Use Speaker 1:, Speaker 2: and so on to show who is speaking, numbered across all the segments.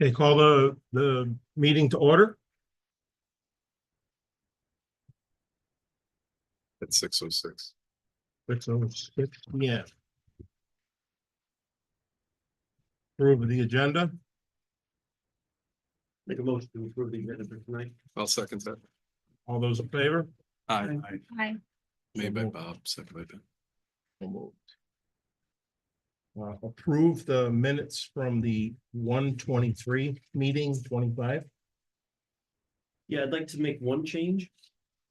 Speaker 1: Okay, call the meeting to order.
Speaker 2: At 6:06.
Speaker 1: It's over 6 p.m. Approve the agenda.
Speaker 3: Make a motion to approve the agenda for tonight.
Speaker 2: I'll second that.
Speaker 1: All those in favor?
Speaker 2: Aye.
Speaker 4: Hi.
Speaker 2: Made by Bob, second by Ben.
Speaker 1: So moved. Approve the minutes from the 1/23 meeting 25.
Speaker 3: Yeah, I'd like to make one change.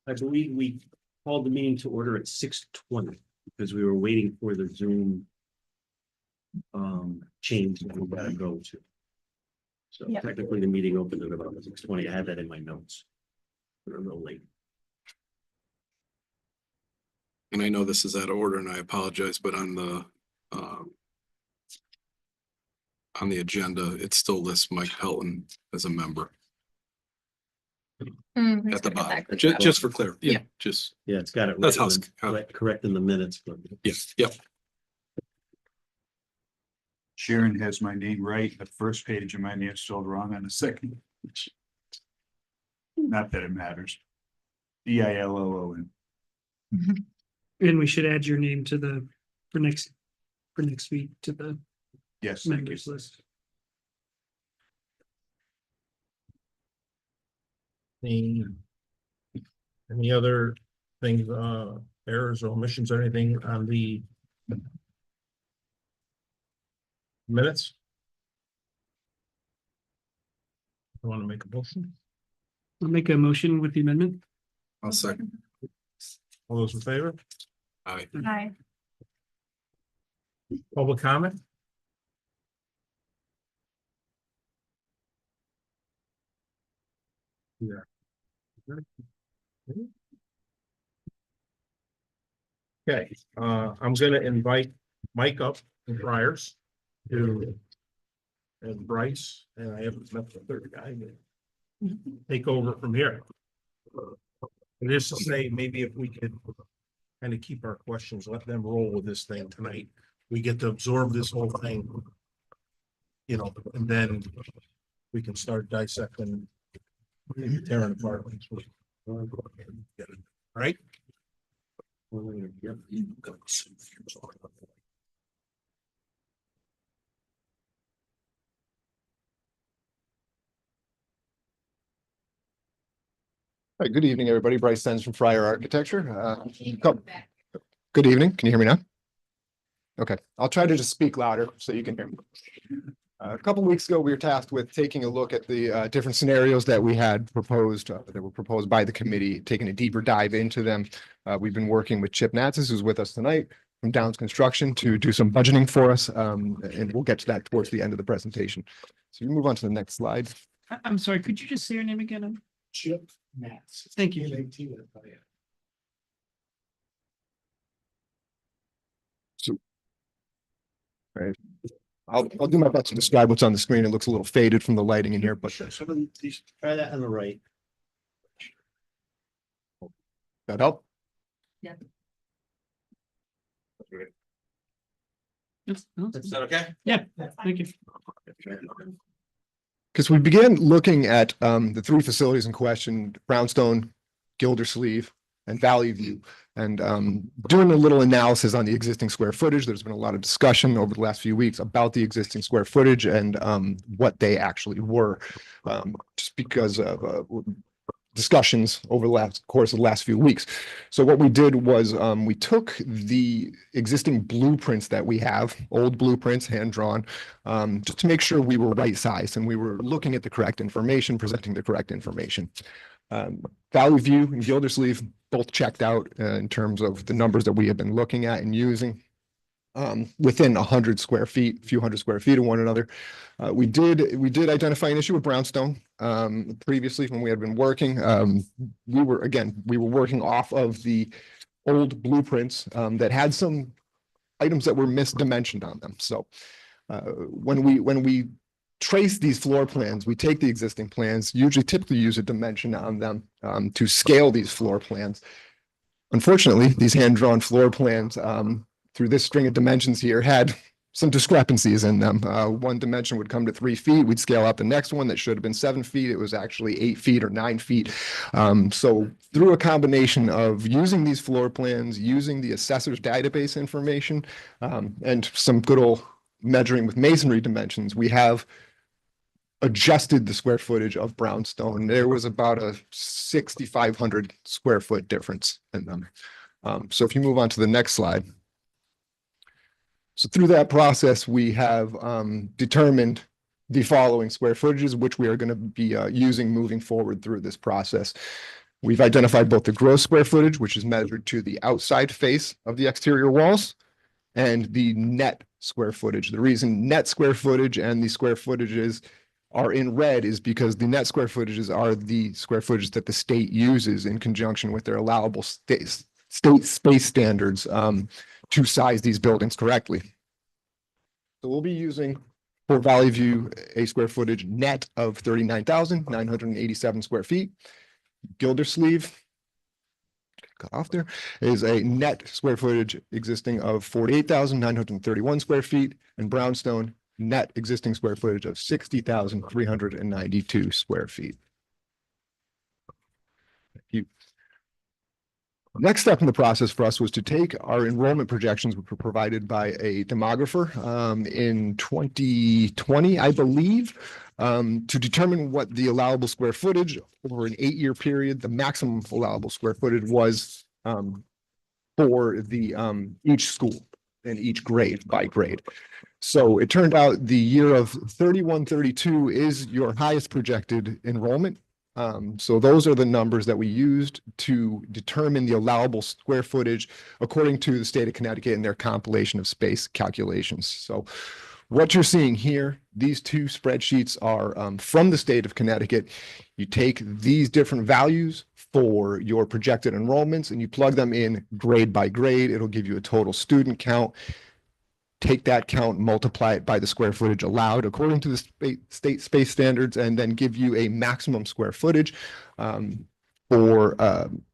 Speaker 3: I believe we called the meeting to order at 6:20 because we were waiting for the Zoom change that we gotta go to. So
Speaker 4: Yeah.
Speaker 3: technically the meeting opened at about 6:20. I had that in my notes. We're a little late.
Speaker 2: And I know this is out of order and I apologize, but on the agenda, it still lists Mike Pelton as a member at the bottom. Just for clarity. Yeah, just,
Speaker 3: Yeah, it's got it.
Speaker 2: That's
Speaker 3: right in the-
Speaker 2: house-
Speaker 3: right- correct in the minutes, but
Speaker 2: yes, yep.
Speaker 5: Sharon has my name right, the first page of my name spelled wrong on the second. Not that it matters. Dillon.
Speaker 6: And we should add your name to the, for next week to the
Speaker 5: Yes, thank you.
Speaker 6: members list.
Speaker 1: Any other things, errors or omissions or anything on the minutes? I want to make a motion.
Speaker 6: I'll make a motion with the amendment.
Speaker 2: I'll second.
Speaker 1: All those in favor?
Speaker 2: Aye.
Speaker 4: Hi.
Speaker 1: Public comment? Yeah. Okay, I'm gonna invite Mike up and Friars to and Bryce, and I haven't met the third guy, but take over from here. And just to say, maybe if we could kind of keep our questions, let them roll with this thing tonight. We get to absorb this whole thing. You know, and then we can start dissecting, tearing apart. Right?
Speaker 3: Yep.
Speaker 7: All right, good evening, everybody. Bryce Sens from Friar Architecture. Good evening. Can you hear me now? Okay, I'll try to just speak louder so you can hear me. A couple weeks ago, we were tasked with taking a look at the different scenarios that we had proposed, that were proposed by the committee, taking a deeper dive into them. We've been working with Chip Natzis, who's with us tonight from Downs Construction, to do some budgeting for us, and we'll get to that towards the end of the presentation. So you move on to the next slide.
Speaker 6: I'm sorry, could you just say your name again?
Speaker 1: Chip Nats.
Speaker 6: Thank you.
Speaker 7: I'll do my best to describe what's on the screen. It looks a little faded from the lighting in here, but
Speaker 3: Some of these, try that on the right.
Speaker 7: that help?
Speaker 6: Is
Speaker 3: that okay?
Speaker 6: Yeah, thank you.
Speaker 7: Because we began looking at the three facilities in question, Brownstone, Gildersleeve, and Valley View. And doing a little analysis on the existing square footage. There's been a lot of discussion over the last few weeks about the existing square footage and what they actually were. Just because of discussions over the course of the last few weeks. So what we did was we took the existing blueprints that we have, old blueprints, hand-drawn, just to make sure we were right sized and we were looking at the correct information, presenting the correct information. Valley View and Gildersleeve both checked out in terms of the numbers that we have been looking at and using. Within 100 square feet, a few hundred square feet of one another. We did identify an issue with Brownstone previously when we had been working. We were working off of the old blueprints that had some items that were misdimensioned on them. So when we trace these floor plans, we take the existing plans, typically use a dimension on them to scale these floor plans. Unfortunately, these hand-drawn floor plans through this string of dimensions here had some discrepancies in them. One dimension would come to 3 feet. We'd scale out the next one that should have been 7 feet. It was actually 8 feet or 9 feet. So through a combination of using these floor plans, using the assessor's database information, and some good old measuring with masonry dimensions, we have adjusted the square footage of brownstone. There was about a 6,500 square foot difference in them. So if you move on to the next slide. So through that process, we have determined the following square footages, which we are going to be using moving forward through this process. We've identified both the gross square footage, which is measured to the outside face of the exterior walls, and the net square footage. The reason net square footage and the square footages are in red is because the net square footages are the square footage that the state uses in conjunction with their allowable state space standards to size these buildings correctly. So we'll be using for Valley View a square footage net of 39,987 square feet. Gildersleeve, cut off there, is a net square footage existing of 48,931 square feet, and Brownstone net existing square footage of 60,392 square feet. Thank you. Next step in the process for us was to take our enrollment projections, which were provided by a demographer in 2020, I believe, to determine what the allowable square footage over an 8-year period, the maximum allowable square footage was for the each school and each grade by grade. So it turned out the year of 31-32 is your highest projected enrollment. So those are the numbers that we used to determine the allowable square footage according to the state of Connecticut and their compilation of space calculations. So what you're seeing here, these two spreadsheets are from the state of Connecticut. You take these different values for your projected enrollments and you plug them in grade by grade. It'll give you a total student count. Take that count, multiply it by the square footage allowed according to the state space standards, and then give you a maximum square footage for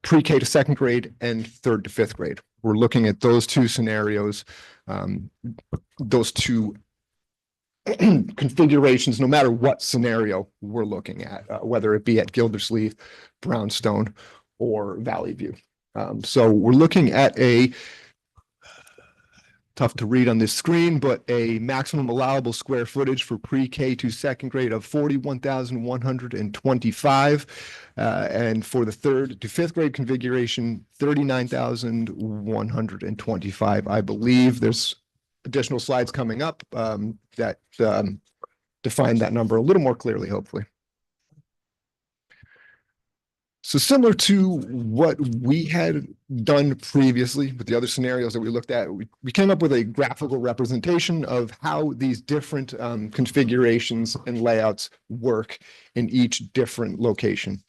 Speaker 7: pre-K to second grade and third to fifth grade. We're looking at those two scenarios, those two configurations, no matter what scenario we're looking at, whether it be at Gildersleeve, Brownstone, or Valley View. So we're looking at a tough to read on this screen, but a maximum allowable square footage for pre-K to second grade of 41,125. And for the third to fifth grade configuration, 39,125. I believe there's additional slides coming up that define that number a little more clearly, hopefully. So similar to what we had done previously with the other scenarios that we looked at, we came up with a graphical representation of how these different configurations and layouts work in each different location.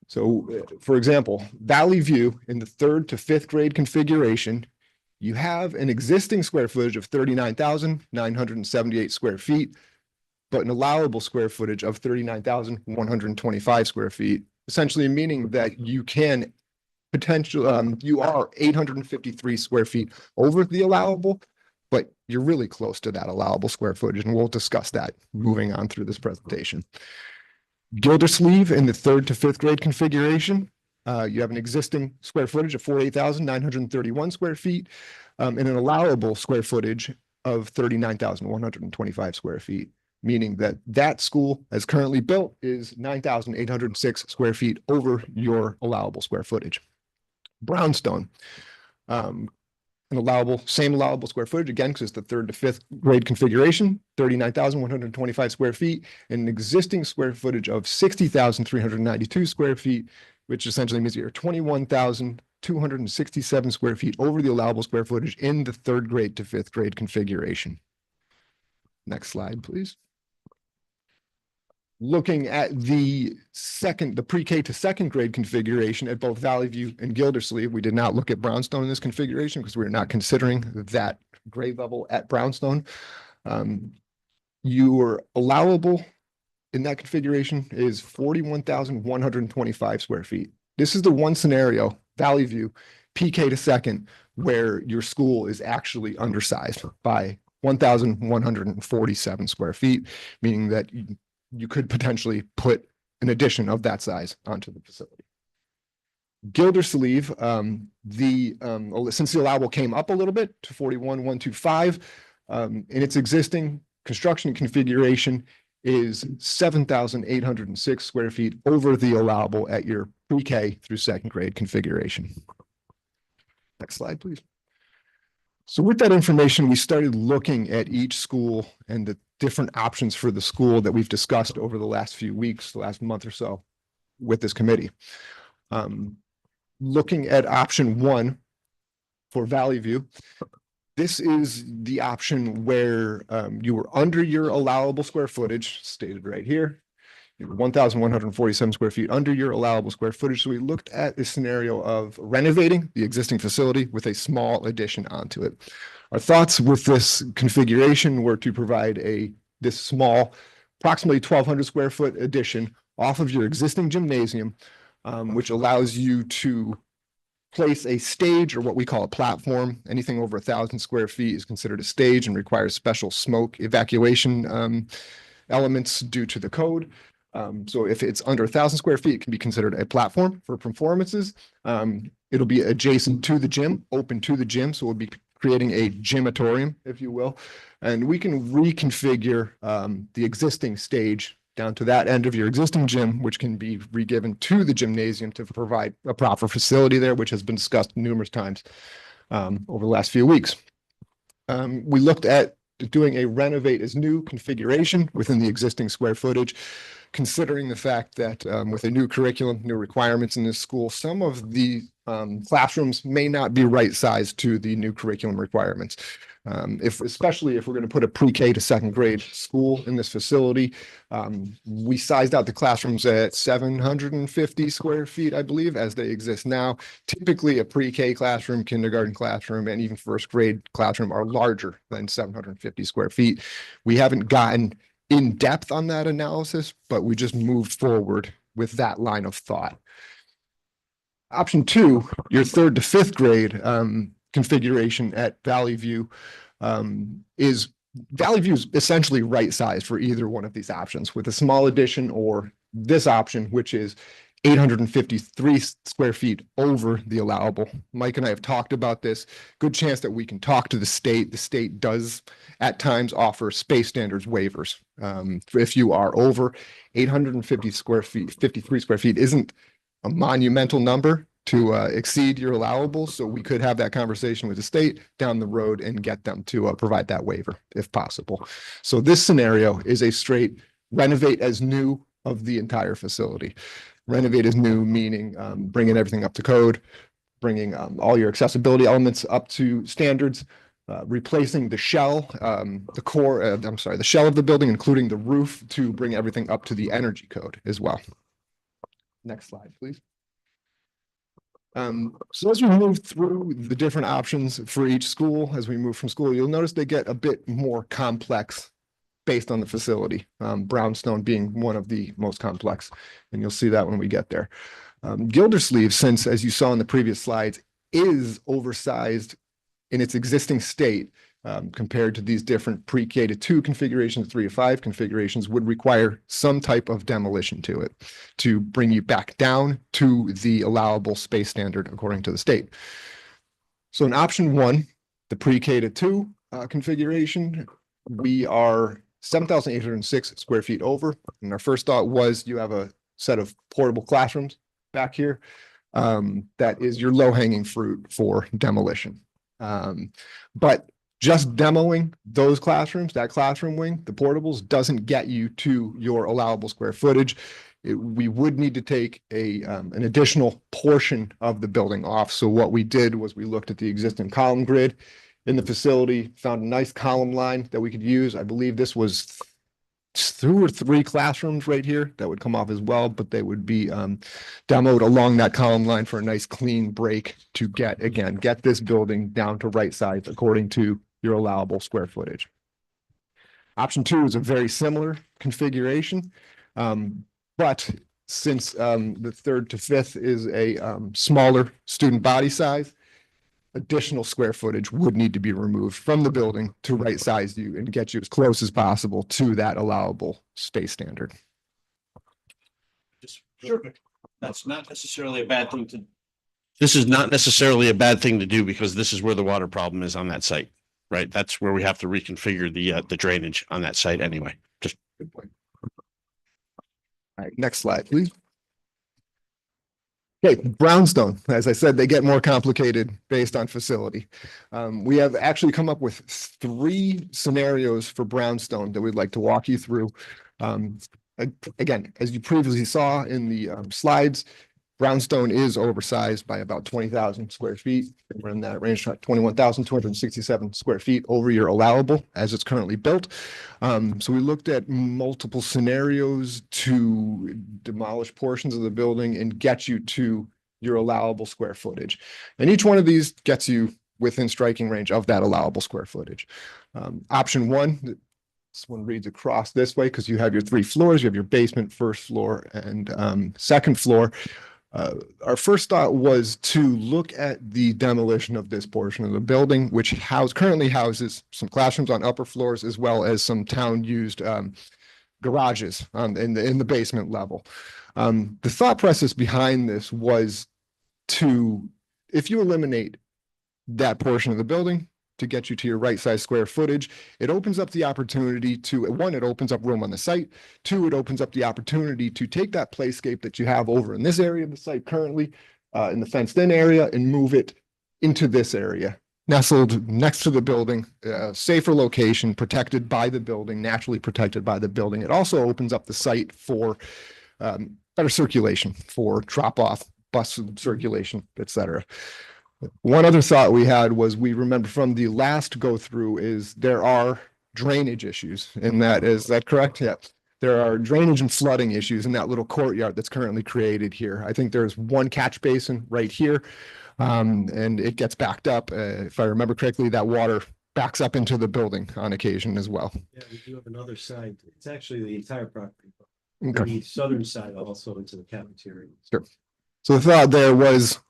Speaker 7: So for example, Valley View in the third to fifth grade configuration, you have an existing square footage of 39,978 square feet, but an allowable square footage of 39,125 square feet. Essentially meaning that you can you are 853 square feet over the allowable, but you're really close to that allowable square footage. And we'll discuss that moving on through this presentation. Gildersleeve in the third to fifth grade configuration, you have an existing square footage of 48,931 square feet and an allowable square footage of 39,125 square feet. Meaning that that school as currently built is 9,806 square feet over your allowable square footage. Brownstone, same allowable square footage, again, because it's the third to fifth grade configuration, 39,125 square feet, and an existing square footage of 60,392 square feet, which essentially means you're 21,267 square feet over the allowable square footage in the third grade to fifth grade configuration. Next slide, please. Looking at the pre-K to second grade configuration at both Valley View and Gildersleeve, we did not look at Brownstone in this configuration because we're not considering that grade level at Brownstone. Your allowable in that configuration is 41,125 square feet. This is the one scenario, Valley View, PK to second, where your school is actually undersized by 1,147 square feet, meaning that you could potentially put an addition of that size onto the facility. Gildersleeve, since the allowable came up a little bit to 41,125, in its existing construction configuration is 7,806 square feet over the allowable at your pre-K through second grade configuration. Next slide, please. So with that information, we started looking at each school and the different options for the school that we've discussed over the last few weeks, the last month or so with this committee. Looking at option 1 for Valley View, this is the option where you were under your allowable square footage stated right here. 1,147 square feet under your allowable square footage. So we looked at a scenario of renovating the existing facility with a small addition onto it. Our thoughts with this configuration were to provide this small, approximately 1,200 square foot addition off of your existing gymnasium, which allows you to place a stage, or what we call a platform. Anything over 1,000 square feet is considered a stage and requires special smoke evacuation elements due to the code. So if it's under 1,000 square feet, it can be considered a platform for performances. It'll be adjacent to the gym, open to the gym. So we'll be creating a gymatorium, if you will. And we can reconfigure the existing stage down to that end of your existing gym, which can be re-given to the gymnasium to provide a proper facility there, which has been discussed numerous times over the last few weeks. We looked at doing a renovate as new configuration within the existing square footage, considering the fact that with a new curriculum, new requirements in this school, some of the classrooms may not be right sized to the new curriculum requirements. Especially if we're going to put a pre-K to second grade school in this facility, we sized out the classrooms at 750 square feet, I believe, as they exist now. Typically, a pre-K classroom, kindergarten classroom, and even first grade classroom are larger than 750 square feet. We haven't gotten in depth on that analysis, but we just moved forward with that line of thought. Option 2, your 3rd to 5th grade configuration at Valley View is essentially right sized for either one of these options, with a small addition or this option, which is 853 square feet over the allowable. Mike and I have talked about this. Good chance that we can talk to the state. The state does at times offer space standards waivers. If you are over 850 square feet, 53 square feet isn't a monumental number to exceed your allowable. So we could have that conversation with the state down the road and get them to provide that waiver if possible. So this scenario is a straight renovate as new of the entire facility. Renovate as new, meaning bringing everything up to code, bringing all your accessibility elements up to standards, replacing the shell, the shell of the building, including the roof, to bring everything up to the energy code as well. Next slide, please. So as we move through the different options for each school, as we move from school, you'll notice they get a bit more complex based on the facility, Brownstone being one of the most complex, and you'll see that when we get there. Gildersleeve, since, as you saw in the previous slides, is oversized in its existing state, compared to these different pre-K to 2 configurations, 3 to 5 configurations, would require some type of demolition to it to bring you back down to the allowable space standard according to the state. So in option 1, the pre-K to 2 configuration, we are 7,806 square feet over. And our first thought was you have a set of portable classrooms back here. That is your low-hanging fruit for demolition. But just demoing those classrooms, that classroom wing, the portables, doesn't get you to your allowable square footage. We would need to take an additional portion of the building off. So what we did was we looked at the existing column grid in the facility, found a nice column line that we could use. I believe this was 2 or 3 classrooms right here that would come off as well, but they would be demoed along that column line for a nice clean break to get this building down to right size according to your allowable square footage. Option 2 is a very similar configuration, but since the 3rd to 5th is a smaller student body size, additional square footage would need to be removed from the building to right size you and get you as close as possible to that allowable space standard.
Speaker 4: Just sure. That's not necessarily a bad thing to. This is not necessarily a bad thing to do because this is where the water problem is on that site, right? That's where we have to reconfigure the drainage on that site anyway. Just
Speaker 7: Good point. All right, next slide, please. Okay, brownstone, as I said, they get more complicated based on facility. We have actually come up with 3 scenarios for brownstone that we'd like to walk you through. Again, as you previously saw in the slides, brownstone is oversized by about 20,000 square feet. We're in that range, 21,267 square feet over your allowable as it's currently built. So we looked at multiple scenarios to demolish portions of the building and get you to your allowable square footage. And each one of these gets you within striking range of that allowable square footage. Option 1, this one reads across this way because you have your 3 floors, you have your basement, first floor, and second floor. Our first thought was to look at the demolition of this portion of the building, which currently houses some classrooms on upper floors as well as some town-used garages in the basement level. The thought process behind this was to, if you eliminate that portion of the building to get you to your right size square footage, it opens up the opportunity to, 1, it opens up room on the site. 2, it opens up the opportunity to take that playscape that you have over in this area of the site currently, in the fenced in area, and move it into this area, nestled next to the building, safer location, protected by the building, naturally protected by the building. It also opens up the site for better circulation, for drop off, bus circulation, etc. One other thought we had was, we remember from the last go through, is there are drainage issues in that. Is that correct? Yeah. There are drainage and flooding issues in that little courtyard that's currently created here. I think there's one catch basin right here, and it gets backed up. If I remember correctly, that water backs up into the building on occasion as well.
Speaker 3: Yeah, we do have another side. It's actually the entire property.
Speaker 7: Okay.
Speaker 3: The southern side also into the cafeteria.
Speaker 7: So the thought there was,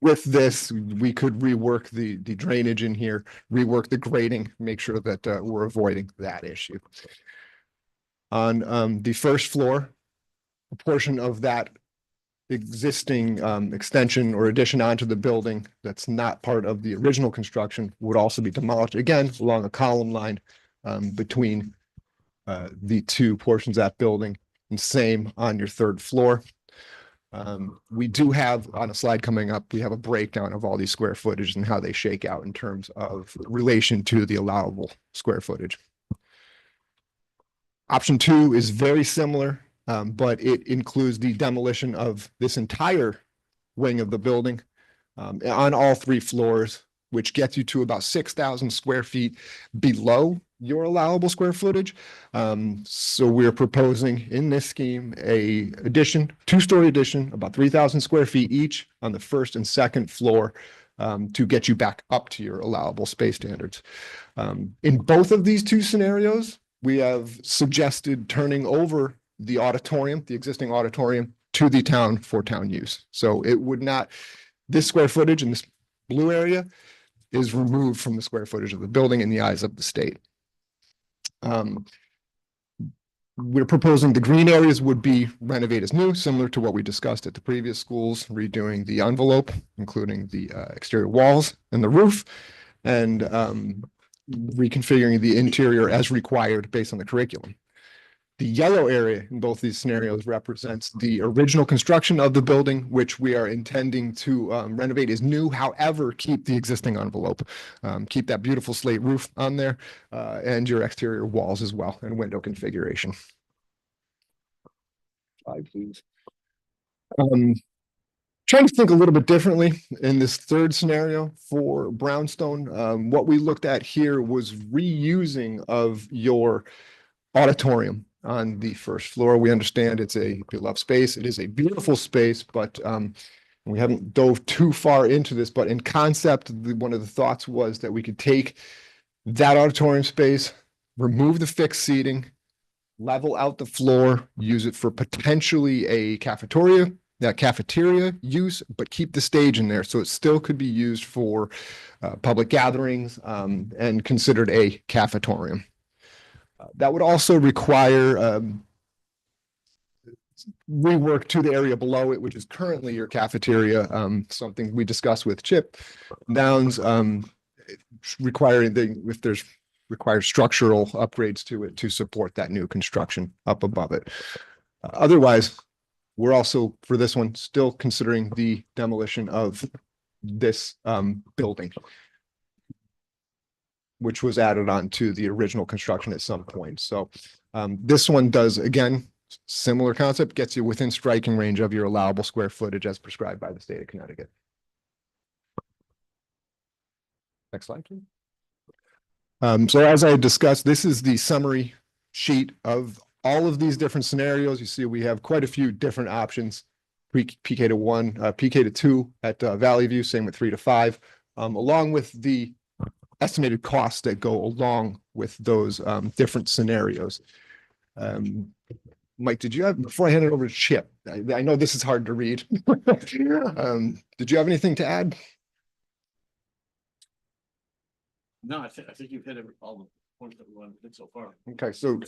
Speaker 7: with this, we could rework the drainage in here, rework the grading, make sure that we're avoiding that issue. On the first floor, a portion of that existing extension or addition onto the building that's not part of the original construction would also be demolished, again, along a column line between the 2 portions of that building, and same on your 3rd floor. We do have, on a slide coming up, we have a breakdown of all these square footage and how they shake out in terms of relation to the allowable square footage. Option 2 is very similar, but it includes the demolition of this entire wing of the building on all 3 floors, which gets you to about 6,000 square feet below your allowable square footage. So we're proposing in this scheme a addition, 2-story addition, about 3,000 square feet each on the 1st and 2nd floor, to get you back up to your allowable space standards. In both of these 2 scenarios, we have suggested turning over the auditorium, the existing auditorium, to the town for town use. So it would not, this square footage in this blue area is removed from the square footage of the building in the eyes of the state. We're proposing the green areas would be renovated as new, similar to what we discussed at the previous schools, redoing the envelope, including the exterior walls and the roof, and reconfiguring the interior as required based on the curriculum. The yellow area in both these scenarios represents the original construction of the building, which we are intending to renovate as new, however, keep the existing envelope, keep that beautiful slate roof on there, and your exterior walls as well, and window configuration. Slide, please. Trying to think a little bit differently in this 3rd scenario for brownstone. What we looked at here was reusing of your auditorium on the 1st floor. We understand it's a beloved space. It is a beautiful space, but we haven't dove too far into this, but in concept, one of the thoughts was that we could take that auditorium space, remove the fixed seating, level out the floor, use it for potentially a cafeteria that cafeteria use, but keep the stage in there. So it still could be used for public gatherings and considered a cafetorium. That would also require rework to the area below it, which is currently your cafeteria, something we discussed with Chip Downs, requiring if there's requires structural upgrades to it to support that new construction up above it. Otherwise, we're also, for this one, still considering the demolition of this building, which was added on to the original construction at some point. So this one does, again, similar concept, gets you within striking range of your allowable square footage as prescribed by the state of Connecticut. Next slide, please. So as I discussed, this is the summary sheet of all of these different scenarios. You see, we have quite a few different options. PK to 1, PK to 2 at Valley View, same with 3 to 5, along with the estimated costs that go along with those different scenarios. Mike, did you have, before I hand it over to Chip, I know this is hard to read. Did you have anything to add?
Speaker 4: No, I think you've hit all the points that we wanted to hit so far.
Speaker 7: Okay, so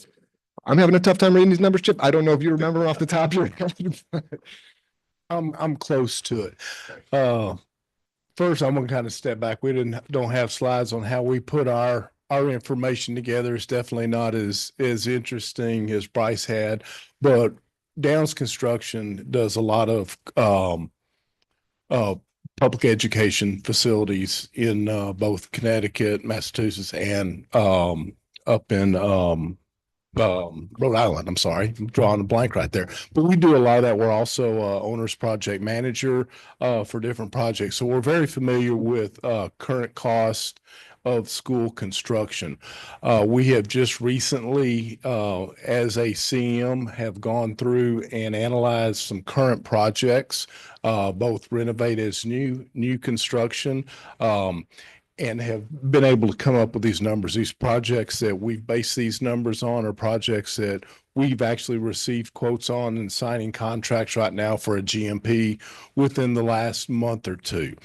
Speaker 7: I'm having a tough time reading these numbers, Chip. I don't know if you remember off the top of your head.
Speaker 8: I'm close to it. First, I'm gonna kind of step back. We don't have slides on how we put our information together. It's definitely not as interesting as Bryce had, but Downs Construction does a lot of public education facilities in both Connecticut, Massachusetts, and up in Rhode Island. I'm sorry, I'm drawing a blank right there. But we do a lot of that. We're also owner's project manager for different projects. So we're very familiar with current cost of school construction. We have just recently, as a CM, have gone through and analyzed some current projects, both renovate as new construction, and have been able to come up with these numbers. These projects that we've based these numbers on are projects that we've actually received quotes on and signing contracts right now for a GMP within the last month or two.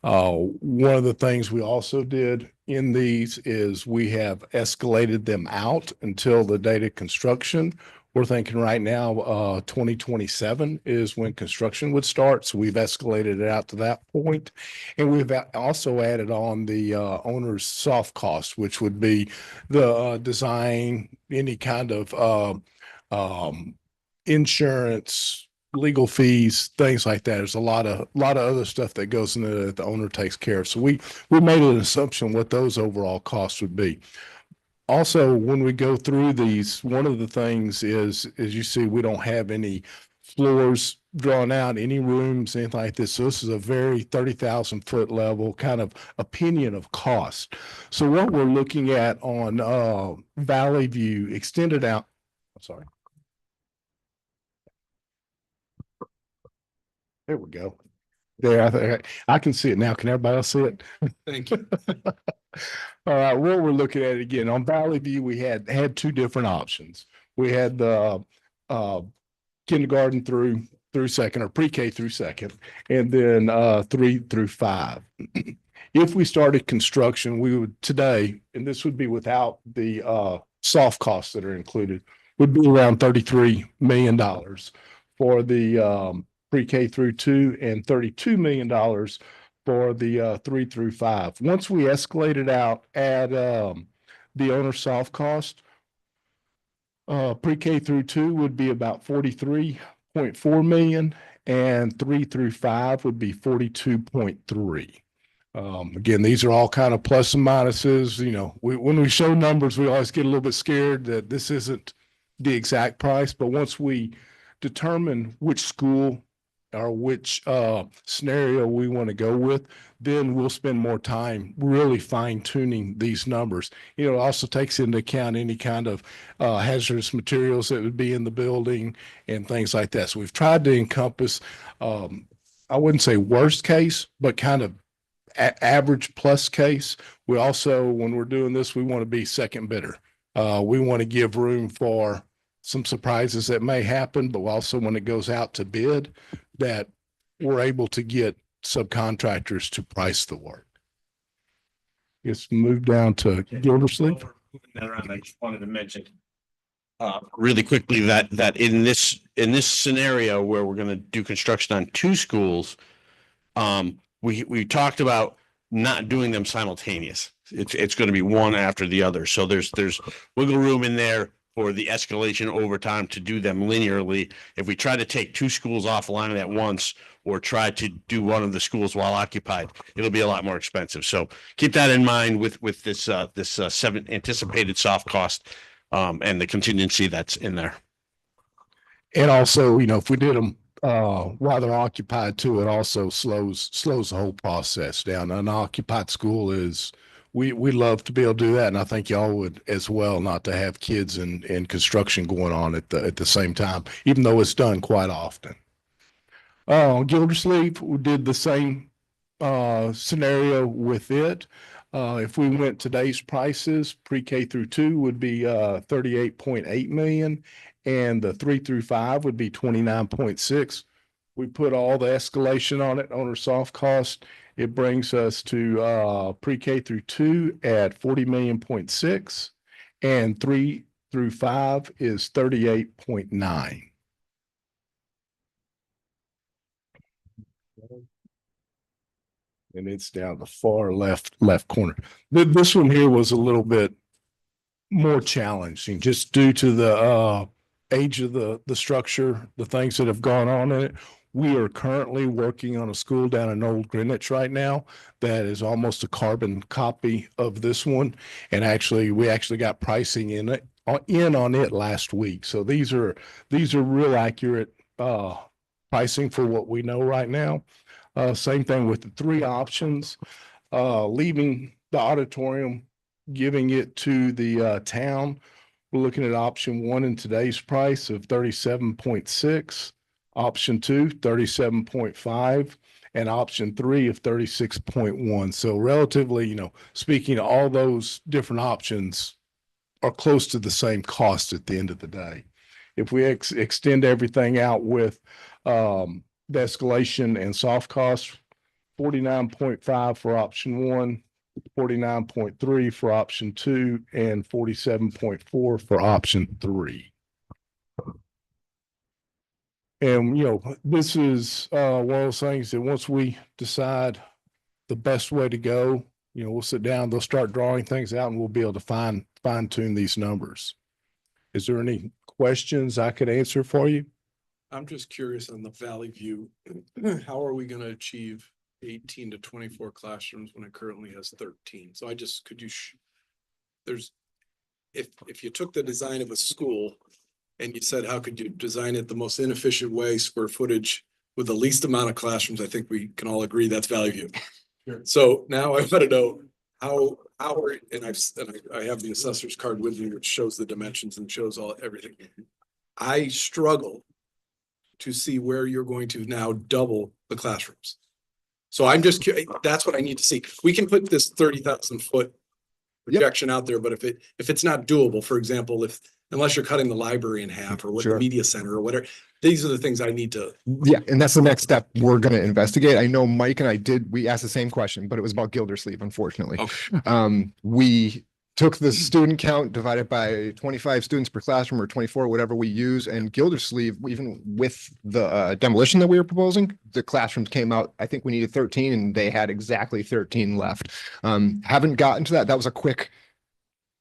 Speaker 8: One of the things we also did in these is we have escalated them out until the date of construction. We're thinking right now, 2027 is when construction would start. So we've escalated it out to that point. And we've also added on the owner's soft cost, which would be the design, any kind of insurance, legal fees, things like that. There's a lot of other stuff that goes into it that the owner takes care of. So we made an assumption what those overall costs would be. Also, when we go through these, one of the things is, as you see, we don't have any floors drawn out, any rooms, anything like this. So this is a very 30,000 foot level kind of opinion of cost. So what we're looking at on Valley View extended out, I'm sorry. There we go. There, I can see it now. Can everybody else see it?
Speaker 2: Thank you.
Speaker 8: All right, what we're looking at again on Valley View, we had two different options. We had the kindergarten through second, or pre-K through second, and then 3 through 5. If we started construction, we would today, and this would be without the soft costs that are included, would be around $33 million for the pre-K through 2 and $32 million for the 3 through 5. Once we escalate it out at the owner soft cost, pre-K through 2 would be about 43.4 million, and 3 through 5 would be 42.3. Again, these are all kind of plus and minuses. You know, when we show numbers, we always get a little bit scared that this isn't the exact price, but once we determine which school or which scenario we want to go with, then we'll spend more time really fine tuning these numbers. You know, it also takes into account any kind of hazardous materials that would be in the building and things like that. So we've tried to encompass, I wouldn't say worst case, but kind of average plus case. We also, when we're doing this, we want to be second bidder. We want to give room for some surprises that may happen, but also when it goes out to bid, that we're able to get subcontractors to price the work. It's moved down to Gildersleeve.
Speaker 4: That around, I just wanted to mention. Really quickly that in this scenario where we're gonna do construction on two schools. We talked about not doing them simultaneous. It's gonna be one after the other. So there's wiggle room in there for the escalation over time to do them linearly. If we try to take two schools offline at once or try to do one of the schools while occupied, it'll be a lot more expensive. So keep that in mind with this seven anticipated soft cost and the contingency that's in there.
Speaker 8: And also, if we did them while they're occupied too, it also slows the whole process down. An occupied school is, we love to be able to do that. And I think y'all would as well, not to have kids and construction going on at the same time, even though it's done quite often. Gildersleeve, we did the same scenario with it. If we went today's prices, pre-K through 2 would be 38.8 million, and the 3 through 5 would be 29.6. We put all the escalation on it on our soft cost. It brings us to pre-K through 2 at 40.6 million, and 3 through 5 is 38.9. And it's down the far left corner. This one here was a little bit more challenging just due to the age of the structure, the things that have gone on in it. We are currently working on a school down in Old Greenwich right now that is almost a carbon copy of this one. And we actually got pricing in on it last week. So these are real accurate pricing for what we know right now. Same thing with the 3 options, leaving the auditorium, giving it to the town. We're looking at option 1 in today's price of 37.6, option 2, 37.5, and option 3 of 36.1. So relatively, speaking, all those different options are close to the same cost at the end of the day. If we extend everything out with the escalation and soft costs, 49.5 for option 1, 49.3 for option 2, and 47.4 for option 3. And, this is one of those things that once we decide the best way to go, we'll sit down, they'll start drawing things out, and we'll be able to fine tune these numbers. Is there any questions I could answer for you?
Speaker 2: I'm just curious on the Valley View. How are we gonna achieve 18 to 24 classrooms when it currently has 13? So if you took the design of a school and you said, how could you design it the most inefficient way, square footage with the least amount of classrooms, I think we can all agree that's Valley View.
Speaker 8: Sure.
Speaker 2: So now I want to know how I have the assessor's card with me, which shows the dimensions and shows everything. I struggle to see where you're going to now double the classrooms. So I'm just curious, that's what I need to see. We can put this 30,000 foot projection out there, but if it's not doable, for example, unless you're cutting the library in half or what the
Speaker 7: Sure.
Speaker 2: media center or whatever, these are the things I need to.
Speaker 7: Yeah, and that's the next step we're going to investigate. I know Mike and we asked the same question, but it was about Gildersleeve, unfortunately.
Speaker 2: Okay.
Speaker 7: We took the student count, divided by 25 students per classroom or 24, whatever we use, and Gildersleeve, even with the demolition that we were proposing, the classrooms came out, I think we needed 13 and they had exactly 13 left. Haven't gotten to that. That was a quick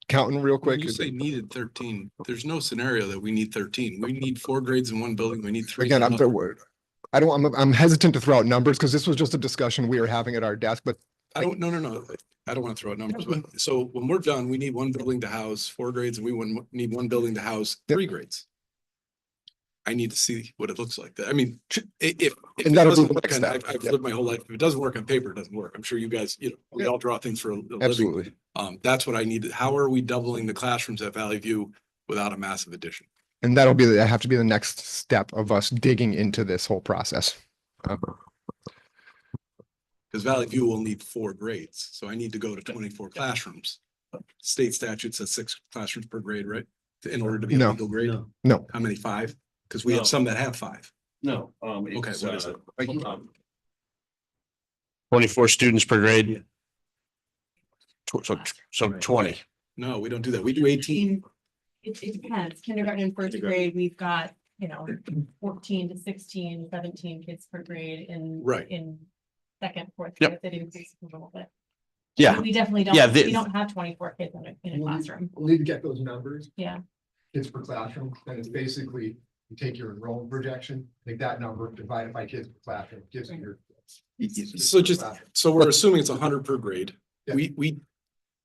Speaker 7: counting real quick.
Speaker 2: When you say needed 13, there's no scenario that we need 13. We need 4 grades in one building. We need 3.
Speaker 7: Again, I'm hesitant to throw out numbers because this was just a discussion we were having at our desk, but
Speaker 2: No. I don't want to throw out numbers, but so when we're done, we need 1 building to house 4 grades and we need 1 building to house 3 grades. I need to see what it looks like. I mean, if it
Speaker 7: And that'll be
Speaker 2: doesn't
Speaker 7: the
Speaker 2: work,
Speaker 7: next
Speaker 2: and
Speaker 7: step.
Speaker 2: I've
Speaker 7: Yep.
Speaker 2: lived my whole life. If it doesn't work on paper, it doesn't work. I'm sure you guys, we all draw things for a living.
Speaker 7: absolutely.
Speaker 2: That's what I needed. How are we doubling the classrooms at Valley View without a massive addition?
Speaker 7: And that have to be the next step of us digging into this whole process.
Speaker 2: Because Valley View will need 4 grades, so I need to go to 24 classrooms. State statute says 6 classrooms per grade, right? In order to be a
Speaker 7: No.
Speaker 2: legal grade.
Speaker 3: No.
Speaker 7: No,
Speaker 2: How many? 5? Because we
Speaker 3: No.
Speaker 2: have some that have 5.
Speaker 4: No,
Speaker 2: Okay,
Speaker 4: it's,
Speaker 2: what is it?
Speaker 4: 24 students per grade. So 20.
Speaker 2: No, we don't do that. We do 18.
Speaker 9: It depends. Kindergarten and first grade, we've got, 14 to 16, 17 kids per grade in.
Speaker 2: Right.
Speaker 9: In second, fourth,
Speaker 4: Yep.
Speaker 9: grade, that increases a little bit.
Speaker 4: Yeah,
Speaker 9: We definitely
Speaker 4: Yeah,
Speaker 9: don't, we don't have 24 kids in a classroom.
Speaker 7: We'll need to get those numbers.
Speaker 9: Yeah.
Speaker 7: Kids per classroom, and it's basically, you take your enrollment projection, take that number, divide it by kids per classroom, gives you your.
Speaker 2: So just, so we're assuming it's 100 per grade.
Speaker 7: Yeah.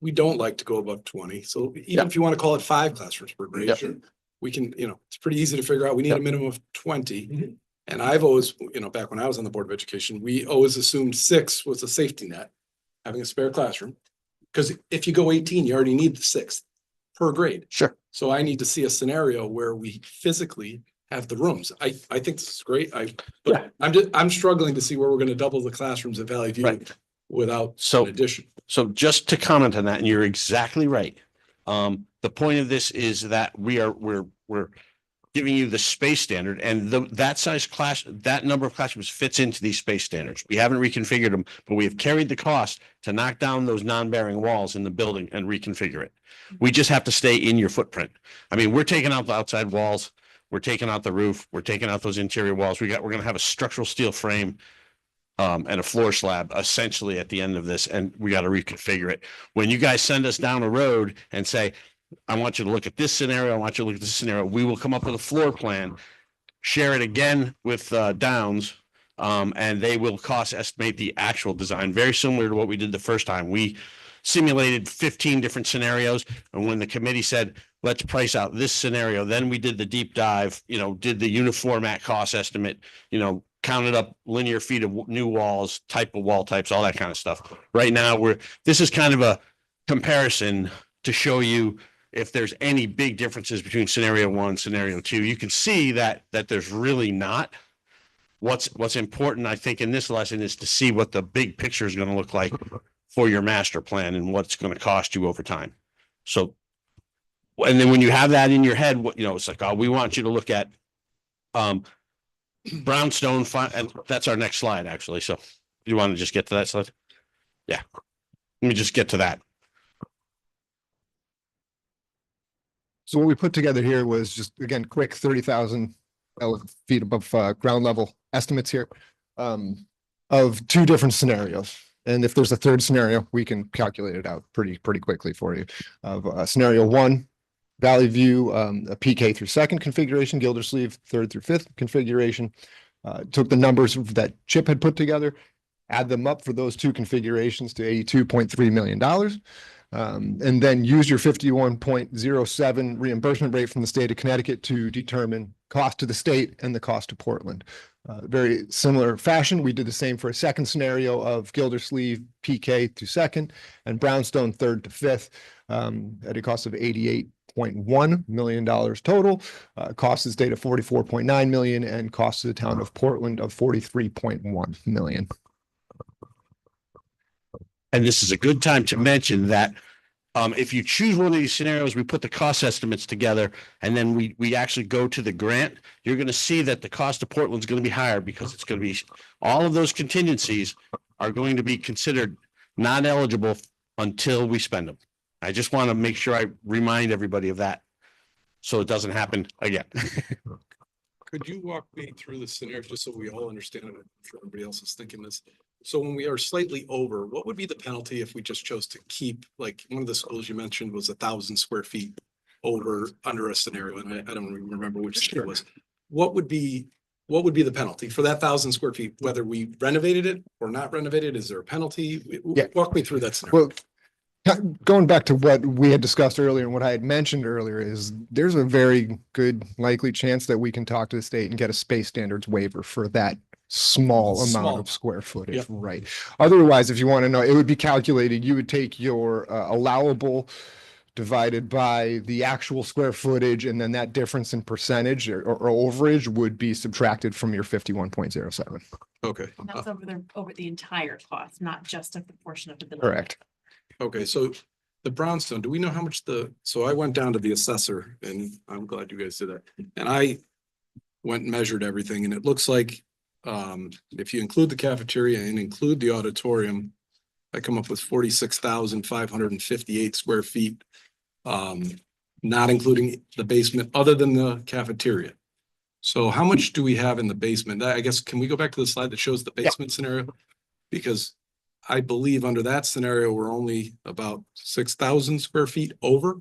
Speaker 2: We don't like to go above 20. So
Speaker 4: Yeah.
Speaker 2: even if you want to call it 5 classrooms per grade,
Speaker 4: Yeah.
Speaker 2: we can, it's pretty easy to figure out. We need
Speaker 4: Yeah.
Speaker 2: a minimum of 20.
Speaker 7: Mhm.
Speaker 2: And I've always, back when I was on the Board of Education, we always assumed 6 was a safety net, having a spare classroom. Because if you go 18, you already need the 6th per grade.
Speaker 4: sure.
Speaker 2: So I need to see a scenario where we physically have the rooms. I think this is great. But I'm struggling to see where we're gonna double the classrooms at Valley View
Speaker 4: Right.
Speaker 2: without
Speaker 4: So-
Speaker 2: an addition.
Speaker 4: So just to comment on that, and you're exactly right. The point of this is that we're giving you the space standard, and that size class, that number of classrooms fits into these space standards. We haven't reconfigured them, but we have carried the cost to knock down those non-bearing walls in the building and reconfigure it. We just have to stay in your footprint. I mean, we're taking out the outside walls, we're taking out the roof, we're taking out those interior walls. We're gonna have a structural steel frame and a floor slab essentially at the end of this, and we got to reconfigure it. When you guys send us down a road and say, I want you to look at this scenario, I want you to look at this scenario, we will come up with a floor plan, share it again with Downs, and they will cost estimate the actual design, very similar to what we did the first time. We simulated 15 different scenarios, and when the committee said, let's price out this scenario, then we did the deep dive, did the uniform at cost estimate, counted up linear feet of new walls, type of wall types, all that kind of stuff. Right now, this is kind of a comparison to show you if there's any big differences between scenario 1, scenario 2. You can see that there's really not. What's important, I think, in this lesson is to see what the big picture is going to look like for your master plan and what's going to cost you over time. So, and then when you have that in your head, it's like, oh, we want you to look at brownstone, and that's our next slide, actually. So you want to just get to that slide? Yeah. Let me just get to that.
Speaker 7: So what we put together here was just, again, quick 30,000 feet above ground level estimates here of 2 different scenarios. And if there's a third scenario, we can calculate it out pretty quickly for you. Of scenario 1, Valley View, a PK through 2nd configuration, Gildersleeve 3rd through 5th configuration. Took the numbers that Chip had put together, add them up for those 2 configurations to $82.3 million. And then use your 51.07 reimbursement rate from the state of Connecticut to determine cost to the state and the cost to Portland. Very similar fashion. We did the same for a second scenario of Gildersleeve PK through 2nd and Brownstone 3rd to 5th at a cost of $88.1 million total. Cost to the state of $44.9 million and cost to the town of Portland of $43.1 million.
Speaker 4: And this is a good time to mention that if you choose one of these scenarios, we put the cost estimates together and then we actually go to the grant. You're going to see that the cost of Portland is going to be higher because it's going to be, all of those contingencies are going to be considered not eligible until we spend them. I just want to make sure I remind everybody of that so it doesn't happen again.
Speaker 2: Could you walk me through the scenario just so we all understand it? I'm sure everybody else is thinking this. So when we are slightly over, what would be the penalty if we just chose to keep, like, one of the schools you mentioned was 1,000 square feet over, under a scenario, and I don't remember which school it was. What would be the penalty for that 1,000 square feet, whether we renovated it or not renovated? Is there a penalty?
Speaker 7: Yeah.
Speaker 2: Walk me through that scenario.
Speaker 7: Well, going back to what we had discussed earlier and what I had mentioned earlier is there's a very good likely chance that we can talk to the state and get a space standards waiver for that small amount of square footage,
Speaker 2: Yep.
Speaker 7: right? Otherwise, if you want to know, it would be calculated, you would take your allowable divided by the actual square footage, and then that difference in percentage or overage would be subtracted from your 51.07.
Speaker 2: Okay.
Speaker 9: And that's over the entire cost, not just a proportion of the building.
Speaker 7: Correct.
Speaker 2: Okay, so the brownstone, do we know how much so I went down to the assessor and I'm glad you guys did that. And went and measured everything, and it looks like if you include the cafeteria and include the auditorium, I come up with 46,558 square feet. Not including the basement, other than the cafeteria. So how much do we have in the basement? I guess, can we go back to the slide that shows the basement scenario? Because I believe under that scenario, we're only about 6,000 square feet over.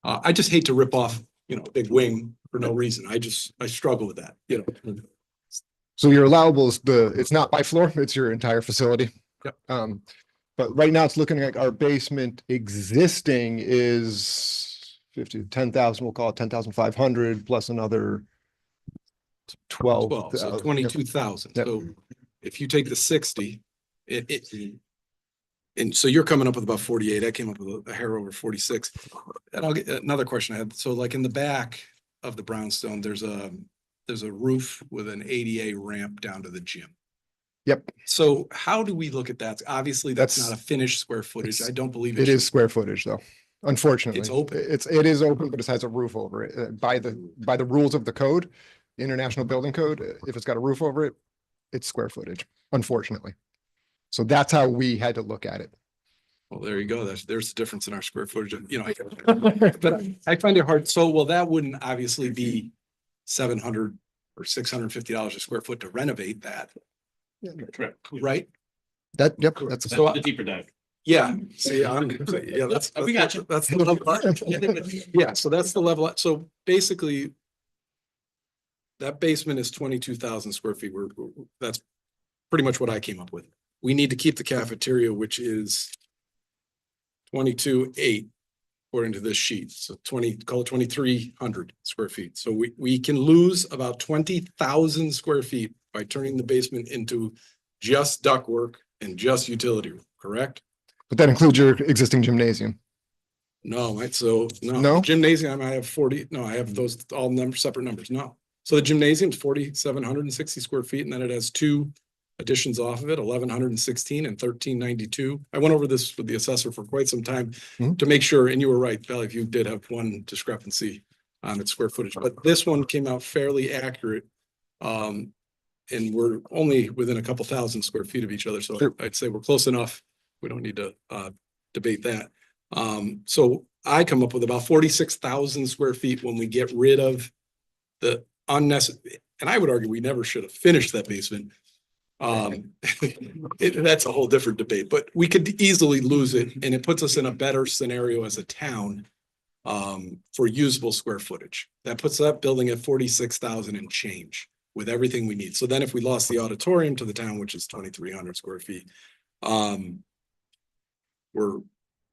Speaker 2: I just hate to rip off, a big wing for no reason. I struggle with that,
Speaker 7: So your allowable is it's not by floor, it's your entire facility.
Speaker 2: Yep.
Speaker 7: But right now it's looking like our basement existing is 10,000, we'll call it 10,500 plus another 12.
Speaker 2: 12, so 22,000.
Speaker 7: Yep.
Speaker 2: So if you take the 60, and so you're coming up with about 48. I came up with a hair over 46. And I'll get another question I had. So like in the back of the brownstone, there's a roof with an ADA ramp down to the gym.
Speaker 7: Yep,
Speaker 2: So how do we look at that? Obviously, that's
Speaker 7: That's-
Speaker 2: not a finished square footage.
Speaker 7: it's-
Speaker 2: I don't believe
Speaker 7: it
Speaker 2: should
Speaker 7: is square footage though. Unfortunately.
Speaker 2: It's open.
Speaker 7: It is open, but it has a roof over it. By the rules of the code, International Building Code, if it's got a roof over it, it's square footage, unfortunately. So that's how we had to look at it.
Speaker 2: Well, there you go. There's the difference in our square footage, but I find it hard. So, well, that wouldn't obviously be $700 or $650 a square foot to renovate that, right?
Speaker 7: Yep, that's.
Speaker 2: So,
Speaker 4: The deeper dive.
Speaker 2: yeah, see, yeah,
Speaker 4: We got you.
Speaker 2: That's the level. Yeah, so that's the level. So basically, that basement is 22,000 square feet. That's pretty much what I came up with. We need to keep the cafeteria, which is 22,800 according to this sheet. So call it 2,300 square feet. So we can lose about 20,000 square feet by turning the basement into just ductwork and just utility room, correct?
Speaker 7: But that includes your existing gymnasium.
Speaker 2: No, right, so, no,
Speaker 7: No?
Speaker 2: gymnasium, I have 40, no, I have those all separate numbers, no. So the gymnasium's 4,760 square feet, and then it has two additions off of it, 1,116 and 1,392. I went over this with the assessor for quite some time
Speaker 7: Mhm.
Speaker 2: to make sure, and you were right, Valley View did have one discrepancy on its square footage, but this one came out fairly accurate. And we're only within a couple thousand square feet of each other, so
Speaker 7: Sure.
Speaker 2: I'd say we're close enough. We don't need to debate that. So I come up with about 46,000 square feet when we get rid of the unnecessary, and I would argue we never should have finished that basement. That's a whole different debate, but we could easily lose it, and it puts us in a better scenario as a town for usable square footage. That puts that building at 46,000 and change with everything we need. So then if we lost the auditorium to the town, which is 2,300 square feet, we're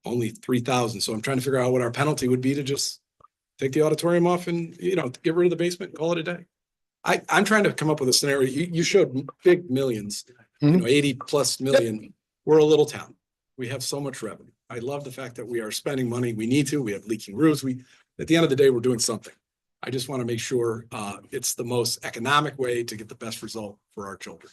Speaker 2: only 3,000. So I'm trying to figure out what our penalty would be to just take the auditorium off and, get rid of the basement, and call it a day. I'm trying to come up with a scenario. You showed big millions,
Speaker 7: Mhm.
Speaker 2: 80 plus million. We're a little town. We have so much revenue. I love the fact that we are spending money. We need to. We have leaking roofs. At the end of the day, we're doing something. I just want to make sure it's the most economic way to get the best result for our children.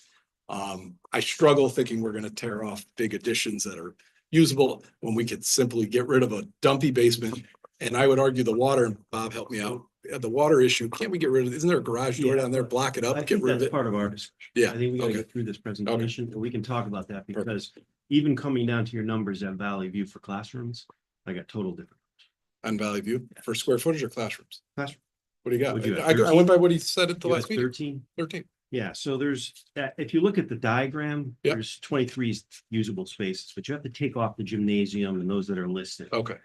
Speaker 2: I struggle thinking we're going to tear off big additions that are usable when we could simply get rid of a dumpy basement. And I would argue the water, and Bob helped me out, the water issue, can't we get rid of it? Isn't there a garage door down there? Block it
Speaker 3: I
Speaker 2: up, get
Speaker 3: think
Speaker 2: rid of
Speaker 3: that's
Speaker 2: it.
Speaker 3: part of our discussion.
Speaker 2: Yeah,
Speaker 3: I think we gotta
Speaker 2: okay.
Speaker 3: get through this presentation and we can talk about that because even coming down to your numbers at Valley View for classrooms, I got total different.
Speaker 2: On Valley View for square footage or classrooms?
Speaker 3: Classroom.
Speaker 2: What do you got?
Speaker 3: What'd you have,
Speaker 2: I
Speaker 3: 13?
Speaker 2: went by what he said at the
Speaker 3: You have
Speaker 2: last meeting,
Speaker 3: 13?
Speaker 2: 13.
Speaker 3: Yeah, so there's, if you look at the diagram,
Speaker 2: Yep.
Speaker 3: there's 23 usable spaces, but you have to take off the gymnasium and those that are listed.
Speaker 2: Okay,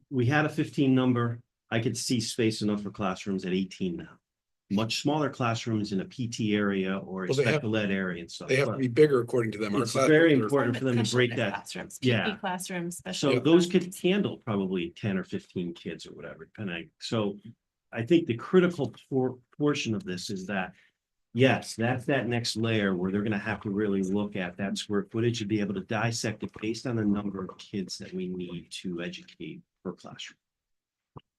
Speaker 3: We had a 15 number. I could see space enough for classrooms at 18 now. Much smaller classrooms in a PT area or a
Speaker 2: Well, they have-
Speaker 3: special ed area and stuff.
Speaker 2: they have to
Speaker 3: but-
Speaker 2: be bigger according to them. Our
Speaker 3: It's
Speaker 2: classrooms
Speaker 3: very
Speaker 2: are-
Speaker 3: important for them to break that.
Speaker 9: Classrooms,
Speaker 3: Yeah.
Speaker 9: PT classrooms, special.
Speaker 3: So
Speaker 9: ed
Speaker 3: those could
Speaker 9: classrooms.
Speaker 3: handle probably 10 or 15 kids or whatever, depending. So I think the critical portion of this is that, yes, that's that next layer where they're gonna have to really look at that square footage and be able to dissect it based on the number of kids that we need to educate per classroom.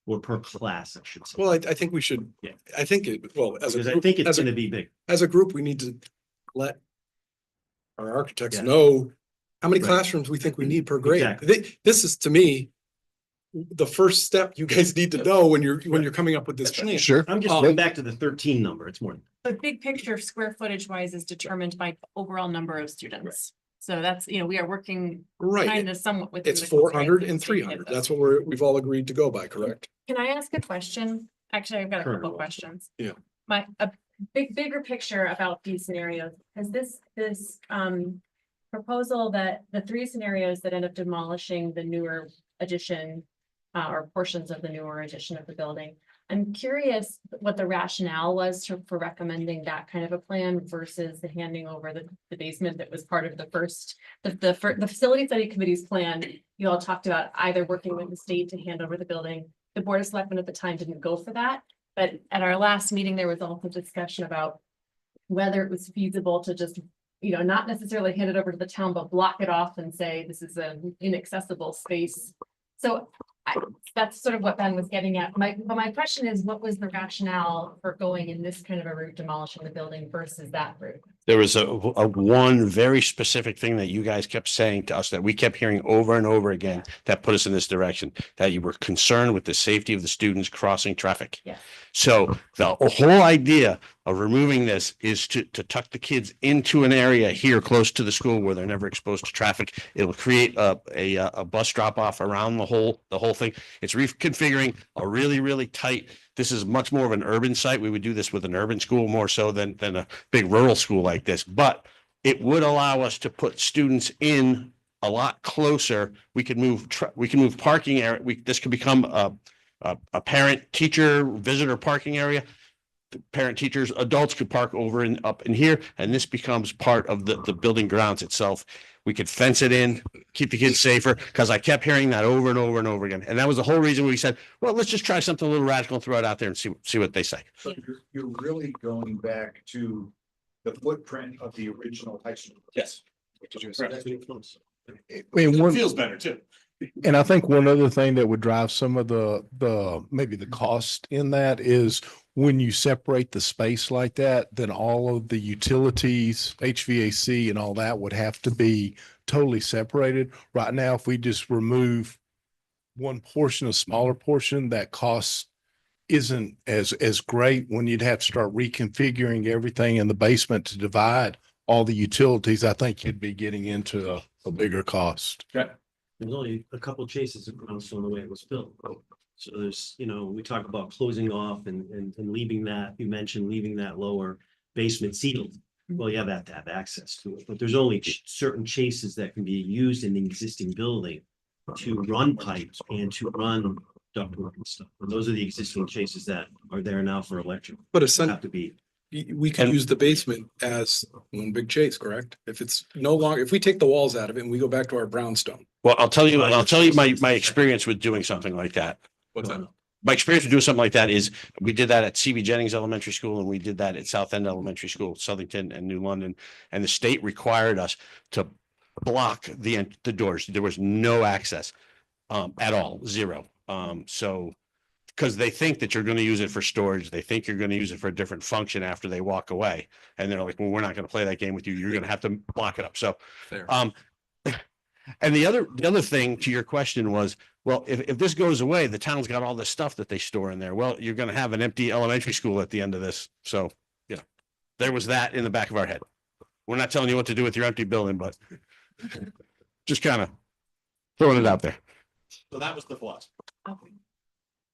Speaker 3: Or per class, I should say.
Speaker 2: Well, I think we should,
Speaker 3: Yeah.
Speaker 2: I think as
Speaker 3: Because I
Speaker 2: a
Speaker 3: think
Speaker 2: group,
Speaker 3: it's gonna be big.
Speaker 2: as a group, we need to let our architects
Speaker 3: Yeah.
Speaker 2: know how many
Speaker 3: Right.
Speaker 2: classrooms we think we need per grade.
Speaker 3: Exactly.
Speaker 2: This is, to me, the first step you guys need to know when you're coming up with this plan.
Speaker 7: Sure.
Speaker 3: I'm just going back to the 13 number. It's more.
Speaker 9: But big picture, square footage wise is determined by overall number of students. So that's, we are working
Speaker 2: Right.
Speaker 9: kind of somewhat within.
Speaker 2: It's
Speaker 9: the
Speaker 2: 400
Speaker 9: constraints
Speaker 2: and
Speaker 9: that
Speaker 2: 300.
Speaker 9: gives us.
Speaker 2: That's what we've all agreed to go by, correct?
Speaker 9: Can I ask a question? Actually, I've got a
Speaker 3: Sure.
Speaker 9: couple of questions.
Speaker 2: Yeah.
Speaker 9: A bigger picture about these scenarios, has this proposal that the 3 scenarios that end up demolishing the newer addition or portions of the newer addition of the building. I'm curious what the rationale was for recommending that kind of a plan versus the handing over the basement that was part of the first, the facility study committee's plan. You all talked about either working with the state to hand over the building. The Board of Selectmen at the time didn't go for that. But at our last meeting, there was also discussion about whether it was feasible to just, not necessarily hand it over to the town, but block it off and say, this is an inaccessible space. So that's sort of what Ben was getting at. But my question is, what was the rationale for going in this kind of a route, demolishing the building versus that route?
Speaker 4: There was a one very specific thing that you guys kept saying to us that we kept hearing over and over again that put us in this direction, that you were concerned with the safety of the students crossing traffic.
Speaker 9: Yes.
Speaker 4: So the whole idea of removing this is to tuck the kids into an area here close to the school where they're never exposed to traffic. It'll create a bus drop off around the whole thing. It's reconfiguring a really, really tight. This is much more of an urban site. We would do this with an urban school more so than a big rural school like this, but it would allow us to put students in a lot closer. We could move parking area. This could become a parent teacher visitor parking area. The parent teachers, adults could park over and up in here, and this becomes part of the building grounds itself. We could fence it in, keep the kids safer, because I kept hearing that over and over and over again. And that was the whole reason we said, well, let's just try something a little radical and throw it out there and see what they say.
Speaker 5: So you're really going back to the footprint of the original high school.
Speaker 8: Yes.
Speaker 5: Did you say that?
Speaker 8: I mean, one,
Speaker 5: Feels better too.
Speaker 8: and I think one other thing that would drive some of the maybe the cost in that is when you separate the space like that, then all of the utilities, HVAC and all that would have to be totally separated. Right now, if we just remove one portion, a smaller portion, that cost isn't as great when you'd have to start reconfiguring everything in the basement to divide all the utilities. I think you'd be getting into a bigger cost.
Speaker 3: There's only a couple chases of brownstone the way it was built. So there's, we talk about closing off and leaving that, you mentioned leaving that lower basement sealed. Well, you have to have access to it, but there's only certain chases that can be used in the existing building to run pipes and to run ductwork and stuff. And those are the existing chases that are there now for electric.
Speaker 2: But
Speaker 3: Have to be.
Speaker 2: we could use the basement as one big chase, correct? If it's no longer, if we take the walls out of it and we go back to our brownstone.
Speaker 4: Well, I'll tell you my experience with doing something like that.
Speaker 2: What's that?
Speaker 4: My experience with doing something like that is we did that at CB Jennings Elementary School and we did that at South End Elementary School, Southington and New London. And the state required us to block the doors. There was no access at all, zero. So because they think that you're going to use it for storage. They think you're going to use it for a different function after they walk away. And they're like, well, we're not going to play that game with you. You're going to have to block it up. So,
Speaker 2: Fair.
Speaker 4: and the other thing to your question was, well, if this goes away, the town's got all this stuff that they store in there. Well, you're going to have an empty elementary school at the end of this. So, there was that in the back of our head. We're not telling you what to do with your empty building, but just kind of throwing it out there.
Speaker 8: So that was the philosophy.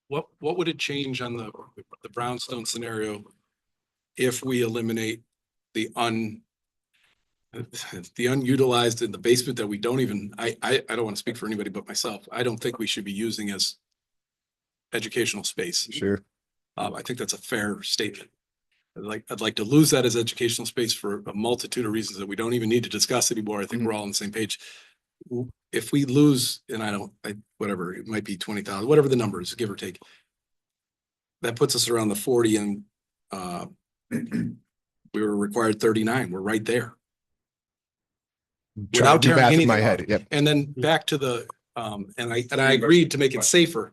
Speaker 2: What would it change on the brownstone scenario if we eliminate the unutilized in the basement that we don't even, I don't want to speak for anybody but myself. I don't think we should be using as educational space.
Speaker 7: Sure.
Speaker 2: I think that's a fair statement. I'd like to lose that as educational space for a multitude of reasons that we don't even need to discuss anymore. I think we're all on the same page. If we lose, and whatever, it might be 20,000, whatever the number is, give or take. That puts us around the 40 and we were required 39. We're right there. Without
Speaker 7: Do
Speaker 2: tearing
Speaker 7: math in
Speaker 2: anything
Speaker 7: my
Speaker 2: off.
Speaker 7: head. Yep.
Speaker 2: And then back to the, and I agreed to make it safer.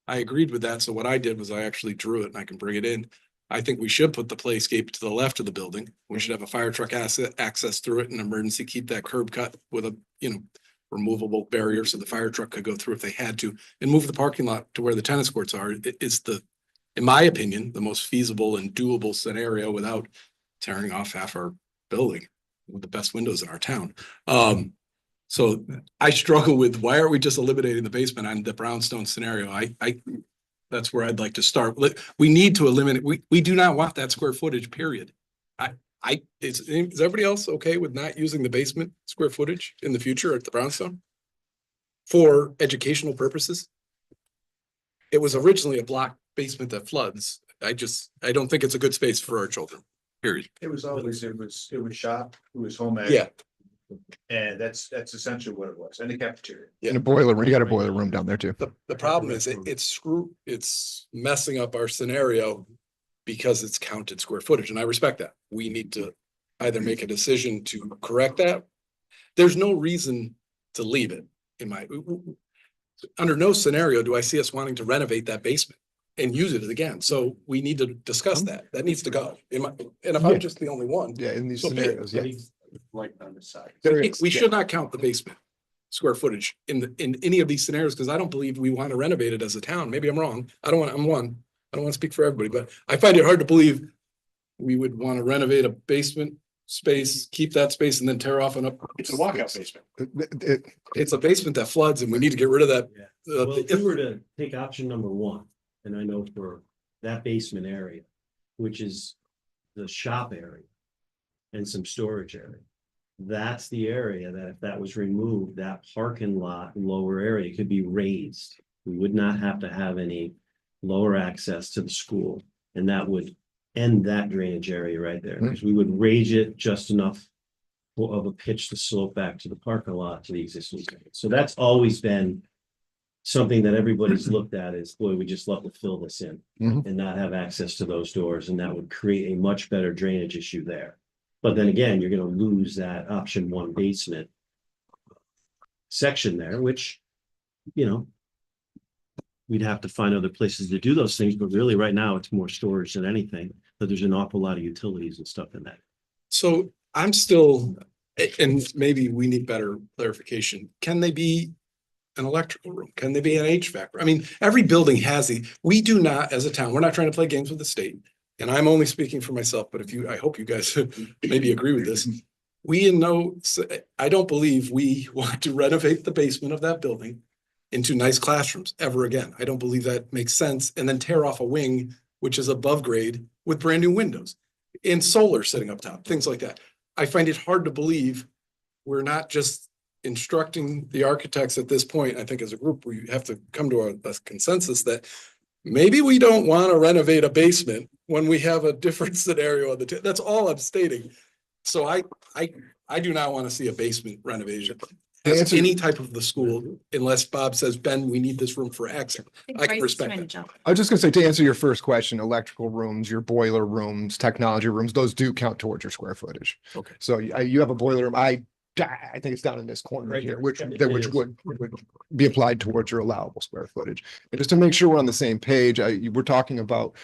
Speaker 2: I agreed with that. So what I did was I actually drew it and I can bring it in. I think we should put the playscape to the left of the building. We should have a fire truck access through it and emergency, keep that curb cut with a, removable barriers so the fire truck could go through if they had to, and move the parking lot to where the tennis courts are. It's in my opinion, the most feasible and doable scenario without tearing off half our building with the best windows in our town. So I struggle with, why are we just eliminating the basement on the brownstone scenario? That's where I'd like to start. We need to eliminate, we do not want that square footage, period. Is everybody else okay with not using the basement square footage in the future at the brownstone? For educational purposes? It was originally a block basement that floods. I don't think it's a good space for our children, period.
Speaker 5: It was always, it was shop, it was home ec.
Speaker 2: Yeah.
Speaker 5: And that's essentially what it was, and the cafeteria.
Speaker 7: In a boiler room, you got a boiler room down there too.
Speaker 2: The problem is it's messing up our scenario because it's counted square footage, and I respect that. We need to either make a decision to correct that. There's no reason to leave it under no scenario do I see us wanting to renovate that basement and use it again. So we need to discuss that. That needs to go. And if I'm just the only one,
Speaker 7: Yeah, in these
Speaker 2: So,
Speaker 7: scenarios, yeah.
Speaker 3: Like on the side.
Speaker 7: There is,
Speaker 2: we
Speaker 7: yeah.
Speaker 2: should not count the basement square footage in any of these scenarios, because I don't believe we want to renovate it as a town. Maybe I'm wrong. I don't want to speak for everybody, but I find it hard to believe we would want to renovate a basement space, keep that space, and then tear off and up.
Speaker 5: It's a walkout basement.
Speaker 2: It's a basement that floods, and we need to get rid of that.
Speaker 3: Well, if we were to take option number one, and I know for that basement area, which is the shop area and some storage area, that's the area that if that was removed, that parking lot lower area could be raised. We would not have to have any lower access to the school, and that would end that drainage area right there, because we would raise it just enough of a pitch to slope back to the parking lot to the existing. So that's always been something that everybody's looked at is, boy, we just love to fill this in
Speaker 7: Mhm.
Speaker 3: and not have access to those doors, and that would create a much better drainage issue there. But then again, you're gonna lose that option one basement section there, which, you know, we'd have to find other places to do those things, but really right now it's more storage than anything, but there's an awful lot of utilities and stuff in that.
Speaker 2: So I'm still, and maybe we need better clarification. Can they be an electrical room? Can they be an HVAC? I mean, every building has we do not, as a town, we're not trying to play games with the state. And I'm only speaking for myself, but I hope you guys maybe agree with this. I don't believe we want to renovate the basement of that building into nice classrooms ever again. I don't believe that makes sense. And then tear off a wing, which is above grade with brand new windows and solar sitting up top, things like that. I find it hard to believe we're not just instructing the architects at this point. I think as a group, we have to come to a consensus that maybe we don't want to renovate a basement when we have a different scenario on that's all I'm stating. So I do not want to see a basement renovation as any type of the school, unless Bob says, Ben, we need this room for X. I can respect that.
Speaker 7: I was just gonna say, to answer your first question, electrical rooms, your boiler rooms, technology rooms, those do count towards your square footage.
Speaker 2: Okay.
Speaker 7: So you have a boiler room, I think it's down in this corner right here, which would be applied towards your allowable square footage. And just to make sure we're on the same page, we're talking about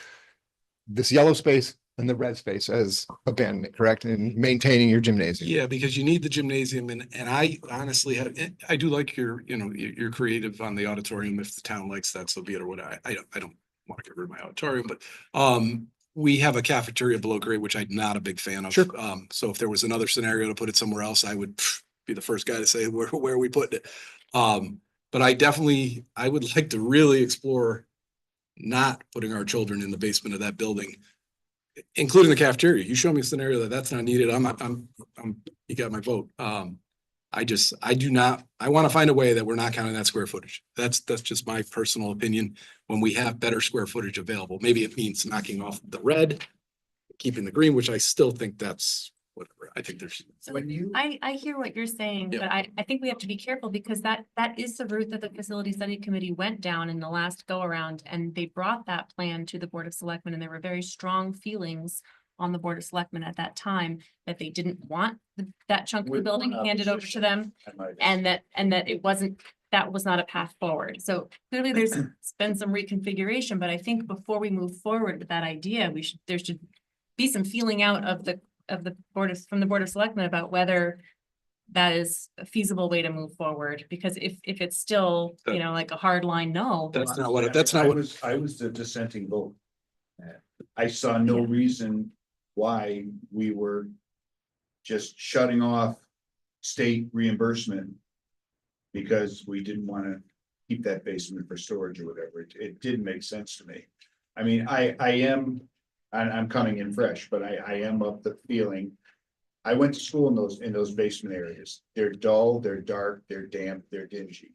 Speaker 7: this yellow space and the red space as abandonment, correct? And maintaining your gymnasium.
Speaker 2: Yeah, because you need the gymnasium and I honestly I do like you're creative on the auditorium. If the town likes that, so be it, or what. I don't want to get rid of my auditorium, but we have a cafeteria below grade, which I'm not a big fan of.
Speaker 7: Sure.
Speaker 2: So if there was another scenario to put it somewhere else, I would be the first guy to say, where are we putting it? But I would like to really explore not putting our children in the basement of that building, including the cafeteria. You show me a scenario that's not needed. You got my vote. I want to find a way that we're not counting that square footage. That's just my personal opinion. When we have better square footage available, maybe it means knocking off the red, keeping the green, which I still think that's whatever. I think there's.
Speaker 9: So I hear what you're saying,
Speaker 2: Yeah.
Speaker 9: but I think we have to be careful because that is the route that the facility study committee went down in the last go around. And they brought that plan to the Board of Selectmen, and there were very strong feelings on the Board of Selectmen at that time that they didn't want that chunk of the
Speaker 5: With
Speaker 9: building
Speaker 5: one
Speaker 9: handed over to
Speaker 5: opposition.
Speaker 9: them, and that that was not a path forward. So clearly there's been some reconfiguration, but I think before we move forward with that idea, there should be some feeling out from the Board of Selectmen about whether that is a feasible way to move forward, because if it's still, you know, like a hard line, no.
Speaker 2: That's not what, that's not
Speaker 5: I
Speaker 2: what,
Speaker 5: was, I was the dissenting vote. I saw no reason why we were just shutting off state reimbursement because we didn't want to keep that basement for storage or whatever. It didn't make sense to me. I mean, I'm coming in fresh, but I am of the feeling. I went to school in those basement areas. They're dull, they're dark, they're damp, they're dingy.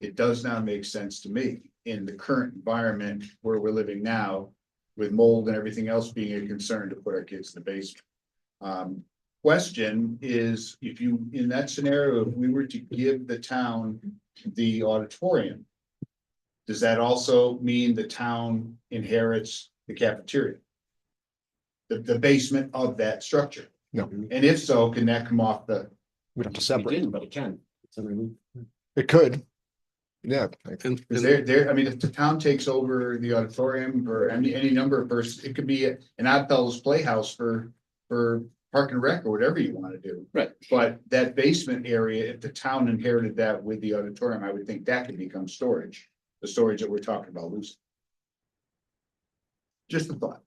Speaker 5: It does not make sense to me in the current environment where we're living now, with mold and everything else being a concern, to put our kids in the basement. Question is, if you, in that scenario, if we were to give the town the auditorium, does that also mean the town inherits the cafeteria? The basement of that structure?
Speaker 7: No.
Speaker 5: And if so, can that come off the?
Speaker 7: We'd have to
Speaker 3: We
Speaker 7: separate.
Speaker 3: didn't, but it can. It's underneath.
Speaker 7: It could. Yeah.
Speaker 2: and,
Speaker 5: Is
Speaker 2: and
Speaker 5: there, I mean, if the town takes over the auditorium or any number of persons, it could be an Odd Fellows Playhouse for Park and Rec or whatever you want to do.
Speaker 2: Right.
Speaker 5: But that basement area, if the town inherited that with the auditorium, I would think that could become storage, the storage that we're talking about losing. Just a thought.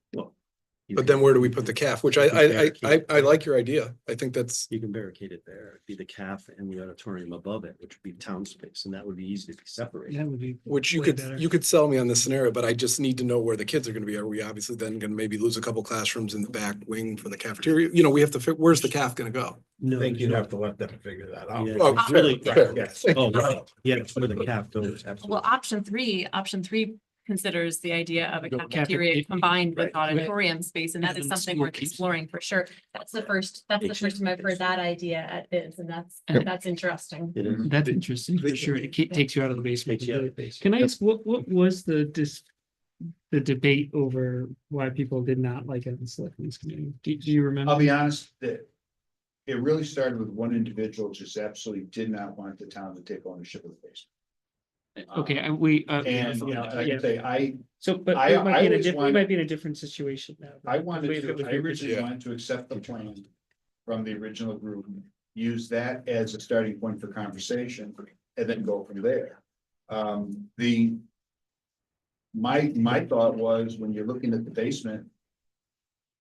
Speaker 2: but then where do we put the calf? Which I like your idea. I think that's,
Speaker 3: You can barricade it there. It'd be the calf and the auditorium above it, which would be town space, and that would be easy to be separated.
Speaker 6: That would be.
Speaker 2: which you
Speaker 6: way
Speaker 2: could,
Speaker 6: better.
Speaker 2: you could sell me on this scenario, but I just need to know where the kids are gonna be. Are we obviously then gonna maybe lose a couple classrooms in the back wing for the cafeteria? You know, we have to, where's the calf gonna go?
Speaker 3: No,
Speaker 1: I think you'd have to let them figure that out.
Speaker 3: Yeah,
Speaker 2: Oh,
Speaker 3: it's really,
Speaker 1: Right, yes.
Speaker 3: oh, right, yeah, it's where the calf goes,
Speaker 9: Well,
Speaker 3: absolutely.
Speaker 9: option three considers the idea of a
Speaker 6: No,
Speaker 9: cafeteria
Speaker 6: cafeteria,
Speaker 9: combined with
Speaker 6: right.
Speaker 9: auditorium space, and that is
Speaker 6: And then
Speaker 9: something
Speaker 6: school
Speaker 9: worth
Speaker 6: keeps-
Speaker 9: exploring for sure. That's the first time I've heard that idea at Biz, and
Speaker 6: Yep.
Speaker 9: that's interesting.
Speaker 3: It is.
Speaker 6: That's interesting, for sure. It takes you out of the basement.
Speaker 3: Takes you out of the basement.
Speaker 6: Can I ask, what was the debate over why people did not like it in the selectmen's committee? Do you remember?
Speaker 5: I'll be honest, that it really started with one individual just absolutely did not want the town to take ownership of the basement.
Speaker 6: Okay, and
Speaker 5: And, you know, like I say,
Speaker 6: So, but
Speaker 5: I
Speaker 6: we might be in a
Speaker 5: always
Speaker 6: different, we
Speaker 5: want-
Speaker 6: might be in a different situation now.
Speaker 5: I wanted
Speaker 6: If it
Speaker 5: to,
Speaker 6: was
Speaker 5: I
Speaker 6: the
Speaker 5: originally
Speaker 2: Yeah.
Speaker 5: wanted to accept the plan from the original group, use that as a starting point for conversation, and then go from there. My thought was, when you're looking at the basement,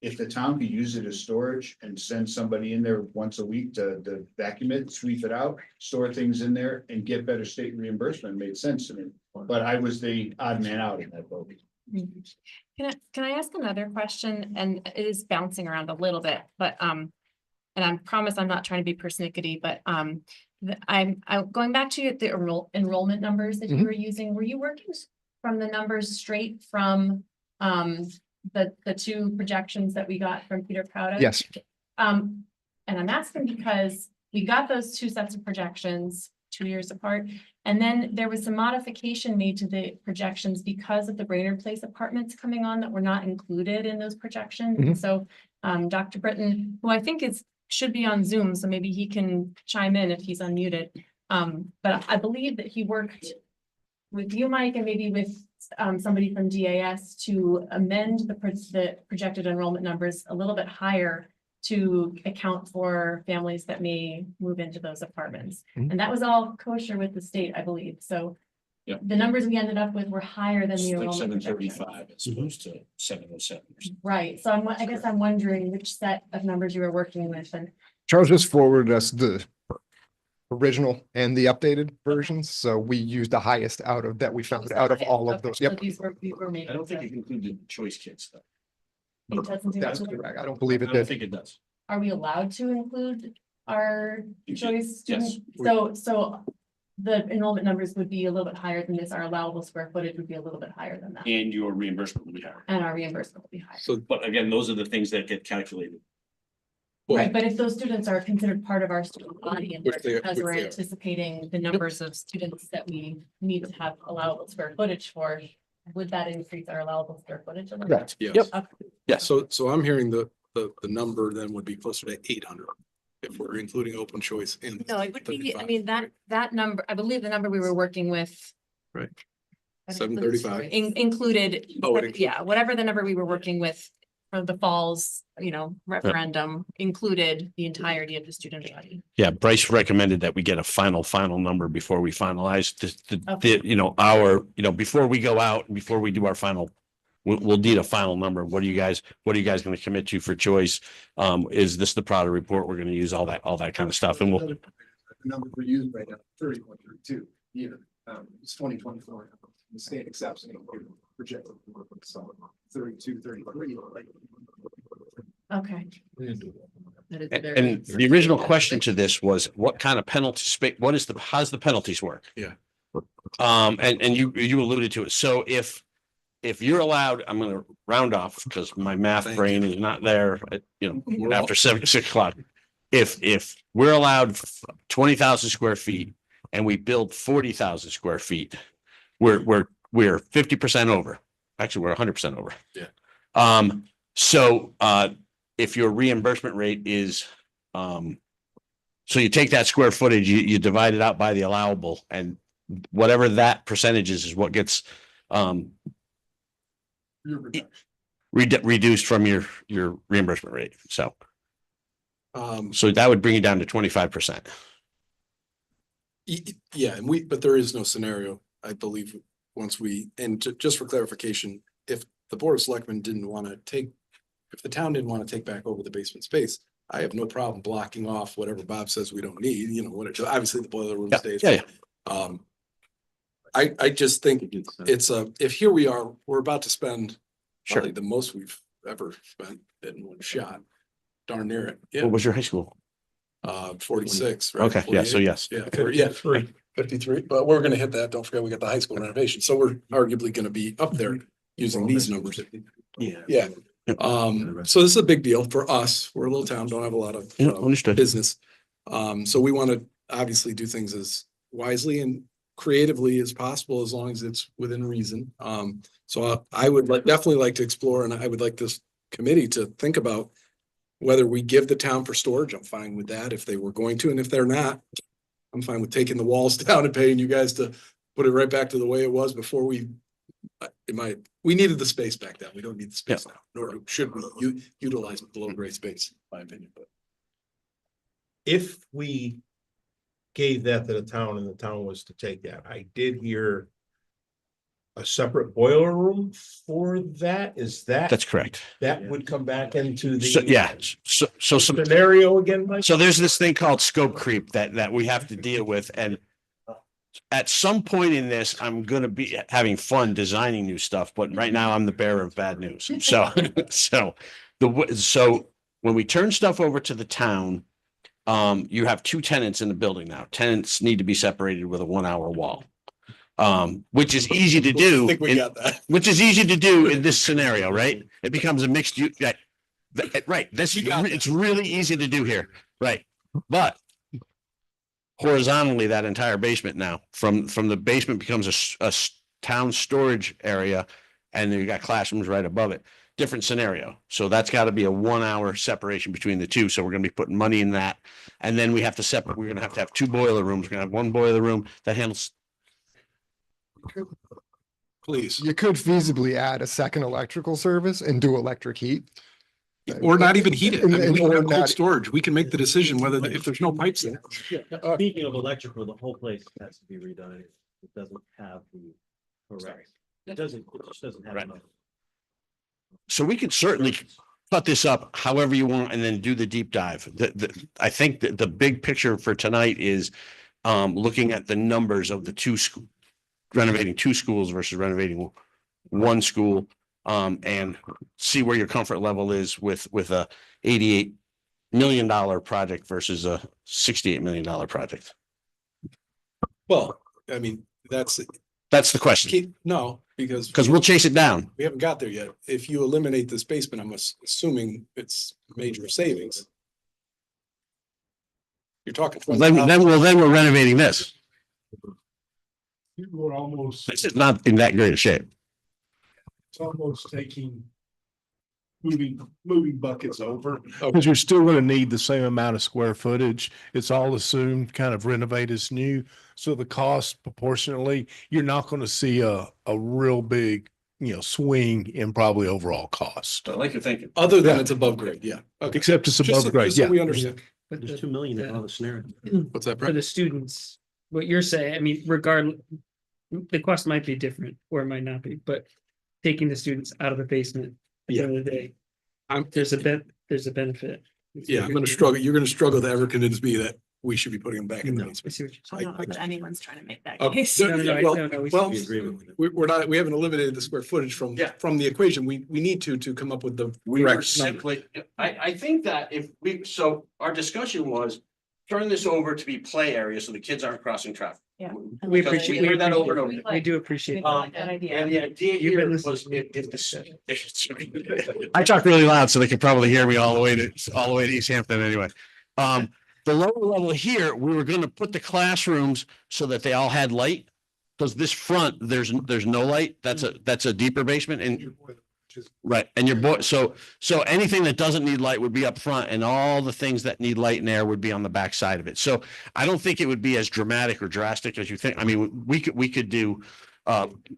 Speaker 5: if the town could use it as storage and send somebody in there once a week to vacuum it, sweep it out, store things in there and get better state reimbursement, made sense to me. But I was the odd man out in that vote.
Speaker 9: Can I ask another question? And it is bouncing around a little bit, but, and I promise I'm not trying to be persnickety, but, I'm going back to the enrollment numbers that you
Speaker 7: Mhm.
Speaker 9: were using. Were you working from the numbers straight from, the two projections that we got from Peter Crowder?
Speaker 7: Yes.
Speaker 9: And I'm asking because we got those two sets of projections 2 years apart. And then there was some modification made to the projections because of the Brainerd Place apartments coming on that were not included in those projections.
Speaker 7: Mhm.
Speaker 9: So Dr. Britton, who I think should be on Zoom, so maybe he can chime in if he's unmuted. But I believe that he worked with you, Mike, and maybe with somebody from DAS to amend the projected enrollment numbers a little bit higher to account for families that may move into those apartments.
Speaker 7: Mhm.
Speaker 9: And that was all kosher with the state, I believe. So
Speaker 10: Yep.
Speaker 9: the numbers we ended up with were higher than
Speaker 10: It's
Speaker 9: the
Speaker 10: like
Speaker 9: enrollment
Speaker 10: 735
Speaker 9: projections.
Speaker 10: as opposed to 707.
Speaker 9: Right. So I guess I'm wondering which set of numbers you were working with, and
Speaker 7: Charles just forwarded us the original and the updated versions, so we used the highest out of that we found out of all of
Speaker 9: Okay,
Speaker 7: those.
Speaker 9: so
Speaker 7: Yep.
Speaker 9: these were made.
Speaker 10: I don't think it included choice kids though.
Speaker 9: It doesn't do
Speaker 7: That's
Speaker 9: that.
Speaker 7: correct. I don't believe
Speaker 10: I
Speaker 7: it
Speaker 10: don't
Speaker 7: did.
Speaker 10: think it does.
Speaker 9: Are we allowed to include our
Speaker 10: You should-
Speaker 9: choice?
Speaker 10: yes.
Speaker 9: student? So the enrollment numbers would be a little bit higher than this, our allowable square footage would be a little bit higher than that,
Speaker 10: And your reimbursement will be higher.
Speaker 9: and our reimbursement will be higher.
Speaker 2: So,
Speaker 10: But again, those are the things that get calculated.
Speaker 2: well,
Speaker 9: Right, but if those students are considered part of our student body and
Speaker 2: Which they-
Speaker 9: because
Speaker 2: which
Speaker 9: we're
Speaker 2: they are.
Speaker 9: anticipating the numbers of students that we need to have allowable square footage for, would that increase our allowable square footage? a little bit?
Speaker 7: Correct.
Speaker 2: yes.
Speaker 9: Okay.
Speaker 4: Yes.
Speaker 2: So I'm hearing the number then would be closer to 800 if we're including open choice in.
Speaker 9: No, it would be, I
Speaker 2: 35,
Speaker 9: mean,
Speaker 2: right?
Speaker 9: that number, I believe the number we were working with.
Speaker 2: Right.
Speaker 9: I don't know,
Speaker 2: 735.
Speaker 9: Included,
Speaker 2: Oh, it includes-
Speaker 9: yeah, whatever the number we were working with for the fall's, referendum included the entirety of the student body.
Speaker 4: Yeah, Bryce recommended that we get a final number before we finalize
Speaker 9: Okay.
Speaker 4: before we go out, before we do our final. We'll need a final number. What are you guys going to commit to for choice? Is this the product report? We're going to use all that kind of stuff, and we'll.
Speaker 7: The number we use right now, 3132, it's 2024. The state accepts it. Projected. So 32, 33.
Speaker 9: Okay. That is very-
Speaker 4: And the original question to this was, what kind of penalty space, how's the penalties work?
Speaker 2: Yeah.
Speaker 4: And you alluded to it. So if you're allowed, I'm gonna round off because my math
Speaker 2: Thank
Speaker 4: brain is not there,
Speaker 2: We're all-
Speaker 4: after 6 o'clock. If we're allowed 20,000 square feet and we build 40,000 square feet, we're 50% over. Actually, we're 100% over.
Speaker 2: Yeah.
Speaker 4: So if your reimbursement rate is, so you take that square footage, you divide it out by the allowable, and whatever that percentage is what gets reduced from your reimbursement rate. So that would bring you down to 25%.
Speaker 2: Yeah, but there is no scenario, I believe, just for clarification, if the Board of Selectmen if the town didn't want to take back over the basement space, I have no problem blocking off whatever Bob says we don't need, obviously the boiler room stays.
Speaker 4: Yeah.
Speaker 2: I just think if here we are, we're about to spend
Speaker 4: Sure.
Speaker 2: probably the most we've ever spent in one shot. Darn near it. Yeah.
Speaker 4: What was your high school?
Speaker 2: 46, right?
Speaker 4: Okay, yeah, so
Speaker 2: 48?
Speaker 4: yes.
Speaker 2: Yeah, 53, but we're gonna hit that. Don't forget, we got the high school renovation, so we're arguably gonna be up there using these numbers.
Speaker 3: Yeah.
Speaker 2: Yeah, so this is a big deal for us. We're a little town, don't have a lot of
Speaker 4: Yeah, understood.
Speaker 2: business. So we want to obviously do things as wisely and creatively as possible, as long as it's within reason. So I would definitely like to explore, and I would like this committee to think about whether we give the town for storage. I'm fine with that if they were going to, and if they're not, I'm fine with taking the walls down and paying you guys to put it right back to the way it was before we needed the space back then. We don't need the space now, nor should we utilize below grade space, in my opinion, but.
Speaker 1: If we gave that to the town and the town was to take that, I did hear a separate boiler room for that. Is
Speaker 4: That's correct.
Speaker 1: that would come back into
Speaker 4: So,
Speaker 1: the
Speaker 4: yeah, so some,
Speaker 1: scenario again, Mike?
Speaker 4: so there's this thing called scope creep that we have to deal with, and at some point in this, I'm gonna be having fun designing new stuff, but right now I'm the bearer of bad news. So, so when we turn stuff over to the town, you have 2 tenants in the building now. Tenants need to be separated with a 1-hour wall. Which is easy to do.
Speaker 2: I think we got that.
Speaker 4: Which is easy to do in this scenario, right? It becomes a mixed use, right, it's really easy to do here, right? But horizontally, that entire basement now, from the basement becomes a town storage area, and then you got classrooms right above it. Different scenario. So that's got to be a 1-hour separation between the two. So we're going to be putting money in that. And then we have to separate, we're going to have 2 boiler rooms. We're going to have 1 boiler room that handles.
Speaker 2: Please,
Speaker 7: You could feasibly add a second electrical service and do electric heat.
Speaker 2: or not even heat it. I mean, we can
Speaker 7: Or
Speaker 2: have cold
Speaker 7: not-
Speaker 2: storage. We can make the decision whether, if there's no pipes in.
Speaker 3: Speaking of electrical, the whole place has to be redone. It doesn't have the correct. It just doesn't have
Speaker 4: Right.
Speaker 3: enough.
Speaker 4: So we could certainly cut this up however you want and then do the deep dive. I think that the big picture for tonight is looking at the numbers of the renovating 2 schools versus renovating 1 school, and see where your comfort level is with a $88 million project versus a $68 million project.
Speaker 2: Well, I mean, that's
Speaker 4: That's the question,
Speaker 2: no, because
Speaker 4: we'll chase it down.
Speaker 2: we haven't got there yet. If you eliminate this basement, I'm assuming it's major savings. You're talking.
Speaker 4: Then we're renovating this.
Speaker 11: We're almost,
Speaker 4: This is not in that great a shape.
Speaker 11: it's almost taking, moving buckets over.
Speaker 8: Because you're still gonna need the same amount of square footage. It's all assumed kind of renovate as new. So the cost proportionately, you're not gonna see a real big swing in probably overall cost.
Speaker 10: I like your thinking.
Speaker 2: Other than it's above grade, yeah. Okay.
Speaker 8: Except it's
Speaker 2: Just
Speaker 8: above
Speaker 2: so-
Speaker 8: grade,
Speaker 2: just so
Speaker 8: yeah.
Speaker 2: we understand.
Speaker 6: But
Speaker 3: There's
Speaker 6: the-
Speaker 3: 2 million in
Speaker 6: the-
Speaker 3: all the scenario.
Speaker 2: What's that,
Speaker 6: For
Speaker 2: Brett?
Speaker 6: the students, what you're saying, I mean, regardless, the cost might be different or it might not be, but taking the students out of the basement at the end of the day, there's a benefit.
Speaker 2: Yeah, I'm gonna struggle. You're gonna struggle to ever convince me that we should be putting them back in the
Speaker 3: No.
Speaker 6: I
Speaker 2: basement.
Speaker 6: see what you're
Speaker 9: I
Speaker 6: saying.
Speaker 9: don't know that anyone's trying to make that
Speaker 2: Okay.
Speaker 9: case.
Speaker 6: No, no,
Speaker 2: Well,
Speaker 6: no, we-
Speaker 2: well,
Speaker 3: We agree with it.
Speaker 2: we're not, we haven't eliminated the square footage from,
Speaker 10: Yeah.
Speaker 2: from the equation. We need to come up with the
Speaker 10: We were
Speaker 2: correct number.
Speaker 10: simply, I think that if we, so our discussion was turn this over to be play area so the kids aren't crossing traffic.
Speaker 9: Yeah.
Speaker 6: We
Speaker 10: Because
Speaker 6: appreciate,
Speaker 10: we
Speaker 6: we
Speaker 10: heard that over and
Speaker 6: appreciate,
Speaker 10: over.
Speaker 6: we do appreciate.
Speaker 9: I
Speaker 6: that.
Speaker 9: like that idea.
Speaker 10: And the idea
Speaker 6: You've
Speaker 10: here
Speaker 6: been
Speaker 10: was
Speaker 6: listening.
Speaker 10: if the.
Speaker 4: I talk really loud so they can probably hear me all the way to East Hampton anyway. The lower level here, we were gonna put the classrooms so that they all had light. Cause this front, there's no light. That's a deeper basement and right. And your boy, so anything that doesn't need light would be up front and all the things that need light and air would be on the back side of it. So I don't think it would be as dramatic or drastic as you think. I mean, we could do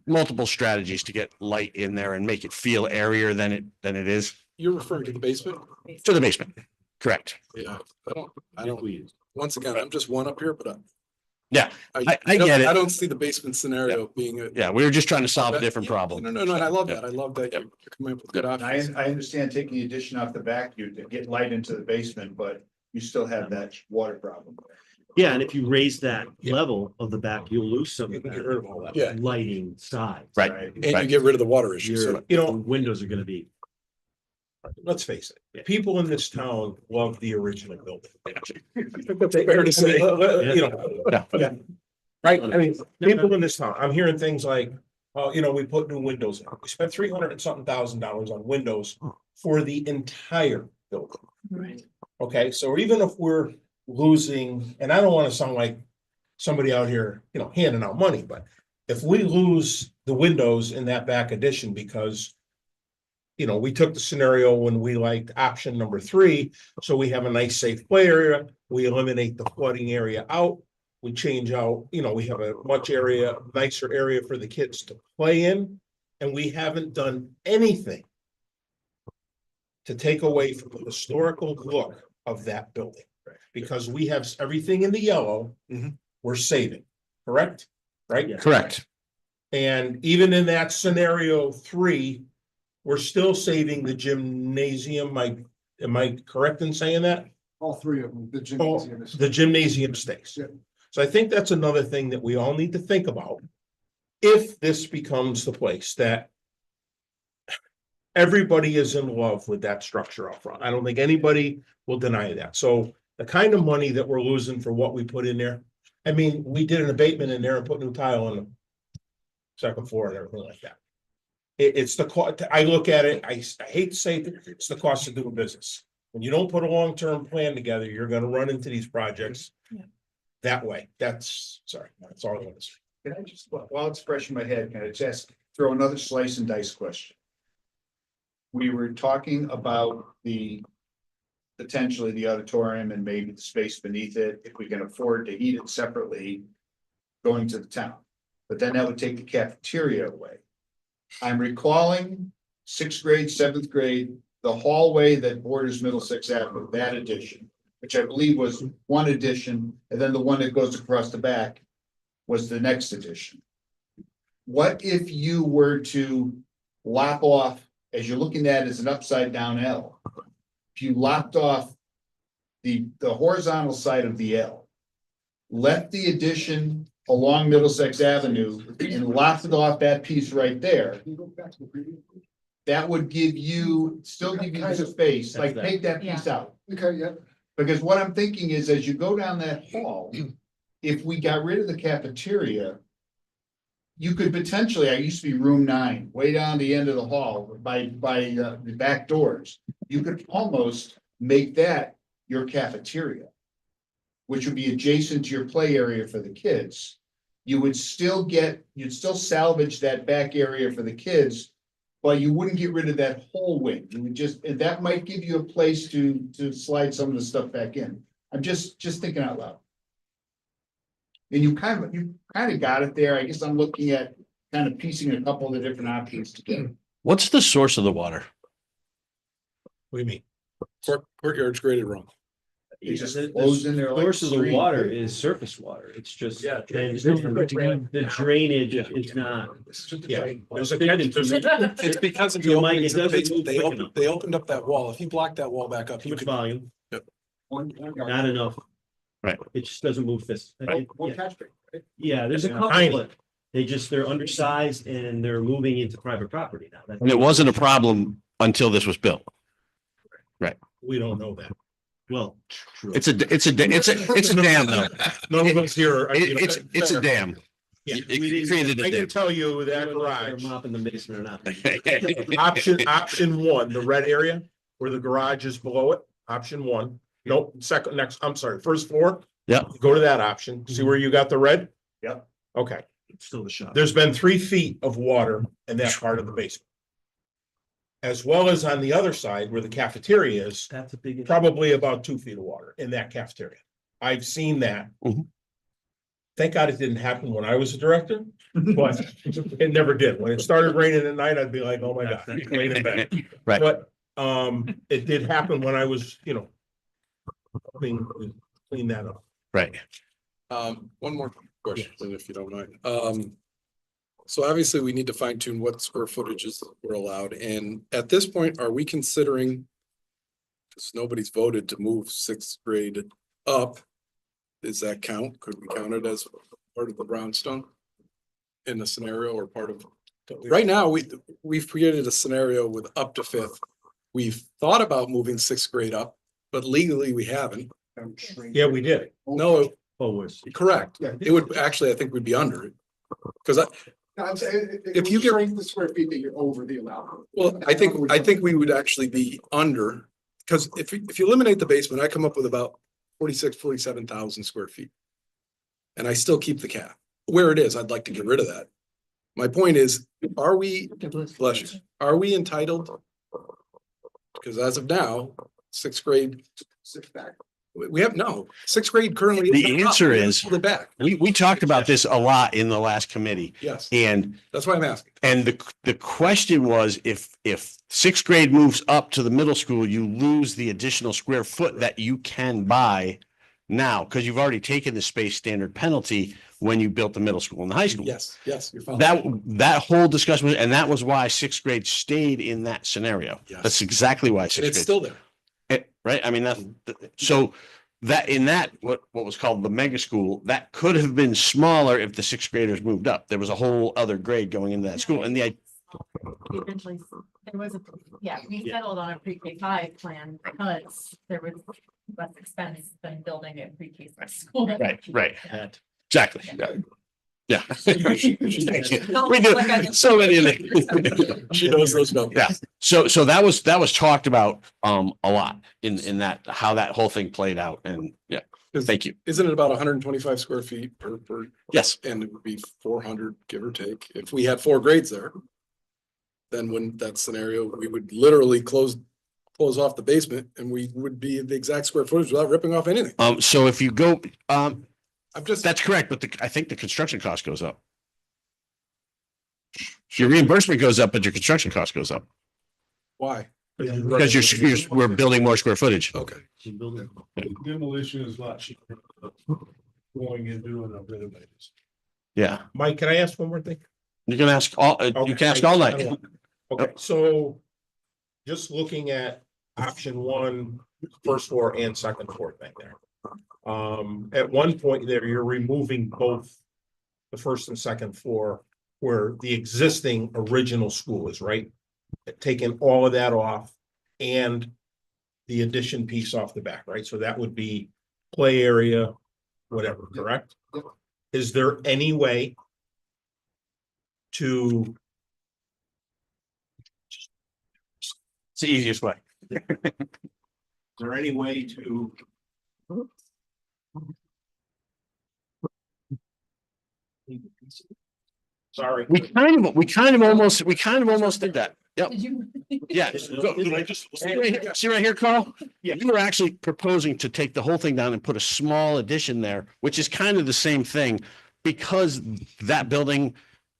Speaker 4: multiple strategies to get light in there and make it feel airier than it is
Speaker 2: You're referring to the basement?
Speaker 4: to the basement. Correct.
Speaker 2: Yeah, I don't, once again, I'm just one up here, but
Speaker 4: Yeah, I
Speaker 2: don't-
Speaker 4: get it.
Speaker 2: I don't see the basement scenario being a.
Speaker 4: Yeah, we were just trying to solve a different
Speaker 2: Yeah,
Speaker 4: problem.
Speaker 2: No, and I love that. I love that you're coming up with good
Speaker 5: And
Speaker 2: options.
Speaker 5: I understand taking the addition off the back, you to get light into the basement, but you still have that water problem.
Speaker 3: Yeah, and if you raise that level of the back, you'll lose some
Speaker 1: You
Speaker 3: of
Speaker 1: can get
Speaker 3: that
Speaker 1: rid of all that.
Speaker 2: Yeah,
Speaker 3: lighting side.
Speaker 4: Right.
Speaker 2: and you get rid of the water issue.
Speaker 3: Your,
Speaker 2: So
Speaker 1: You know-
Speaker 3: windows are gonna be.
Speaker 1: Let's face
Speaker 3: Yeah.
Speaker 1: it, people in this town love the original building.
Speaker 2: fair to say.
Speaker 1: You know,
Speaker 4: Yeah.
Speaker 1: right? I mean,
Speaker 3: No,
Speaker 1: people
Speaker 3: no.
Speaker 1: in this town, I'm hearing things like, oh, we put new windows in. We spent $300 and something thousand on windows for the entire building.
Speaker 9: Right.
Speaker 1: Okay, so even if we're losing, and I don't want to sound like somebody out here, handing out money, but if we lose the windows in that back addition because we took the scenario when we liked option number 3, so we have a nice safe play area, we eliminate the flooding area out, we change out, we have a nicer area for the kids to play in, and we haven't done anything to take away from the historical look of that building. Because we have everything in the yellow,
Speaker 2: Mhm.
Speaker 1: we're saving, correct? Right?
Speaker 3: Yeah.
Speaker 4: Correct.
Speaker 1: And even in that scenario 3, we're still saving the gymnasium. Am I correct in saying that?
Speaker 11: All three of them, the
Speaker 1: Oh,
Speaker 11: gymnasium. is-
Speaker 1: the gymnasium stays.
Speaker 11: Yeah.
Speaker 1: So I think that's another thing that we all need to think about. If this becomes the place that everybody is in love with that structure up front. I don't think anybody will deny that. So the kind of money that we're losing for what we put in there, I mean, we did an abatement in there and put new tile on the second floor and everything like that. It's the cost. I look at it, I hate to say it, it's the cost of doing business. When you don't put a long-term plan together, you're gonna run into these projects
Speaker 9: Yeah.
Speaker 1: that way. That's all I want to say.
Speaker 5: Can I just, while it's fresh in my head, can I just throw another slice and dice question? We were talking about potentially the auditorium and maybe the space beneath it, if we can afford to heat it separately going to the town. But then that would take the cafeteria away. I'm recalling 6th grade, 7th grade, the hallway that borders Middlesex Avenue, that addition, which I believe was one addition, and then the one that goes across the back was the next addition. What if you were to lop off, as you're looking at it as an upside down L? If you lopped off the horizontal side of the L, left the addition along Middlesex Avenue and lopped it off that piece right there,
Speaker 11: Can you go back to the previous?
Speaker 5: that would still give you the space, like take that piece out.
Speaker 11: Okay, yeah.
Speaker 5: Because what I'm thinking is, as you go down that hall, if we got rid of the cafeteria, you could potentially, I used to be room 9, way down the end of the hall by the back doors. You could almost make that your cafeteria, which would be adjacent to your play area for the kids. You'd still salvage that back area for the kids, but you wouldn't get rid of that whole wing. You would and that might give you a place to slide some of the stuff back in. I'm just thinking out loud. And you kind of got it there. I guess I'm looking at kind of piecing a couple of the different options together.
Speaker 4: What's the source of the water?
Speaker 1: What do you mean?
Speaker 2: Courtyard's graded wrong.
Speaker 5: It just
Speaker 3: The
Speaker 5: flows in there like
Speaker 3: source of the
Speaker 5: stream.
Speaker 3: water is surface water. It's just.
Speaker 1: Yeah.
Speaker 3: The drainage is not.
Speaker 1: Yeah, there's a catch, there's a,
Speaker 2: It's because of
Speaker 3: You
Speaker 2: the
Speaker 3: might-
Speaker 2: openings
Speaker 3: it
Speaker 2: in the
Speaker 3: doesn't
Speaker 2: basement.
Speaker 3: move
Speaker 2: They
Speaker 3: quick
Speaker 2: opened,
Speaker 3: enough.
Speaker 2: they opened up that wall. If you block that wall back up,
Speaker 3: Too
Speaker 2: you
Speaker 3: much
Speaker 2: could.
Speaker 3: volume,
Speaker 11: One
Speaker 3: not enough.
Speaker 4: Right.
Speaker 3: It just doesn't move this.
Speaker 11: One catch basin, right?
Speaker 3: Yeah, there's a couple,
Speaker 1: Tiny.
Speaker 3: but they're undersized and they're moving into private property now. That's-
Speaker 4: And it wasn't a problem until this was built.
Speaker 1: we don't know that.
Speaker 3: Well, true.
Speaker 4: It's a dam though.
Speaker 1: None of us here. are, you know,
Speaker 4: It's a dam.
Speaker 1: Yeah.
Speaker 4: It created
Speaker 1: I
Speaker 4: a
Speaker 1: can
Speaker 4: dam.
Speaker 1: tell you that
Speaker 3: They're
Speaker 1: garage,
Speaker 3: mopping the basement or not.
Speaker 1: option one, the red area where the garage is below it, option one. Nope, second, next, I'm sorry, first floor.
Speaker 4: Yeah.
Speaker 1: Go to that option. See where you got the red?
Speaker 5: Yep.
Speaker 1: Okay,
Speaker 3: It's still the shop.
Speaker 1: there's been 3 feet of water in that part of the basement. As well as on the other side where the cafeteria is,
Speaker 3: That's a big.
Speaker 1: probably about 2 feet of water in that cafeteria. I've seen that.
Speaker 4: Mhm.
Speaker 1: Thank God it didn't happen when I was a director, but it never did. When it started raining at night, I'd be like, oh my God, it's raining back.
Speaker 4: Right.
Speaker 1: But, it did happen when I was, clean that up.
Speaker 4: Right.
Speaker 2: One more question, if you don't mind. So obviously we need to fine tune what square footages were allowed, and at this point, are we considering? Because nobody's voted to move sixth grade up. Does that count? Could we count it as part of the brownstone? In the scenario or part of? Right now, we've created a scenario with up to fifth. We've thought about moving sixth grade up, but legally we haven't.
Speaker 1: Yeah, we did.
Speaker 2: No,
Speaker 3: Forwards.
Speaker 2: correct.
Speaker 11: Yeah.
Speaker 2: It would, actually, I think we'd be under it. Because
Speaker 11: No, I'm saying,
Speaker 2: If you get-
Speaker 11: shrink the square feet that you're over the allowed.
Speaker 2: well, I think we would actually be under, because if you eliminate the basement, I come up with about 47,000 square feet. And I still keep the cap. Where it is, I'd like to get rid of that. My point is, are we, bless you, are we entitled? Because as of now, sixth grade,
Speaker 11: Six back.
Speaker 2: we have, no, sixth grade currently.
Speaker 4: The answer is-
Speaker 2: The back,
Speaker 4: We talked about this a lot in the last committee
Speaker 2: yes,
Speaker 4: and
Speaker 2: that's why I'm asking.
Speaker 4: the question was if sixth grade moves up to the middle school, you lose the additional square foot that you can buy now, because you've already taken the space standard penalty when you built the middle school and the high school.
Speaker 2: Yes, you're following.
Speaker 4: That whole discussion was, and that was why sixth grade stayed in that scenario.
Speaker 2: Yes.
Speaker 4: That's exactly why
Speaker 2: And
Speaker 4: sixth
Speaker 2: it's
Speaker 4: grade.
Speaker 2: still there.
Speaker 4: Right? I mean, that's, so that in that, what was called the mega school, that could have been smaller if the sixth graders moved up. There was a whole other grade going into that school and
Speaker 9: We eventually, there was we settled on a pre-K 5 plan because there was less expense than building a pre-K 6 school.
Speaker 4: right.
Speaker 3: That-
Speaker 4: Exactly. Yeah. Thank you. We do so many of them.
Speaker 2: She knows those numbers.
Speaker 4: Yeah. So that was talked about a lot in that, how that whole thing played out. And yeah, thank you.
Speaker 2: Isn't it about 125 square feet per,
Speaker 4: Yes.
Speaker 2: and it would be 400, give or take, if we had 4 grades there. Then when that scenario, we would literally close off the basement and we would be the exact square footage without ripping off anything.
Speaker 4: So if you go,
Speaker 2: I'm just,
Speaker 4: that's correct, but I think the construction cost goes up. Your reimbursement goes up, but your construction cost goes up
Speaker 2: why?
Speaker 4: because we're building more square footage.
Speaker 2: Okay.
Speaker 3: She building.
Speaker 11: Demolition is not cheap. Going and doing a renovation.
Speaker 4: Yeah.
Speaker 1: Mike, can I ask one more thing?
Speaker 4: You can ask all, you can ask all night.
Speaker 1: Okay, so just looking at option one, first floor and second floor thing there. At one point there, you're removing both the first and second floor where the existing original school is, right? Taking all of that off and the addition piece off the back, right? So that would be play area, whatever, correct? Is there any way to
Speaker 4: It's the easiest way.
Speaker 1: Is there any way to? Sorry.
Speaker 4: We kind of almost did that. Yep.
Speaker 9: Did you?
Speaker 4: Yeah. See right here, Carl?
Speaker 1: Yeah.
Speaker 4: You were actually proposing to take the whole thing down and put a small addition there, which is kind of the same thing. Because that building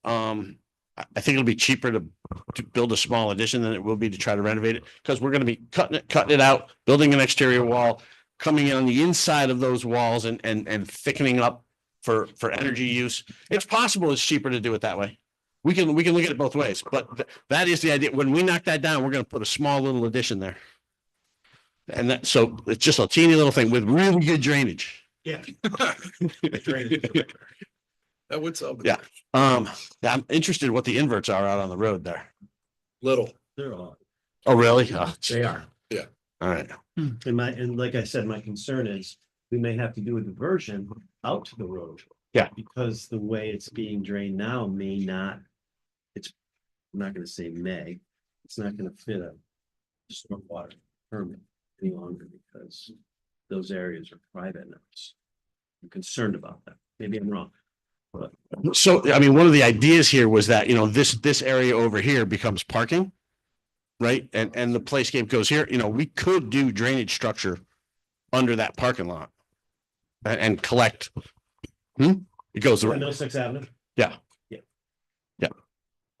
Speaker 4: I think it'll be cheaper to build a small addition than it will be to try to renovate it, because we're gonna be cutting it out, building an exterior wall, coming in on the inside of those walls and thickening up for energy use. It's possible it's cheaper to do it that way. We can look at it both ways, but that is the idea. When we knock that down, we're gonna put a small little addition there. And so it's just a teeny little thing with really good drainage.
Speaker 1: Yeah.
Speaker 2: That would solve it.
Speaker 4: Yeah. I'm interested in what the inverts are out on the road there.
Speaker 2: Little.
Speaker 3: They're all.
Speaker 4: Oh, really? Oh,
Speaker 1: They are.
Speaker 4: all right.
Speaker 3: And like I said, my concern is we may have to do a diversion out to the road.
Speaker 4: Yeah.
Speaker 3: Because the way it's being drained now may not, I'm not gonna say may, it's not gonna fit a stormwater permit any longer because those areas are private now. I'm concerned about that. Maybe I'm wrong. But
Speaker 4: So, I mean, one of the ideas here was that, this area over here becomes parking. Right? And the playscape goes here, we could do drainage structure under that parking lot. And collect. It goes around.
Speaker 3: Middlesex Avenue.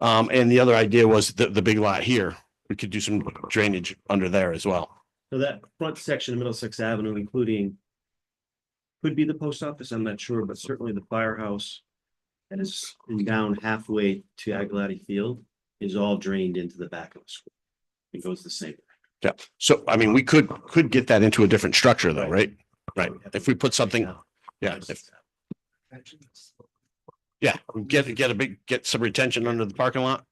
Speaker 4: And the other idea was the big lot here, we could do some drainage under there as well.
Speaker 3: So that front section of Middlesex Avenue, including could be the post office, I'm not sure, but certainly the firehouse that is down halfway to Aglati Field is all drained into the back of the school. It goes the same.
Speaker 4: Yeah. So, I mean, we could get that into a different structure though, right? Right. If we put something, yeah, get some retention under the parking lot,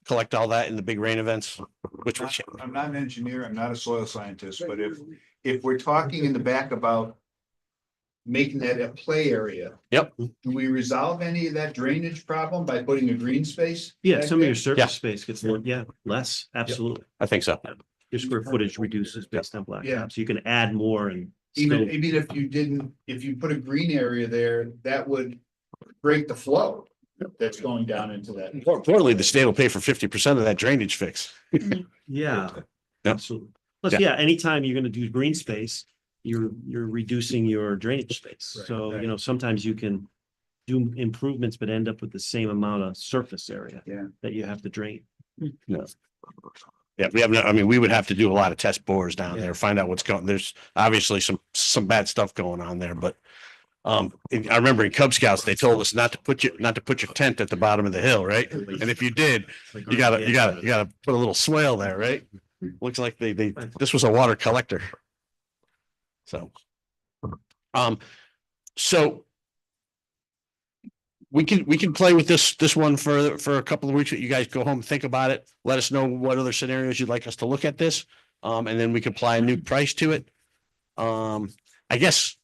Speaker 4: collect all that in the big rain events, which we
Speaker 5: I'm not an engineer, I'm not a soil scientist, but if we're talking in the back about making that a play area.
Speaker 4: Yep.
Speaker 5: Do we resolve any of that drainage problem by putting a green space?
Speaker 3: Yeah,
Speaker 5: back
Speaker 3: some of
Speaker 5: there?
Speaker 3: your surface space gets more, less, absolutely.
Speaker 4: I think so.
Speaker 3: Your square footage reduces based on blacktop,
Speaker 5: Yeah.
Speaker 3: so you can add more and
Speaker 5: Even,
Speaker 3: still,
Speaker 5: if you put a green area there, that would break the flow that's going down into that.
Speaker 4: More importantly, the state will pay for 50% of that drainage fix.
Speaker 3: yeah.
Speaker 4: Yeah.
Speaker 3: Absolutely. Plus,
Speaker 4: Yeah.
Speaker 3: anytime you're gonna do green space, you're reducing your drainage space.
Speaker 1: Right,
Speaker 3: So,
Speaker 1: right.
Speaker 3: sometimes you can do improvements, but end up with the same amount of surface area.
Speaker 5: Yeah.
Speaker 3: That you have to drain.
Speaker 4: Yeah, we would have to do a lot of test bores down there, find out what's going, there's obviously some bad stuff going on there, but I remember in Cub Scouts, they told us not to put your tent at the bottom of the hill, right? And if you did, you gotta put a little swale there, right? Looks like this was a water collector. So, so we can play with this one for a couple of weeks. You guys go home, think about it. Let us know what other scenarios you'd like us to look at this. And then we can apply a new price to it. I guess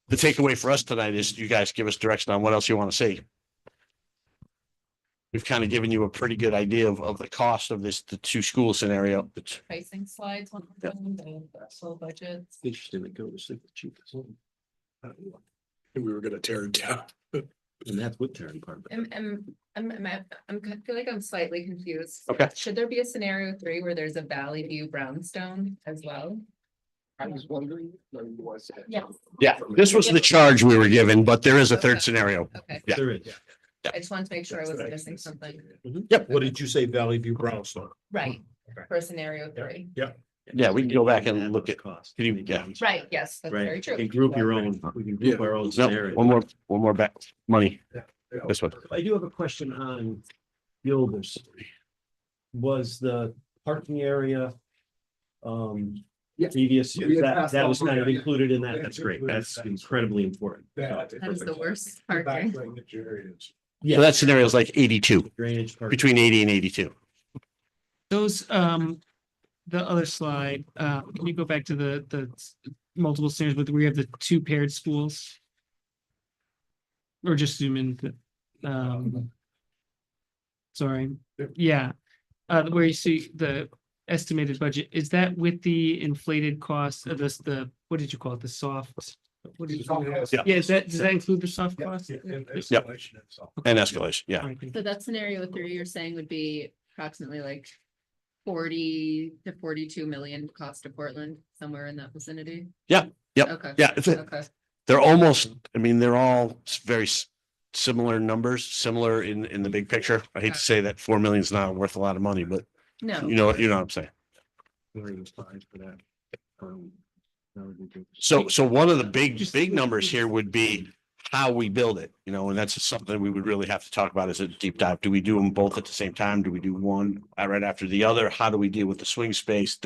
Speaker 4: the takeaway for us tonight is you guys give us direction on what else you want to see. We've kind of given you a pretty good idea of the cost of the two school scenario.
Speaker 12: Pricing slides, one of them, the actual budgets.
Speaker 3: Interesting, they go to sleep the cheapest.
Speaker 2: We were gonna tear it down.
Speaker 3: And that's with tearing part.
Speaker 12: I feel like I'm slightly confused.
Speaker 4: Okay.
Speaker 12: Should there be a scenario 3 where there's a Valley View brownstone as well?
Speaker 2: I was wondering.
Speaker 9: Yes.
Speaker 4: Yeah, this was the charge we were given, but there is a third scenario.
Speaker 12: Okay,
Speaker 4: Yeah.
Speaker 3: There is.
Speaker 12: I just wanted to make sure I wasn't missing something.
Speaker 1: Yep. What did you say, Valley View Brownstone?
Speaker 12: Right,
Speaker 1: Okay.
Speaker 12: for scenario 3.
Speaker 4: Yeah, we can go back and look at.
Speaker 3: Cost.
Speaker 4: Can you- yeah.
Speaker 12: Right, yes, that's
Speaker 3: Right,
Speaker 12: very
Speaker 3: you
Speaker 12: true.
Speaker 3: can group your own, we can group our own
Speaker 4: No,
Speaker 3: scenario.
Speaker 4: one more back money. This one.
Speaker 3: I do have a question on Gilbers. Was the parking area previous, that was kind of included in that? That's great. That's incredibly important.
Speaker 12: That is the worst parking.
Speaker 4: So that scenario is like 82,
Speaker 3: Drainage. parking.
Speaker 4: between 80 and 82.
Speaker 6: Those, the other slide, can you go back to the multiple scenarios, but we have the two paired schools? Or just zoom in, sorry, yeah, where you see the estimated budget, is that with the inflated cost of this, what did you call it, the soft? What did you call it?
Speaker 4: Yeah.
Speaker 6: Yeah, does that include the soft cost?
Speaker 4: And escalation, yeah.
Speaker 12: So that scenario 3 you're saying would be approximately like 40 to 42 million cost to Portland, somewhere in that vicinity?
Speaker 4: Yep,
Speaker 12: Okay.
Speaker 4: yeah.
Speaker 12: Okay.
Speaker 4: They're almost, they're all very similar numbers, similar in the big picture. I hate to say that 4 million is not worth a lot of money, but
Speaker 12: No,
Speaker 4: you know what I'm saying?
Speaker 3: Million five for that. That would be good.
Speaker 4: So one of the big numbers here would be how we build it, you know, and that's something we would really have to talk about as a deep dive. Do we do them both at the same time? Do we do one right after the other? How do we deal with the swing space?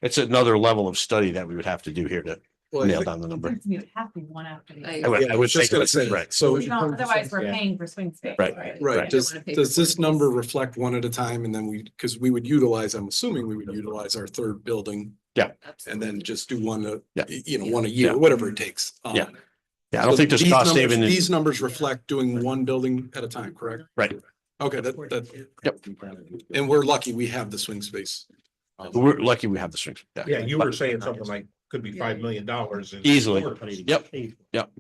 Speaker 4: It's another level of study that we would have to do here to
Speaker 2: Well, I
Speaker 4: nail
Speaker 2: think-
Speaker 4: down the number.
Speaker 9: You would have to be one after the
Speaker 12: I-
Speaker 9: other.
Speaker 2: Yeah, I was just gonna say,
Speaker 4: right.
Speaker 2: so,
Speaker 9: You know, otherwise we're paying for swing space.
Speaker 4: Right.
Speaker 2: right,
Speaker 12: Right.
Speaker 2: does,
Speaker 12: I don't wanna pay
Speaker 2: does
Speaker 12: for
Speaker 2: this
Speaker 12: swing
Speaker 2: number
Speaker 12: space.
Speaker 2: reflect one at a time and then because we would utilize, I'm assuming we would utilize our third building and then just do one,
Speaker 4: Yeah.
Speaker 2: one a year,
Speaker 4: Yeah.
Speaker 2: whatever it takes.
Speaker 4: Yeah. Yeah, I don't think there's
Speaker 2: these
Speaker 4: cost
Speaker 2: numbers-
Speaker 4: saving. in-
Speaker 2: These numbers reflect doing one building at a time, correct?
Speaker 4: Right.
Speaker 2: Okay, and we're lucky we have the swing space.
Speaker 4: We're lucky we have the strings.
Speaker 1: Yeah, you were saying something like, could be $5 million.
Speaker 4: Easily.
Speaker 3: Yep.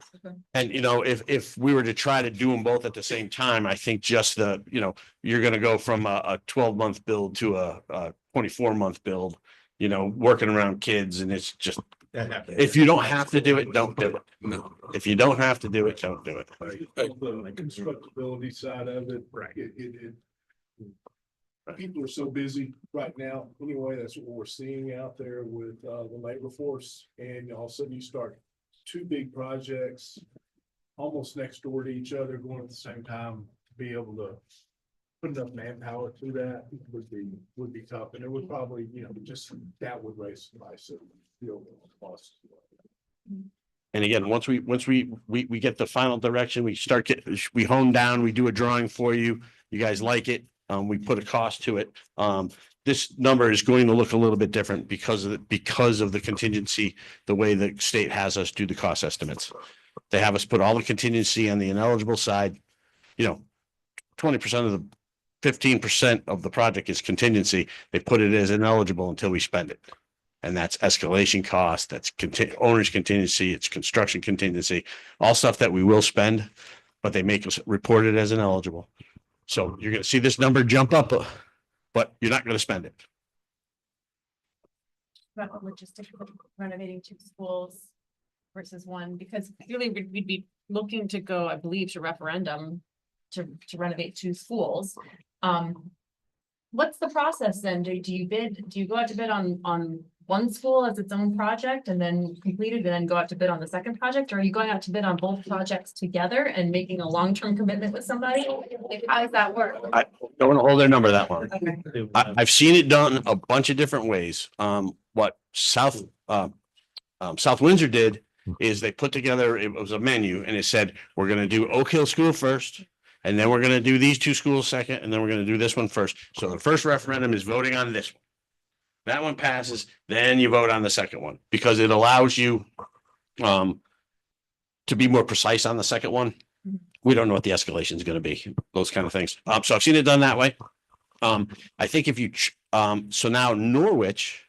Speaker 4: And you know, if we were to try to do them both at the same time, I think just you're gonna go from a 12-month build to a 24-month build, you know, working around kids, and it's just, if you don't have to do it, don't do it.
Speaker 2: No.
Speaker 4: If you don't have to do it, don't do it.
Speaker 11: The constructability side of it.
Speaker 1: Right.
Speaker 11: People are so busy right now. Anyway, that's what we're seeing out there with the labor force. And all of a sudden you start two big projects almost next door to each other going at the same time to be able to put enough manpower to that would be tough. And it would probably, just that would raise the price of the overall cost.
Speaker 4: And again, once we get the final direction, we hone down, we do a drawing for you. You guys like it. We put a cost to it. This number is going to look a little bit different because of the contingency, the way the state has us do the cost estimates. They have us put all the contingency on the ineligible side. 20% of the 15% of the project is contingency. They put it as ineligible until we spend it. And that's escalation cost, that's owner's contingency, it's construction contingency, all stuff that we will spend, but they make us report it as ineligible. So you're gonna see this number jump up, but you're not gonna spend it.
Speaker 9: About the logistics of renovating two schools versus one, because clearly we'd be looking to go, I believe, to referendum to renovate two schools. What's the process then? Do you go out to bid on one school as its own project and then complete it and then go out to bid on the second project? Or are you going out to bid on both projects together and making a long-term commitment with somebody? Like, how does that work?
Speaker 4: I don't wanna hold their number that long.
Speaker 9: Okay.
Speaker 4: I've seen it done a bunch of different ways. What South Windsor did is they put together, it was a menu and it said, we're gonna do Oak Hill School first. And then we're gonna do these two schools second, and then we're gonna do this one first. So the first referendum is voting on this one. That one passes, then you vote on the second one, because it allows you to be more precise on the second one. We don't know what the escalation is gonna be, those kind of things. So I've seen it done that way. I think if you, so now Norwich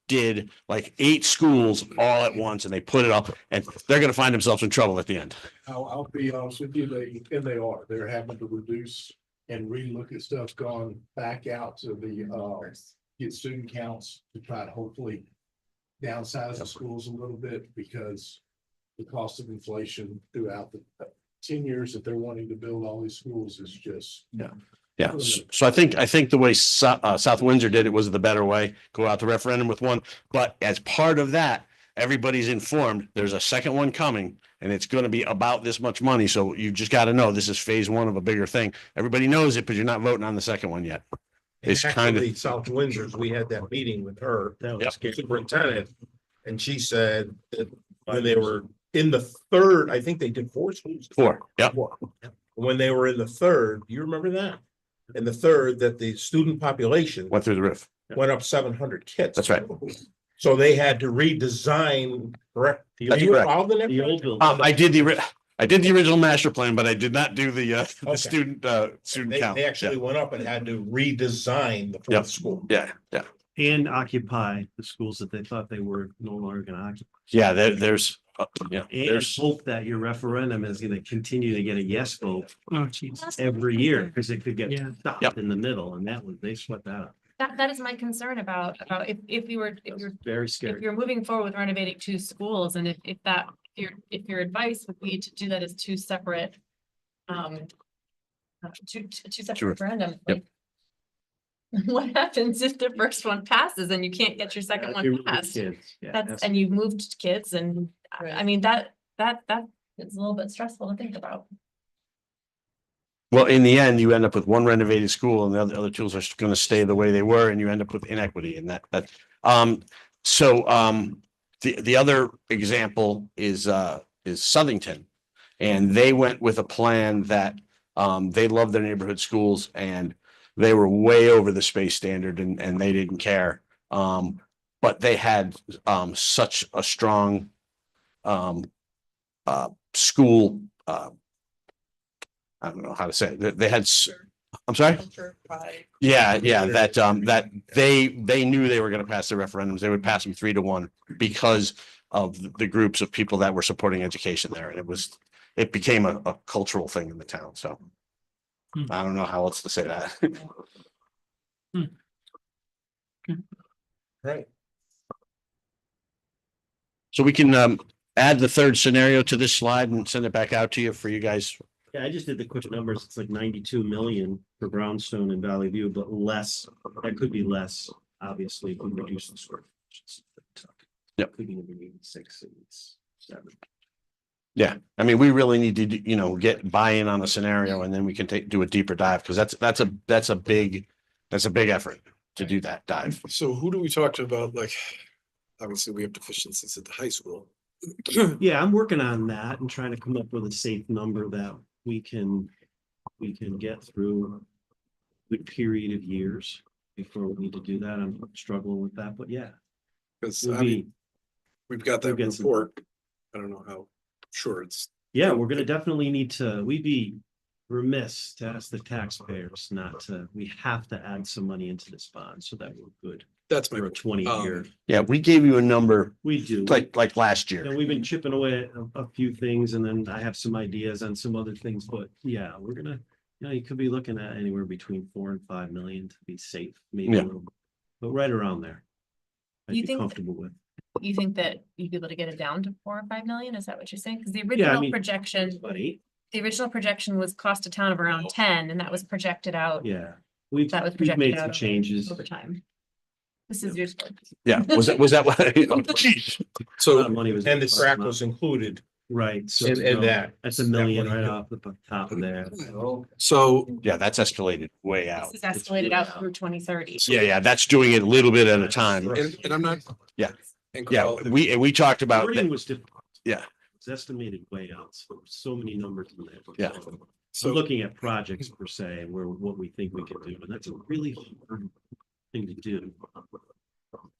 Speaker 4: did like 8 schools all at once and they put it up and they're gonna find themselves in trouble at the end.
Speaker 11: I'll be honest with you, they're having to reduce and relook at stuff, gone back out to get student counts to try to hopefully downsize the schools a little bit, because the cost of inflation throughout the 10 years that they're wanting to build all these schools is just.
Speaker 4: Yeah, so I think the way South Windsor did it was the better way, go out to referendum with one, but as part of that, everybody's informed, there's a second one coming. And it's gonna be about this much money, so you just gotta know, this is phase 1 of a bigger thing. Everybody knows it, but you're not voting on the second one yet. It's kind of,
Speaker 1: South Windsor's, we had that meeting with her,
Speaker 3: That was
Speaker 4: Yep.
Speaker 3: scary.
Speaker 1: superintendent, and she said that when they were in the third, I think they did 4 schools.
Speaker 4: 4, yep,
Speaker 1: When they were in the third, do you remember that? In the third, that the student population
Speaker 4: went through the roof.
Speaker 1: went up 700 kids.
Speaker 4: That's right.
Speaker 1: So they had to redesign, correct? Are
Speaker 4: That's
Speaker 1: you
Speaker 4: correct.
Speaker 1: involved in
Speaker 3: The
Speaker 1: it?
Speaker 3: old building.
Speaker 4: I did the original master plan, but I did not do the
Speaker 1: Okay.
Speaker 4: student
Speaker 1: They
Speaker 4: count.
Speaker 1: actually went up and had to redesign the
Speaker 4: Yep.
Speaker 1: 4th school.
Speaker 4: Yeah.
Speaker 3: And occupy the schools that they thought they were no longer gonna occupy.
Speaker 4: Yeah, there's
Speaker 3: And
Speaker 4: there's,
Speaker 3: hope that your referendum is gonna continue to get a yes vote
Speaker 6: Oh, jeez.
Speaker 3: every year, because it could get
Speaker 6: Yeah.
Speaker 4: Yep.
Speaker 3: stopped in the middle, and they swept that up.
Speaker 9: That is my concern about if you're
Speaker 3: Very scary.
Speaker 9: if you're moving forward with renovating two schools, and if your advice would be to do that as two separate two separate
Speaker 4: Sure.
Speaker 9: referendums.
Speaker 4: Yep.
Speaker 9: like, What happens if the first one passes and you can't get your second
Speaker 3: If you
Speaker 9: one
Speaker 3: move the
Speaker 9: passed?
Speaker 3: kids, yeah,
Speaker 9: That's, and you moved kids and, I
Speaker 12: Right.
Speaker 9: mean, that is a little bit stressful to think about.
Speaker 4: Well, in the end, you end up with one renovated school and the other tools are going to stay the way they were and you end up with inequity and the other example is Southington. And they went with a plan that they love their neighborhood schools and they were way over the space standard and they didn't care. But they had such a strong school I don't know how to say it. They had, I'm sorry? Yeah, that they knew they were going to pass the referendums. They would pass them 3-1 because of the groups of people that were supporting education there. And it became a cultural thing in the town. So I don't know how else to say that.
Speaker 1: Right.
Speaker 4: So we can add the third scenario to this slide and send it back out to you for you guys.
Speaker 3: Yeah, I just did the quick numbers. It's like 92 million for Brownstone and Valley View, but less, that could be less, obviously, if we reduce the square.
Speaker 4: Yep.
Speaker 3: Could be maybe 6, 7.
Speaker 4: Yeah, I mean, we really need to, get buy-in on a scenario and then we can do a deeper dive because that's a big effort to do that dive.
Speaker 2: So who do we talk to about, like, obviously we have deficiencies at the high school.
Speaker 3: Yeah, I'm working on that and trying to come up with a safe number that we can get through a good period of years before we need to do that. I'm struggling with that, but yeah.
Speaker 2: Because
Speaker 3: we'll
Speaker 2: I mean,
Speaker 3: be-
Speaker 2: we've got that
Speaker 3: we'll get some-
Speaker 2: report. I don't know how sure it's.
Speaker 3: Yeah, we're gonna definitely need to, we'd be remiss to ask the taxpayers not to, we have to add some money into this bond so that we're good
Speaker 2: That's my
Speaker 3: for a 20-year.
Speaker 4: Yeah, we gave you a number
Speaker 3: We do.
Speaker 4: like last year.
Speaker 3: And we've been chipping away at a few things and then I have some ideas on some other things, but yeah, we're gonna, you could be looking at anywhere between 4 and 5 million to be safe, maybe a
Speaker 4: Yeah.
Speaker 3: little, but right around there. I'd
Speaker 9: You
Speaker 3: be
Speaker 9: think-
Speaker 3: comfortable with.
Speaker 9: You think that you'd be able to get it down to 4 or 5 million? Is that what you're saying? Because the
Speaker 3: Yeah, I
Speaker 9: original
Speaker 3: mean-
Speaker 9: projection,
Speaker 3: About 8,
Speaker 9: was cost a town of around 10, and that was projected out.
Speaker 3: yeah.
Speaker 9: That was
Speaker 3: We've
Speaker 9: projected
Speaker 3: made
Speaker 9: out
Speaker 3: some
Speaker 9: over-
Speaker 3: changes.
Speaker 9: Over time. This is useful.
Speaker 4: Yeah, was that what? Oh, geez.
Speaker 3: A lot
Speaker 2: So
Speaker 3: of money was.
Speaker 1: And the crack was included
Speaker 3: Right, so.
Speaker 1: in that.
Speaker 3: That's $1 million
Speaker 1: That
Speaker 3: right
Speaker 1: was-
Speaker 3: off the top of there.
Speaker 2: so
Speaker 4: Yeah, that's escalated way out.
Speaker 9: This is escalated out through 2030.
Speaker 4: Yeah, that's doing it a little bit at a time.
Speaker 2: and I'm not.
Speaker 4: Yeah.
Speaker 2: And
Speaker 4: Yeah,
Speaker 2: Carl,
Speaker 4: we talked about
Speaker 3: Wording
Speaker 4: that.
Speaker 3: was difficult.
Speaker 4: Yeah.
Speaker 3: It's estimated way out, so many numbers in there.
Speaker 4: Yeah.
Speaker 3: So
Speaker 2: so
Speaker 3: looking at projects per se, where what we think we can do, and that's a really hard thing to do.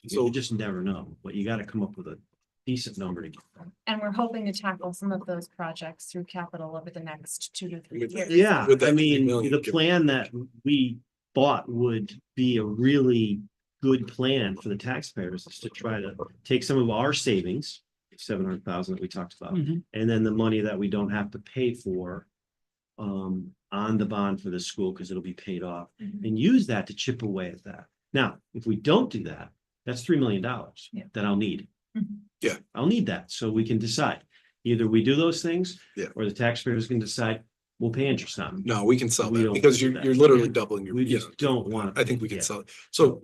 Speaker 2: So-
Speaker 3: You just never know, but you gotta come up with a decent number to get.
Speaker 9: And we're hoping to tackle some of those projects through capital over the next 2 to 3
Speaker 2: With-
Speaker 9: years.
Speaker 3: Yeah,
Speaker 2: With that
Speaker 3: I mean,
Speaker 2: 50 million
Speaker 3: the
Speaker 2: given-
Speaker 3: plan that we thought would be a really good plan for the taxpayers is to try to take some of our savings, 700,000 that we talked about, and then the money that we don't have to pay for on the bond for the school, because it'll be paid off,
Speaker 9: Mhm.
Speaker 3: and use that to chip away at that. Now, if we don't do that, that's $3 million
Speaker 9: Yeah.
Speaker 3: that I'll need.
Speaker 9: Mhm.
Speaker 2: Yeah.
Speaker 3: I'll need that, so we can decide. Either we do those things.
Speaker 2: Yeah.
Speaker 3: Or the taxpayers can decide, we'll pay interest on them.
Speaker 2: no, we can sell
Speaker 3: We
Speaker 2: that
Speaker 3: don't
Speaker 2: because
Speaker 3: do
Speaker 2: you're
Speaker 3: that.
Speaker 2: literally
Speaker 3: Yeah.
Speaker 2: doubling your.
Speaker 3: We
Speaker 2: you
Speaker 3: just
Speaker 2: know,
Speaker 3: don't want.
Speaker 2: I think we can
Speaker 3: yeah.
Speaker 2: sell it. So,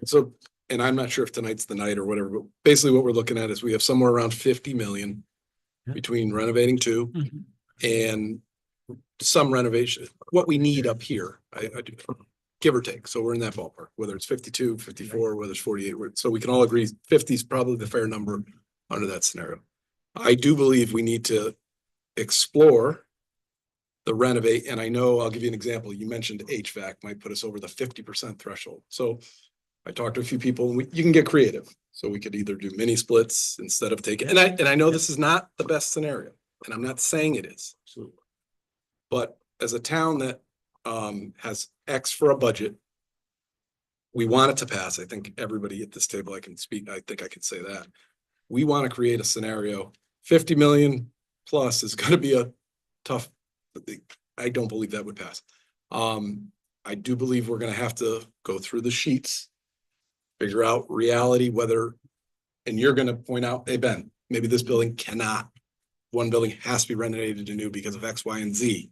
Speaker 2: and I'm not sure if tonight's the night or whatever, but basically what we're looking at is we have somewhere around 50 million
Speaker 3: Yeah.
Speaker 2: between renovating 2
Speaker 6: Mhm.
Speaker 2: and some renovation, what we need up here, I do, give or take. So we're in that ballpark, whether it's 52, 54, whether it's 48, so we can all agree 50 is probably the fair number under that scenario. I do believe we need to explore the renovate, and I know, I'll give you an example. You mentioned HVAC might put us over the 50% threshold. So I talked to a few people, and you can get creative. So we could either do mini splits instead of taking, and I know this is not the best scenario, and I'm not saying it is.
Speaker 3: Absolutely.
Speaker 2: But as a town that has X for a budget, we want it to pass. I think everybody at this table, I can speak, I think I can say that. We want to create a scenario, 50 million plus is gonna be a tough, I don't believe that would pass. I do believe we're gonna have to go through the sheets, figure out reality, whether, and you're gonna point out, hey, Ben, maybe this building cannot. One building has to be renovated to new because of X, Y, and Z.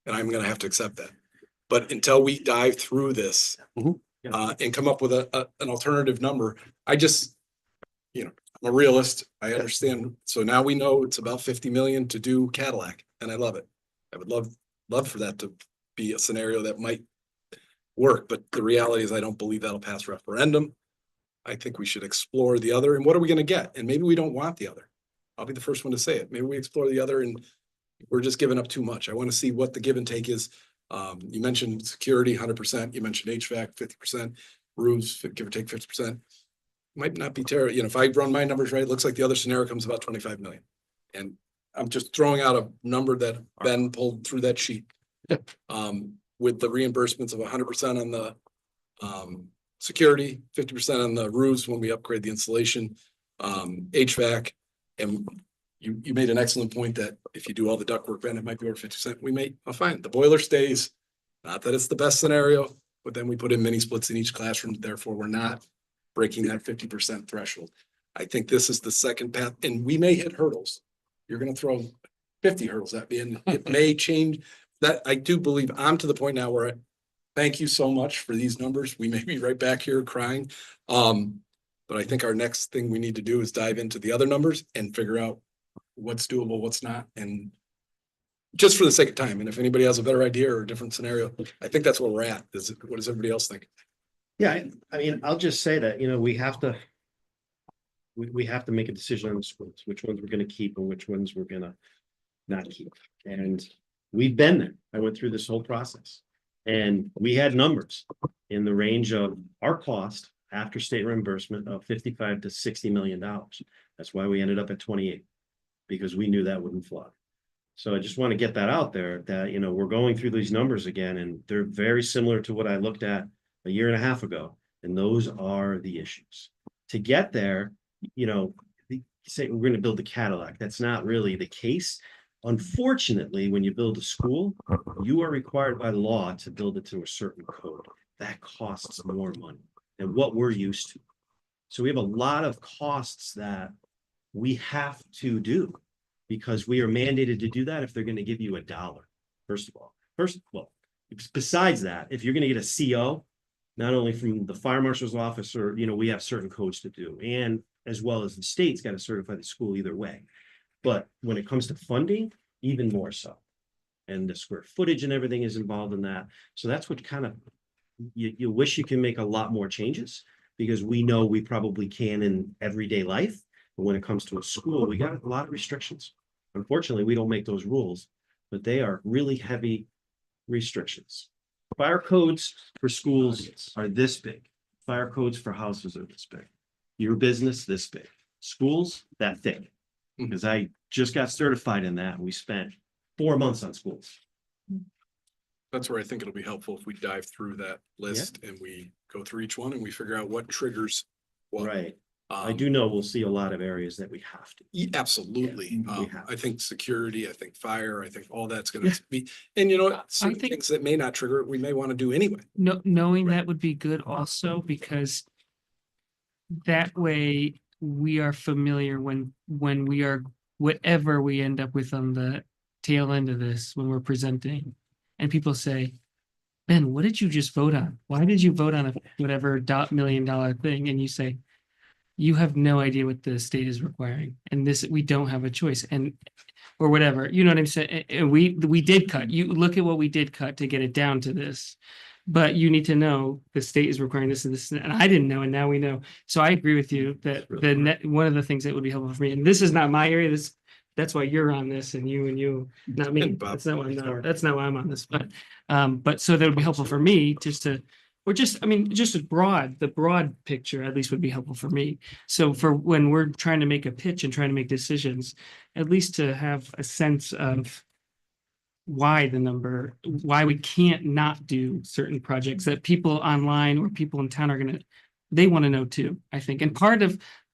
Speaker 2: and I'm gonna have to accept that. But until we dive through this,
Speaker 4: Mhm.
Speaker 2: and come up with an alternative number, I just, I'm a realist. I understand. So now we know it's about 50 million to do Cadillac, and I love it. I would love for that to be a scenario that might work, but the reality is I don't believe that'll pass referendum. I think we should explore the other, and what are we gonna get? And maybe we don't want the other. I'll be the first one to say it. Maybe we explore the other and we're just giving up too much. I want to see what the give and take is. You mentioned security, 100%. You mentioned HVAC, 50%, roofs, give or take 50%. Might not be terrible. If I run my numbers right, it looks like the other scenario comes about 25 million. And I'm just throwing out a number that Ben pulled through that sheet. With the reimbursements of 100% on the security, 50% on the roofs when we upgrade the insulation, HVAC. And you made an excellent point that if you do all the ductwork, Ben, it might be over 50%. Fine, the boiler stays. Not that it's the best scenario, but then we put in mini splits in each classroom. Therefore, we're not breaking that 50% threshold. I think this is the second path, and we may hit hurdles. You're gonna throw 50 hurdles at me, and it may change. That I do believe. I'm to the point now where thank you so much for these numbers. We may be right back here crying. But I think our next thing we need to do is dive into the other numbers and figure out what's doable, what's not, and just for the sake of time. And if anybody has a better idea or a different scenario, I think that's where we're at. What does everybody else think?
Speaker 3: Yeah, I mean, I'll just say that, we have to. We have to make a decision on the schools, which ones we're gonna keep and which ones we're gonna not keep. And we've been there. I went through this whole process. And we had numbers in the range of our cost after state reimbursement of $55 to $60 million. That's why we ended up at 28, because we knew that wouldn't fly. So I just want to get that out there that, we're going through these numbers again, and they're very similar to what I looked at a year and a half ago. And those are the issues. To get there, say we're going to build a Cadillac. That's not really the case. Unfortunately, when you build a school, you are required by law to build it to a certain code. That costs more money than what we're used to. So we have a lot of costs that we have to do because we are mandated to do that if they're going to give you $1. First of all, besides that, if you're going to get a CO, not only from the fire marshal's office, or, we have certain codes to do, and as well as the state's got to certify the school either way. But when it comes to funding, even more so. And the square footage and everything is involved in that. So that's what kind of, you wish you can make a lot more changes, because we know we probably can in everyday life. But when it comes to a school, we got a lot of restrictions. Unfortunately, we don't make those rules, but they are really heavy restrictions. Fire codes for schools are this big. Fire codes for houses are this big. Your business, this big. Schools, that thick. Because I just got certified in that. We spent 4 months on schools.
Speaker 2: That's where I think it'll be helpful if we dive through that list and we go through each one and we figure out what triggers what.
Speaker 3: Right. I do know we'll see a lot of areas that we have to.
Speaker 2: Absolutely.
Speaker 3: Yeah, we have.
Speaker 2: I think security, I think fire, I think all that's gonna be, and some
Speaker 6: think-
Speaker 2: things that may not trigger it, we may want to do anyway.
Speaker 6: Knowing that would be good also, because that way we are familiar when we are, whatever we end up with on the tail end of this, when we're presenting, and people say, Ben, what did you just vote on? Why did you vote on a whatever $1 million thing? And you say, you have no idea what the state is requiring, and we don't have a choice, or whatever, you know what I'm saying? And we did cut, you look at what we did cut to get it down to this. But you need to know the state is requiring this and this, and I didn't know, and now we know. So I agree with you that one of the things that would be helpful for me, and this is not my area, that's why you're on this, and you, not me.
Speaker 2: And Bob.
Speaker 6: That's not why I'm on this, but so that would be helpful for me just to, or just, just the broad picture at least would be helpful for me. So for when we're trying to make a pitch and trying to make decisions, at least to have a sense of why we can't not do certain projects that people online or people in town they want to know too, I think. And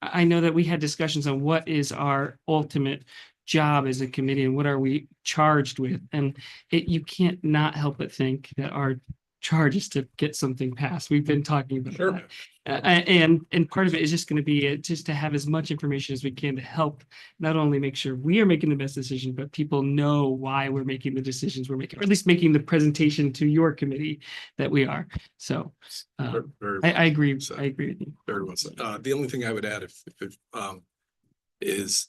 Speaker 6: I know that we had discussions on what is our ultimate job as a committee and what are we charged with. And you can't not help but think that our charges to get something passed. We've been talking about
Speaker 1: Sure.
Speaker 6: that. And part of it is just going to be just to have as much information as we can to help not only make sure we are making the best decision, but people know why we're making the decisions we're making, or at least making the presentation to your committee that we are. So I agree.
Speaker 2: So-
Speaker 6: I agree with you.
Speaker 2: Very well said. The only thing I would add is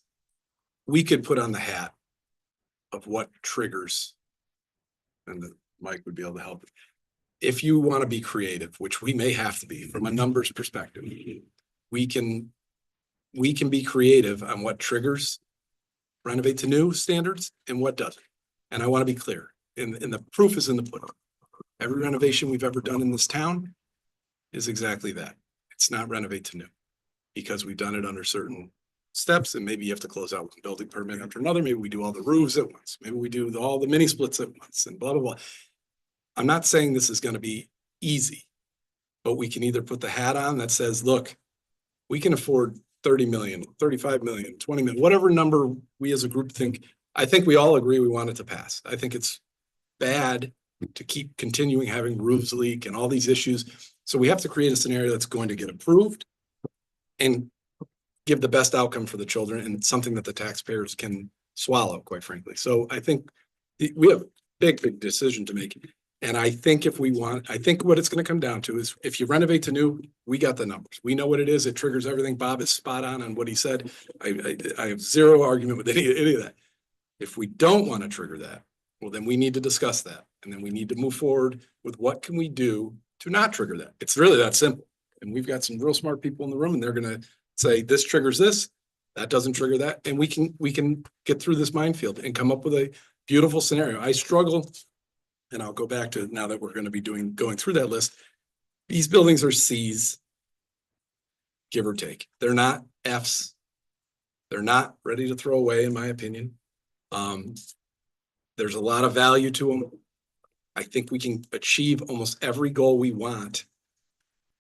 Speaker 2: we could put on the hat of what triggers, and Mike would be able to help. If you want to be creative, which we may have to be from a numbers perspective, we can be creative on what triggers renovate to new standards and what doesn't. And I want to be clear, and the proof is in the pudding. Every renovation we've ever done in this town is exactly that. It's not renovate to new, because we've done it under certain steps, and maybe you have to close out one building permit after another. Maybe we do all the roofs at once. Maybe we do all the mini splits at once and blah, blah, blah. I'm not saying this is going to be easy, but we can either put the hat on that says, look, we can afford 30 million, 35 million, 20 million, whatever number we as a group think. I think we all agree we want it to pass. I think it's bad to keep continuing having roofs leak and all these issues. So we have to create a scenario that's going to get approved and give the best outcome for the children, and something that the taxpayers can swallow, quite frankly. So I think we have a big decision to make. And I think I think what it's going to come down to is if you renovate to new, we got the numbers. We know what it is. It triggers everything. Bob is spot on what he said. I have zero argument with any of that. If we don't want to trigger that, well, then we need to discuss that. And then we need to move forward with what can we do to not trigger that. It's really that simple. And we've got some real smart people in the room, and they're going to say, this triggers this, that doesn't trigger that. And we can get through this minefield and come up with a beautiful scenario. I struggle. And I'll go back to, now that we're going to be going through that list, these buildings are Cs, give or take. They're not Fs. They're not ready to throw away, in my opinion. There's a lot of value to them. I think we can achieve almost every goal we want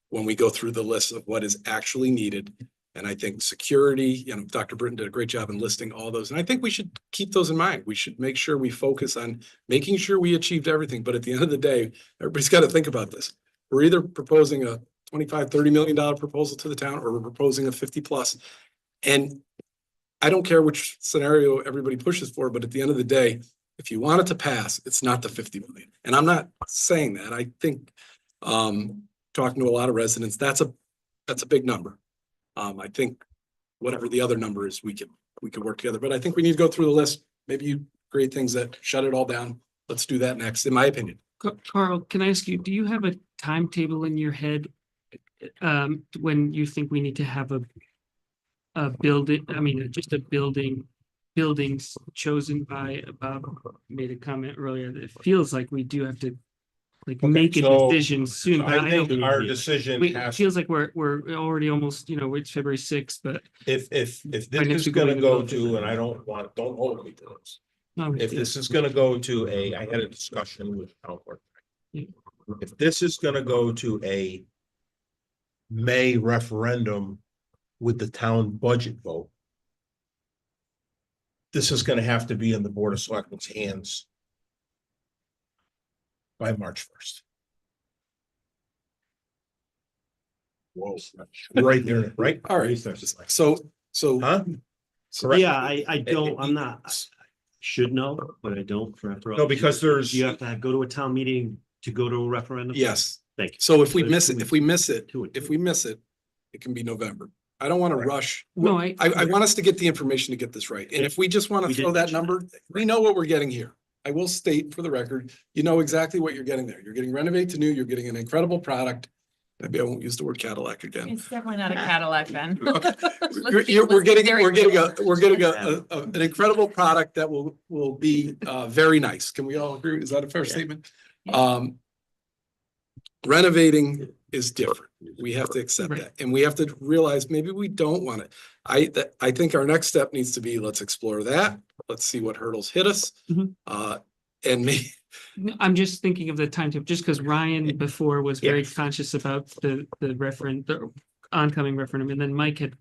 Speaker 2: when we go through the list of what is actually needed. And I think security, Dr. Britton did a great job in listing all those. And I think we should keep those in mind. We should make sure we focus on making sure we achieved everything. But at the end of the day, everybody's got to think about this. We're either proposing a $25–30 million proposal to the town, or we're proposing a 50+. And I don't care which scenario everybody pushes for, but at the end of the day, if you want it to pass, it's not the 50 million. And I'm not saying that. I think talking to a lot of residents, that's a big number. I think whatever the other number is, we can work together, but I think we need to go through the list. Maybe you create things that shut it all down. Let's do that next, in my opinion.
Speaker 6: Carl, can I ask you, do you have a timetable in your head when you think we need to have a building, just a buildings chosen by, Bob made a comment earlier that it feels like we do have to make a decision soon. But
Speaker 1: I think our decision
Speaker 6: it
Speaker 1: has,
Speaker 6: feels like we're already almost, it's February 6th, but
Speaker 1: if this
Speaker 6: next
Speaker 1: is
Speaker 6: week
Speaker 1: gonna
Speaker 6: we're
Speaker 1: go
Speaker 6: gonna go
Speaker 1: to, and I don't hold me to this.
Speaker 6: no,
Speaker 1: If this is gonna go to I had a discussion with town clerk.
Speaker 6: Yeah.
Speaker 1: If this is gonna go to a May referendum with the town budget vote, this is gonna have to be in the Board of Selectmen's hands by March 1st. Whoa, right there, right?
Speaker 2: All right. So,
Speaker 1: Huh?
Speaker 2: so
Speaker 3: Yeah, I don't, I'm not, I should know, but I don't.
Speaker 1: No, because there's,
Speaker 3: You have to go to a town meeting to go to a referendum?
Speaker 2: yes.
Speaker 3: Thank you.
Speaker 2: So if we
Speaker 3: There's
Speaker 2: miss
Speaker 3: 2
Speaker 2: it,
Speaker 3: weeks.
Speaker 2: if we miss it, it can be November. I don't want to rush.
Speaker 6: No,
Speaker 2: I want us to get the information to get this right. And if we just want
Speaker 3: We
Speaker 2: to
Speaker 3: did
Speaker 2: throw that
Speaker 3: mention
Speaker 2: number, we know what we're getting here. I will state for the record, you know exactly what you're getting there. You're getting renovate to new, you're getting an incredible product. Maybe I won't use the word Cadillac again.
Speaker 12: It's definitely not a Cadillac then.
Speaker 2: We're getting an incredible product that will be very nice. Can we all agree? Is that a fair statement? Renovating is different. We have to accept
Speaker 6: Right.
Speaker 2: that. And we have to realize maybe we don't want it. I think our next step needs to be, let's explore that. Let's see what hurdles hit us.
Speaker 6: Mhm.
Speaker 2: And maybe,
Speaker 6: No, I'm just thinking of the timetable, just because Ryan before was very conscious about the oncoming referendum, and then Mike had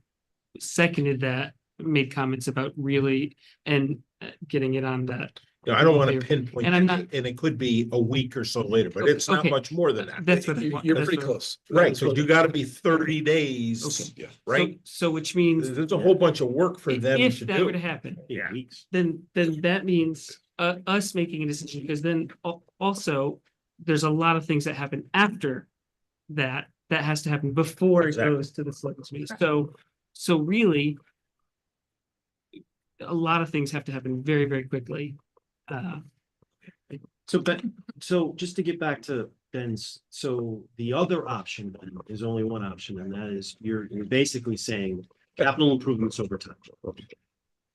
Speaker 6: seconded that, made comments about really and getting it on that
Speaker 1: You know, I don't want to
Speaker 6: Here.
Speaker 1: pinpoint,
Speaker 6: And I'm not-
Speaker 1: and it could be a week or so later, but it's not
Speaker 6: Okay.
Speaker 1: much more than that.
Speaker 6: That's what I
Speaker 2: You-
Speaker 6: want.
Speaker 2: You're
Speaker 6: that's
Speaker 2: pretty
Speaker 6: what I-
Speaker 2: close.
Speaker 1: Right, so you gotta be 30 days,
Speaker 6: Okay.
Speaker 2: Yeah.
Speaker 1: right?
Speaker 6: So which means
Speaker 1: There's a whole bunch of work for them
Speaker 6: if
Speaker 1: to
Speaker 6: that were to
Speaker 1: do.
Speaker 6: happen,
Speaker 1: Yeah.
Speaker 3: Weeks.
Speaker 6: then that means us making a decision, because then also there's a lot of things that happen after that has to happen before it
Speaker 1: Exactly.
Speaker 6: goes to the select committee. So really a lot of things have to happen very, very quickly.
Speaker 3: So, but, so just to get back to Ben's, so the other option then is only one option, and that is you're basically saying capital improvements over time.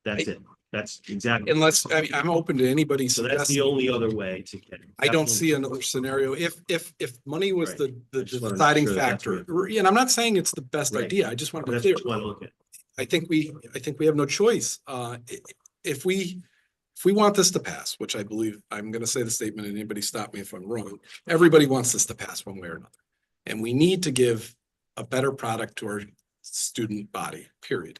Speaker 3: That's it. That's exactly.
Speaker 2: Unless, I mean, I'm open to anybody
Speaker 3: So that's the
Speaker 2: suggesting.
Speaker 3: only other way to get.
Speaker 2: I don't
Speaker 3: capital
Speaker 2: see another
Speaker 3: improvements.
Speaker 2: scenario. If money was
Speaker 3: Right.
Speaker 2: the
Speaker 3: I just wanna make
Speaker 2: deciding
Speaker 3: sure that that's
Speaker 2: factor, and I'm not saying it's the best
Speaker 3: Right.
Speaker 2: idea. I just want to be
Speaker 3: That's
Speaker 2: clear.
Speaker 3: what you want to look at.
Speaker 2: I think we have no choice. If we want this to pass, which I believe, I'm gonna say the statement, and anybody stop me if I'm wrong. Everybody wants this to pass one way or another. And we need to give a better product to our student body, period.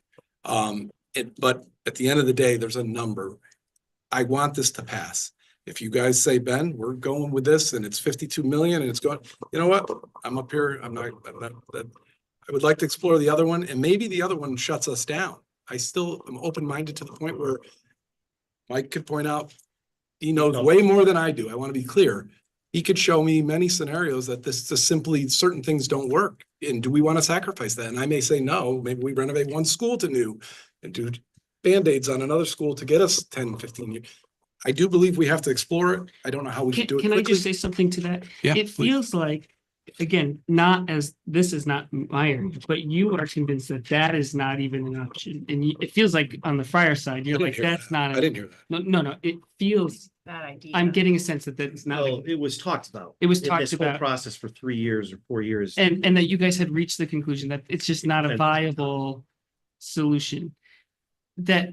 Speaker 2: But at the end of the day, there's a number. I want this to pass. If you guys say, Ben, we're going with this and it's 52 million and it's going, you know what? I'm up here. I'm not, I would like to explore the other one, and maybe the other one shuts us down. I still am open-minded to the point where Mike could point out, he knows way more than I do. I want to be clear. He could show me many scenarios that this just simply, certain things don't work. And do we want to sacrifice that? And I may say, no, maybe we renovate one school to new and do Band-Aids on another school to get us 10, 15 years. I do believe we have to explore it. I don't know how we should do it
Speaker 6: Can I just
Speaker 2: quickly.
Speaker 6: say something to that?
Speaker 2: Yeah,
Speaker 6: It
Speaker 2: please.
Speaker 6: feels like, again, not as, this is not my area, but you are convinced that that is not even an option. And it feels like on the Friar side, you're
Speaker 2: I didn't
Speaker 6: like,
Speaker 2: hear
Speaker 6: that's
Speaker 2: that.
Speaker 6: not.
Speaker 2: I didn't hear that.
Speaker 6: No, it feels,
Speaker 12: Bad idea.
Speaker 6: I'm getting a sense that that's not,
Speaker 3: Well, it was talked about.
Speaker 6: It was
Speaker 3: in
Speaker 6: talked
Speaker 3: this whole
Speaker 6: about.
Speaker 3: Process for 3 years or 4 years.
Speaker 6: and that you guys had reached the conclusion that it's just not a
Speaker 3: And-
Speaker 6: viable solution. But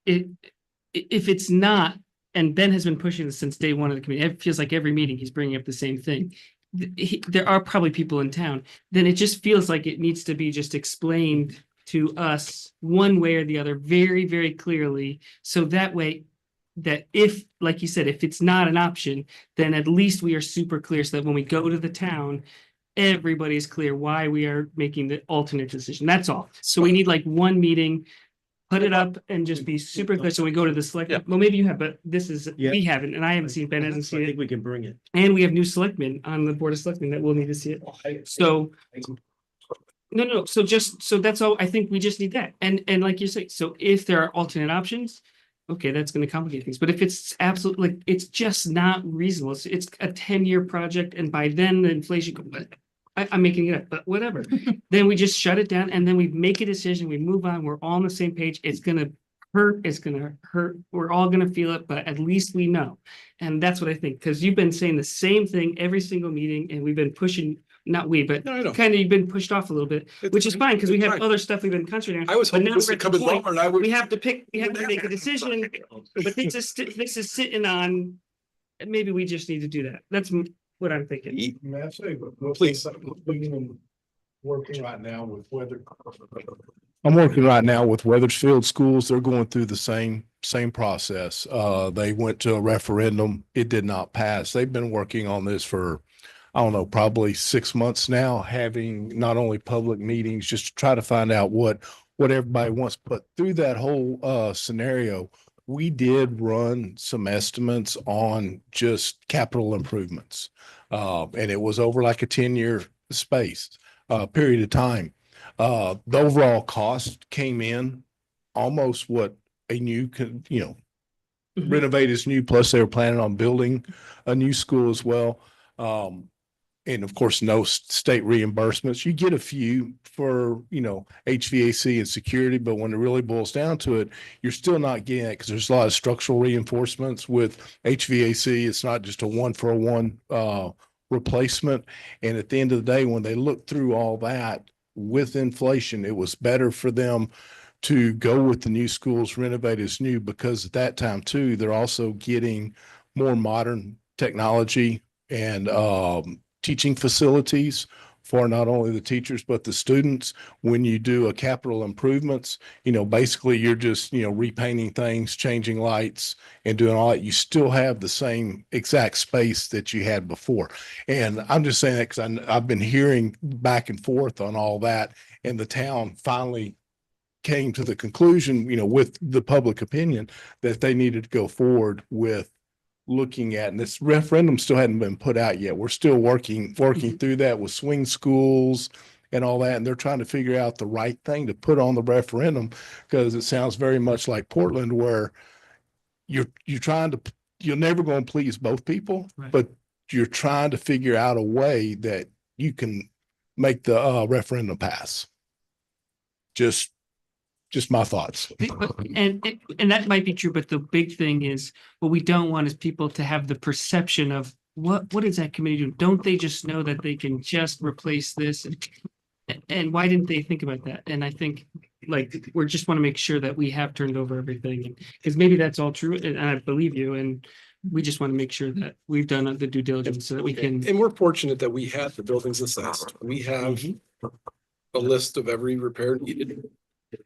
Speaker 6: if it's not, and Ben has been pushing this since day one of the committee, it feels like every meeting he's bringing up the same thing. There are probably people in town, then it just feels like it needs to be just explained to us one way or the other very, very clearly. So that way, that if, like you said, if it's not an option, then at least we are super clear so that when we go to the town, everybody's clear why we are making the alternate decision. That's all. So we need like one meeting, put it up and just be super clear. So we go to the select,
Speaker 2: Yeah.
Speaker 6: well, maybe you have, but this is,
Speaker 3: Yeah.
Speaker 6: we haven't, and I haven't seen, Ben hasn't
Speaker 3: I
Speaker 6: seen
Speaker 3: think
Speaker 6: it.
Speaker 3: we can bring it.
Speaker 6: And we have new selectmen on the board of selectmen that will need to see it. So. No, so that's all, I think we just need that. And like you say, so if there are alternate options, okay, that's gonna complicate things. But if it's absolutely, like, it's just not reasonable. It's a 10-year project, and by then the inflation, I'm making it up, but whatever. Then we just shut it down and then we make a decision, we move on, we're all on the same page. It's gonna hurt, we're all gonna feel it, but at least we know. And that's what I think, because you've been saying the same thing every single meeting, and we've been pushing, not we, but
Speaker 2: No, I don't.
Speaker 6: kind of you've been pushed off a little bit,
Speaker 2: It's
Speaker 6: which is fine, because we
Speaker 2: It's
Speaker 6: have
Speaker 2: fine.
Speaker 6: other stuff we've been concentrating on.
Speaker 2: I was
Speaker 6: But
Speaker 2: hoping
Speaker 6: now
Speaker 2: this
Speaker 6: we're
Speaker 2: would
Speaker 6: at
Speaker 2: come
Speaker 6: the
Speaker 2: in
Speaker 6: point,
Speaker 2: lower and I would.
Speaker 6: we have to make a decision, but this is sitting on, maybe we just need to do that. That's what I'm thinking.
Speaker 11: May I say, but
Speaker 2: Please.
Speaker 11: Working right now with weather.
Speaker 8: I'm working right now with Weathersfield Schools. They're going through the same process. They went to a referendum. It did not pass. They've been working on this for, I don't know, probably 6 months now, having not only public meetings, just to try to find out what everybody wants. But through that whole scenario, we did run some estimates on just capital improvements. And it was over like a 10-year period of time. The overall cost came in almost what a new,
Speaker 6: Mhm.
Speaker 8: renovate is new, plus they were planning on building a new school as well. And of course, no state reimbursements. You get a few for, HVAC and security, but when it really boils down to it, you're still not getting it because there's a lot of structural reinforcements with HVAC. It's not just a one-for-one replacement. And at the end of the day, when they look through all that with inflation, it was better for them to go with the new schools, renovate as new, because at that time too, they're also getting more modern technology and teaching facilities for not only the teachers, but the students. When you do a capital improvements, basically you're just, repainting things, changing lights and doing all that. You still have the same exact space that you had before. And I'm just saying that because I've been hearing back and forth on all that, and the town finally came to the conclusion, with the public opinion, that they needed to go forward with looking at, and this referendum still hadn't been put out yet. We're still working through that with swing schools and all that. And they're trying to figure out the right thing to put on the referendum, because it sounds very much like Portland, where you're never going to please both people,
Speaker 6: Right.
Speaker 8: but you're trying to figure out a way that you can make the referendum pass. Just my thoughts.
Speaker 6: And that might be true, but the big thing is, what we don't want is people to have the perception of what is that committee doing? Don't they just know that they can just replace this? And why didn't they think about that? And I think, like, we just want to make sure that we have turned over everything, because maybe that's all true, and I believe you, and we just want to make sure that we've done the due diligence so that we can.
Speaker 2: And we're fortunate that we had the buildings assessed. We have a list of every repair needed.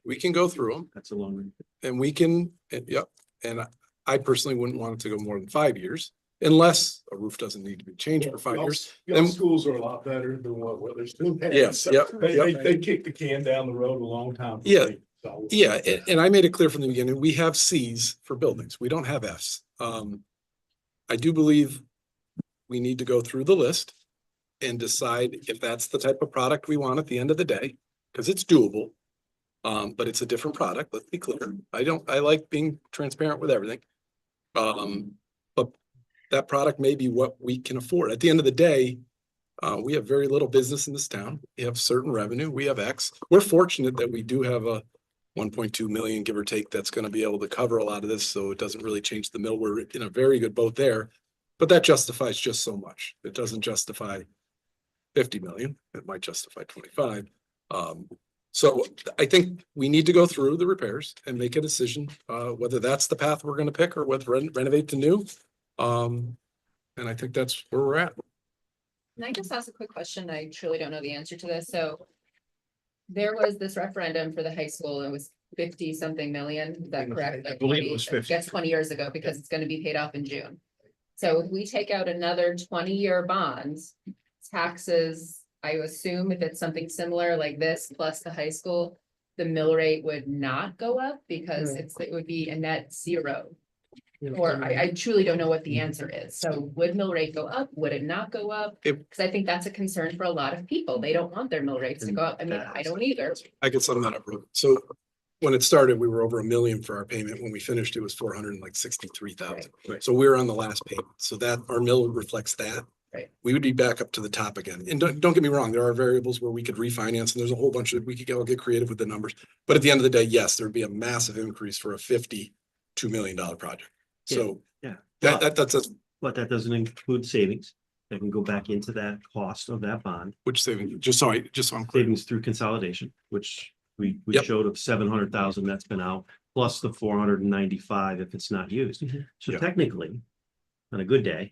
Speaker 2: We can go through them
Speaker 3: That's a long one.
Speaker 2: and we can, yep. And I personally wouldn't want it to go more than 5 years, unless a roof doesn't need to be changed for 5 years.
Speaker 11: Y'all schools are a lot better than what Weatherspoon has.
Speaker 2: Yes, yep,
Speaker 11: They kicked the can down the road a long time.
Speaker 2: Yeah,
Speaker 11: So-
Speaker 2: Yeah, and I made it clear from the beginning, we have Cs for buildings. We don't have Fs. I do believe we need to go through the list and decide if that's the type of product we want at the end of the day, because it's doable. But it's a different product, let's be clear. I like being transparent with everything. But that product may be what we can afford. At the end of the day, we have very little business in this town. We have certain revenue, we have X. We're fortunate that we do have a 1.2 million, give or take, that's gonna be able to cover a lot of this, so it doesn't really change the mill. We're in a very good boat there. But that justifies just so much. It doesn't justify 50 million. It might justify 25. So I think we need to go through the repairs and make a decision, whether that's the path we're gonna pick or whether renovate to new. And I think that's where we're at.
Speaker 12: Can I just ask a quick question? I truly don't know the answer to this. So there was this referendum for the high school, and it was 50 something million. Is that correct?
Speaker 1: I believe it was 50.
Speaker 12: That's 20 years ago, because it's going to be paid off in June. So if we take out another 20-year bonds, taxes, I assume if it's something similar like this, plus the high school, the mill rate would not go up, because it would be a net zero. Or I truly don't know what the answer is. So would mill rate go up? Would it not go up? Because I think that's a concern for a lot of people. They don't want their mill rates to go up. I mean, I don't either.
Speaker 2: I could sum that up. So when it started, we were over $1 million for our payment. When we finished, it was 463,000.
Speaker 12: Right.
Speaker 2: So we're on the last payment. So that our mill reflects that.
Speaker 12: Right.
Speaker 2: We would be back up to the top again. And don't get me wrong, there are variables where we could refinance, and there's a whole bunch of, we could get creative with the numbers. But at the end of the day, yes, there'd be a massive increase for a $52 million project. So
Speaker 3: Yeah.
Speaker 2: that's
Speaker 3: But that doesn't include savings. That can go back into that cost of that bond.
Speaker 2: which saving, just so I'm clear.
Speaker 3: Savings through consolidation, which we
Speaker 2: Yep.
Speaker 3: showed of 700,000 that's been out, plus the 495 if it's not used. So
Speaker 2: Yeah.
Speaker 3: technically, on a good day,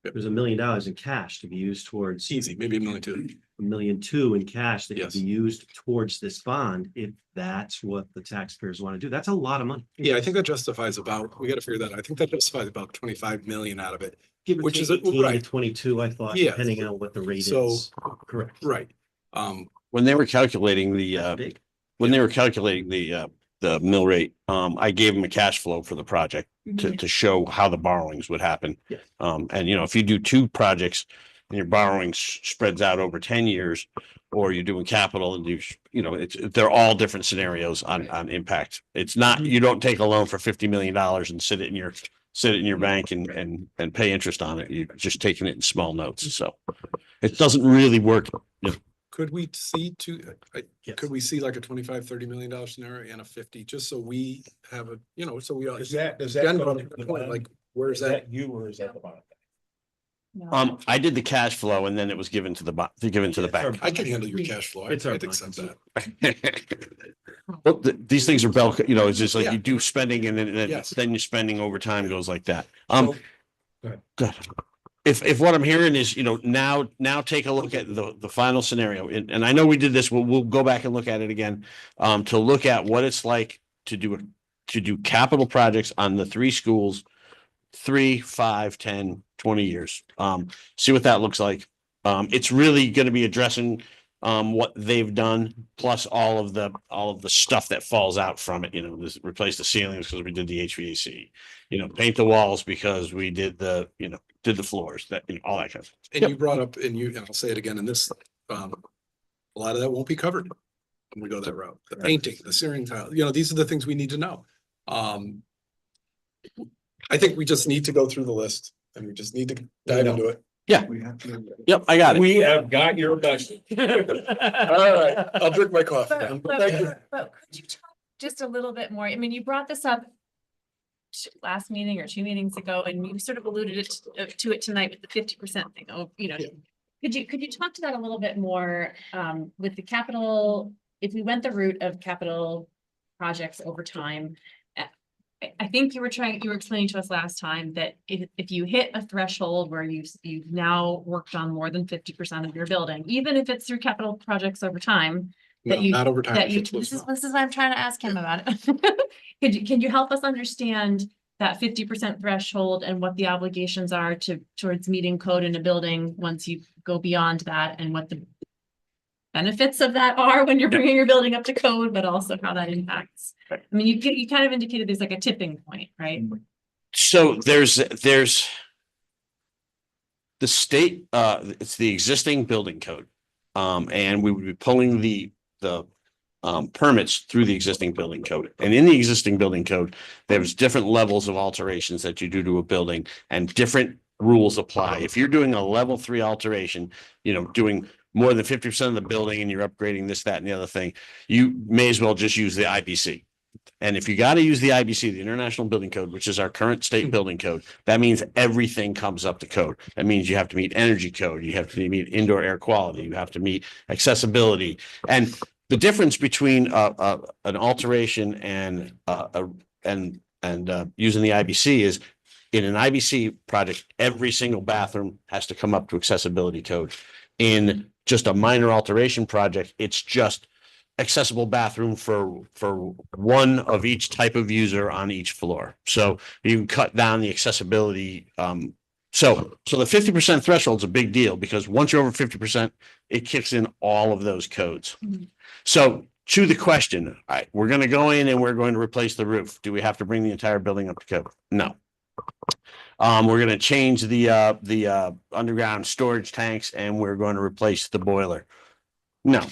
Speaker 2: Yep.
Speaker 3: there's $1 million in cash to be used towards
Speaker 2: Easy, maybe $1 million too.
Speaker 3: $1.2 million in cash that could
Speaker 2: Yes.
Speaker 3: be used towards this bond, if that's what the taxpayers want to do. That's a lot of money.
Speaker 2: Yeah, I think that justifies about, we gotta figure that out. I think that justifies about 25 million out of it.
Speaker 3: Give or
Speaker 2: which
Speaker 3: take
Speaker 2: is a-
Speaker 3: 18 to
Speaker 2: right.
Speaker 3: 22, I thought,
Speaker 2: Yeah.
Speaker 3: depending on what the rate
Speaker 2: So-
Speaker 3: is. Correct.
Speaker 2: Right.
Speaker 4: When they were calculating the,
Speaker 3: That's big.
Speaker 4: when they were calculating the mill rate, I gave them a cash flow for the project to show how the borrowings would happen.
Speaker 3: Yeah.
Speaker 4: And if you do 2 projects and your borrowings spreads out over 10 years, or you're doing capital and they're all different scenarios on impact. It's not, you don't take a loan for $50 million and sit it in your bank and pay interest on it. You're just taking it in small notes. So it doesn't really work.
Speaker 2: Could we see
Speaker 3: Yes.
Speaker 2: could we see like a $25-30 million scenario and a 50, just so we have a, so we are.
Speaker 11: Is that
Speaker 2: Again,
Speaker 11: go
Speaker 2: but
Speaker 11: to the
Speaker 2: the point,
Speaker 11: bond?
Speaker 2: like, where's
Speaker 11: Is
Speaker 2: that?
Speaker 11: you or is that the bond?
Speaker 4: I did the cash flow and then it was given to the bank.
Speaker 2: I can handle your cash flow.
Speaker 3: It's our
Speaker 2: I'd accept
Speaker 3: bond.
Speaker 2: that.
Speaker 4: Well, these things are it's just like
Speaker 2: Yeah.
Speaker 4: you do spending and then
Speaker 2: Yes.
Speaker 4: then your spending over time goes like that.
Speaker 2: So-
Speaker 4: Good. if what I'm hearing is, now take a look at the final scenario, and I know we did this, we'll go back and look at it again. To look at what it's like to do capital projects on the three schools, 3, 5, 10, 20 years. See what that looks like. It's really gonna be addressing what they've done, plus all of the stuff that falls out from it, this replace the ceilings because we did the HVAC, paint the walls because we did did the floors, that, all that kind of stuff.
Speaker 2: And you brought up, and I'll say it again in this, a lot of that won't be covered when we go that route. The painting, the ceiling tile, these are the things we need to know. I think we just need to go through the list and we just need to dive into it.
Speaker 4: Yep, I got it.
Speaker 1: We have got your message.
Speaker 2: All right, I'll drink my coffee. now. Thank you.
Speaker 9: But could you talk just a little bit more? I mean, you brought this up last meeting or 2 meetings ago, and you sort of alluded to it tonight with the 50% thing.
Speaker 2: Yeah.
Speaker 9: Could you talk to that a little bit more with the capital? If we went the route of capital projects over time, I think you were explaining to us last time that if you hit a threshold where you've now worked on more than 50% of your building, even if it's through capital projects over time,
Speaker 2: No, not over time.
Speaker 9: this is what I'm trying to ask him about it. Can you help us understand that 50% threshold and what the obligations are towards meeting code in a building once you go beyond that, and what the benefits of that are when you're bringing your building up to code, but also how that impacts? I mean, you kind of indicated there's like a tipping point, right?
Speaker 4: So there's the state, it's the existing building code. And we would be pulling the permits through the existing building code. And in the existing building code, there's different levels of alterations that you do to a building, and different rules apply. If you're doing a level 3 alteration, doing more than 50% of the building and you're upgrading this, that, and the other thing, you may as well just use the IBC. And if you got to use the IBC, the International Building Code, which is our current state building code, that means everything comes up to code. That means you have to meet energy code, you have to meet indoor air quality, you have to meet accessibility. And the difference between an alteration and using the IBC is, in an IBC project, every single bathroom has to come up to accessibility code. In just a minor alteration project, it's just accessible bathroom for one of each type of user on each floor. So you can cut down the accessibility. So the 50% threshold is a big deal, because once you're over 50%, it kicks in all of those codes.
Speaker 9: Mhm.
Speaker 4: So to the question, all right, we're going to go in and we're going to replace the roof. Do we have to bring the entire building up to code? No. We're going to change the underground storage tanks, and we're going to replace the boiler. No.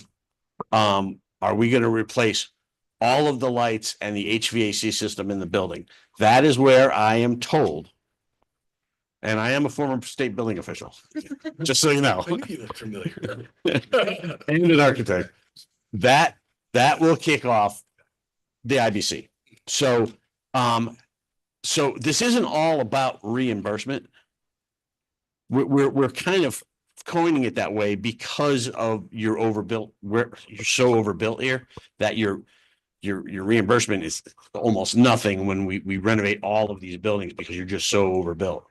Speaker 4: Are we going to replace all of the lights and the HVAC system in the building? That is where I am told, and I am a former state building official, just so you know,
Speaker 2: I knew you looked familiar.
Speaker 4: and an architect, that will kick off the IBC. So this isn't all about reimbursement. We're kind of coining it that way because of your overbuilt, where you're so overbuilt here that your reimbursement is almost nothing when we renovate all of these buildings, because you're just so overbuilt.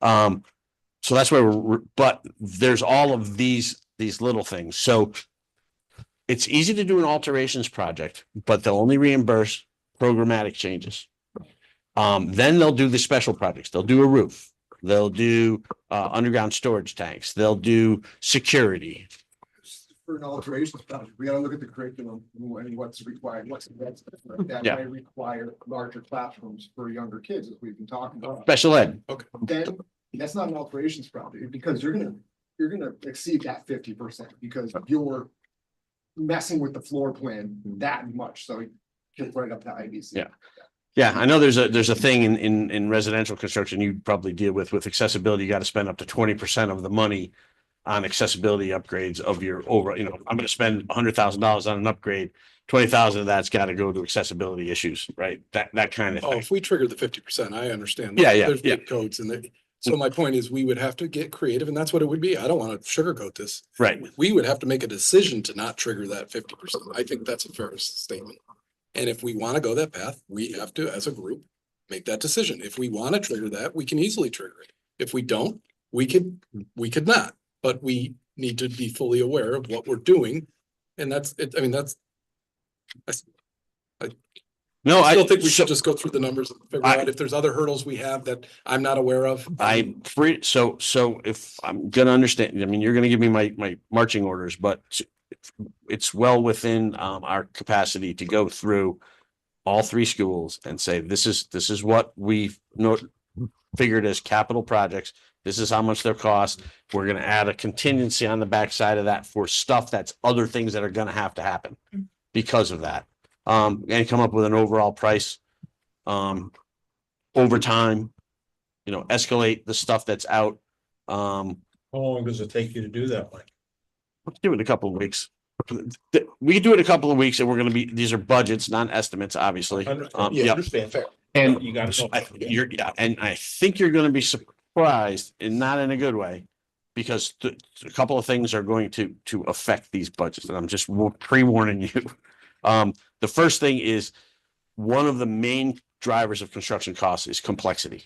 Speaker 4: So that's why but there's all of these little things. So it's easy to do an alterations project, but they'll only reimburse programmatic changes. Then they'll do the special projects. They'll do a roof. They'll do underground storage tanks. They'll do security.
Speaker 7: For an alterations project, we gotta look at the curriculum and what's required, that
Speaker 4: Yeah.
Speaker 7: may require larger classrooms for younger kids, as we've been talking about.
Speaker 4: Special ed.
Speaker 7: Then that's not an alterations project, because you're gonna exceed that 50%, because you're messing with the floor plan that much, so it gets right up to IBC.
Speaker 4: Yeah. Yeah, I know there's a thing in residential construction you probably deal with accessibility. You got to spend up to 20% of the money on accessibility upgrades of your over, I'm going to spend $100,000 on an upgrade. 20,000 of that's got to go to accessibility issues, right? That kind of
Speaker 2: Oh,
Speaker 4: thing.
Speaker 2: if we trigger the 50%, I understand.
Speaker 4: Yeah, yeah,
Speaker 2: There's
Speaker 4: yeah.
Speaker 2: big codes in there. So my point is, we would have to get creative, and that's what it would be. I don't want to sugarcoat this.
Speaker 4: Right.
Speaker 2: We would have to make a decision to not trigger that 50%. I think that's a fair statement. And if we want to go that path, we have to, as a group, make that decision. If we want to trigger that, we can easily trigger it. If we don't, we could not, but we need to be fully aware of what we're doing. And that's it. I mean,
Speaker 4: No,
Speaker 2: I still think we
Speaker 4: so-
Speaker 2: should just go through the numbers and figure
Speaker 4: I-
Speaker 2: out if there's other hurdles we have that I'm not aware of.
Speaker 4: I'm free, so if I'm gonna understand, I mean, you're gonna give me my marching orders, but it's well within our capacity to go through all three schools and say, this is what we've figured as capital projects. This is how much they'll cost. We're gonna add a contingency on the backside of that for stuff that's other things that are gonna have to happen because of that. And come up with an overall price. Over time, escalate the stuff that's out.
Speaker 1: How long does it take you to do that, Mike?
Speaker 4: Let's do it in a couple of weeks. We can do it in a couple of weeks and we're gonna be, these are budgets, not estimates, obviously. Yeah.
Speaker 1: Understand, fair.
Speaker 4: And
Speaker 1: You gotta know.
Speaker 4: and I think you're gonna be surprised and not in a good way. Because a couple of things are going to affect these budgets and I'm just pre-warning you. The first thing is one of the main drivers of construction costs is complexity.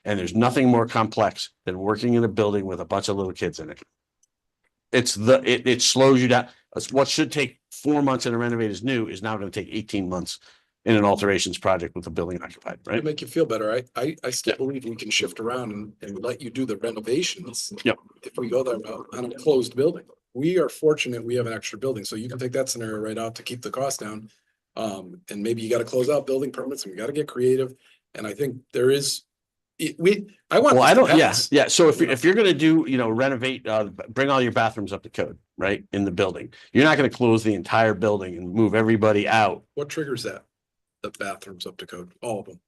Speaker 4: And there's nothing more complex than working in a building with a bunch of little kids in it. It slows you down. What should take 4 months in a renovate is new is now going to take 18 months in an alterations project with the building occupied,
Speaker 2: To
Speaker 4: right?
Speaker 2: make you feel better, I still believe we can shift around and let you do the renovations.
Speaker 4: Yep.
Speaker 2: If we go that route on a closed building. We are fortunate we have an extra building, so you can take that scenario right out to keep the cost down. And maybe you gotta close out building permits and we gotta get creative. And I think there is, I want.
Speaker 4: Well, I
Speaker 2: this to
Speaker 4: don't,
Speaker 2: happen.
Speaker 4: yeah. So if you're gonna do, renovate, bring all your bathrooms up to code, right, in the building, you're not gonna close the entire building and move everybody out.
Speaker 2: What triggers that? The bathrooms up to code, all of them.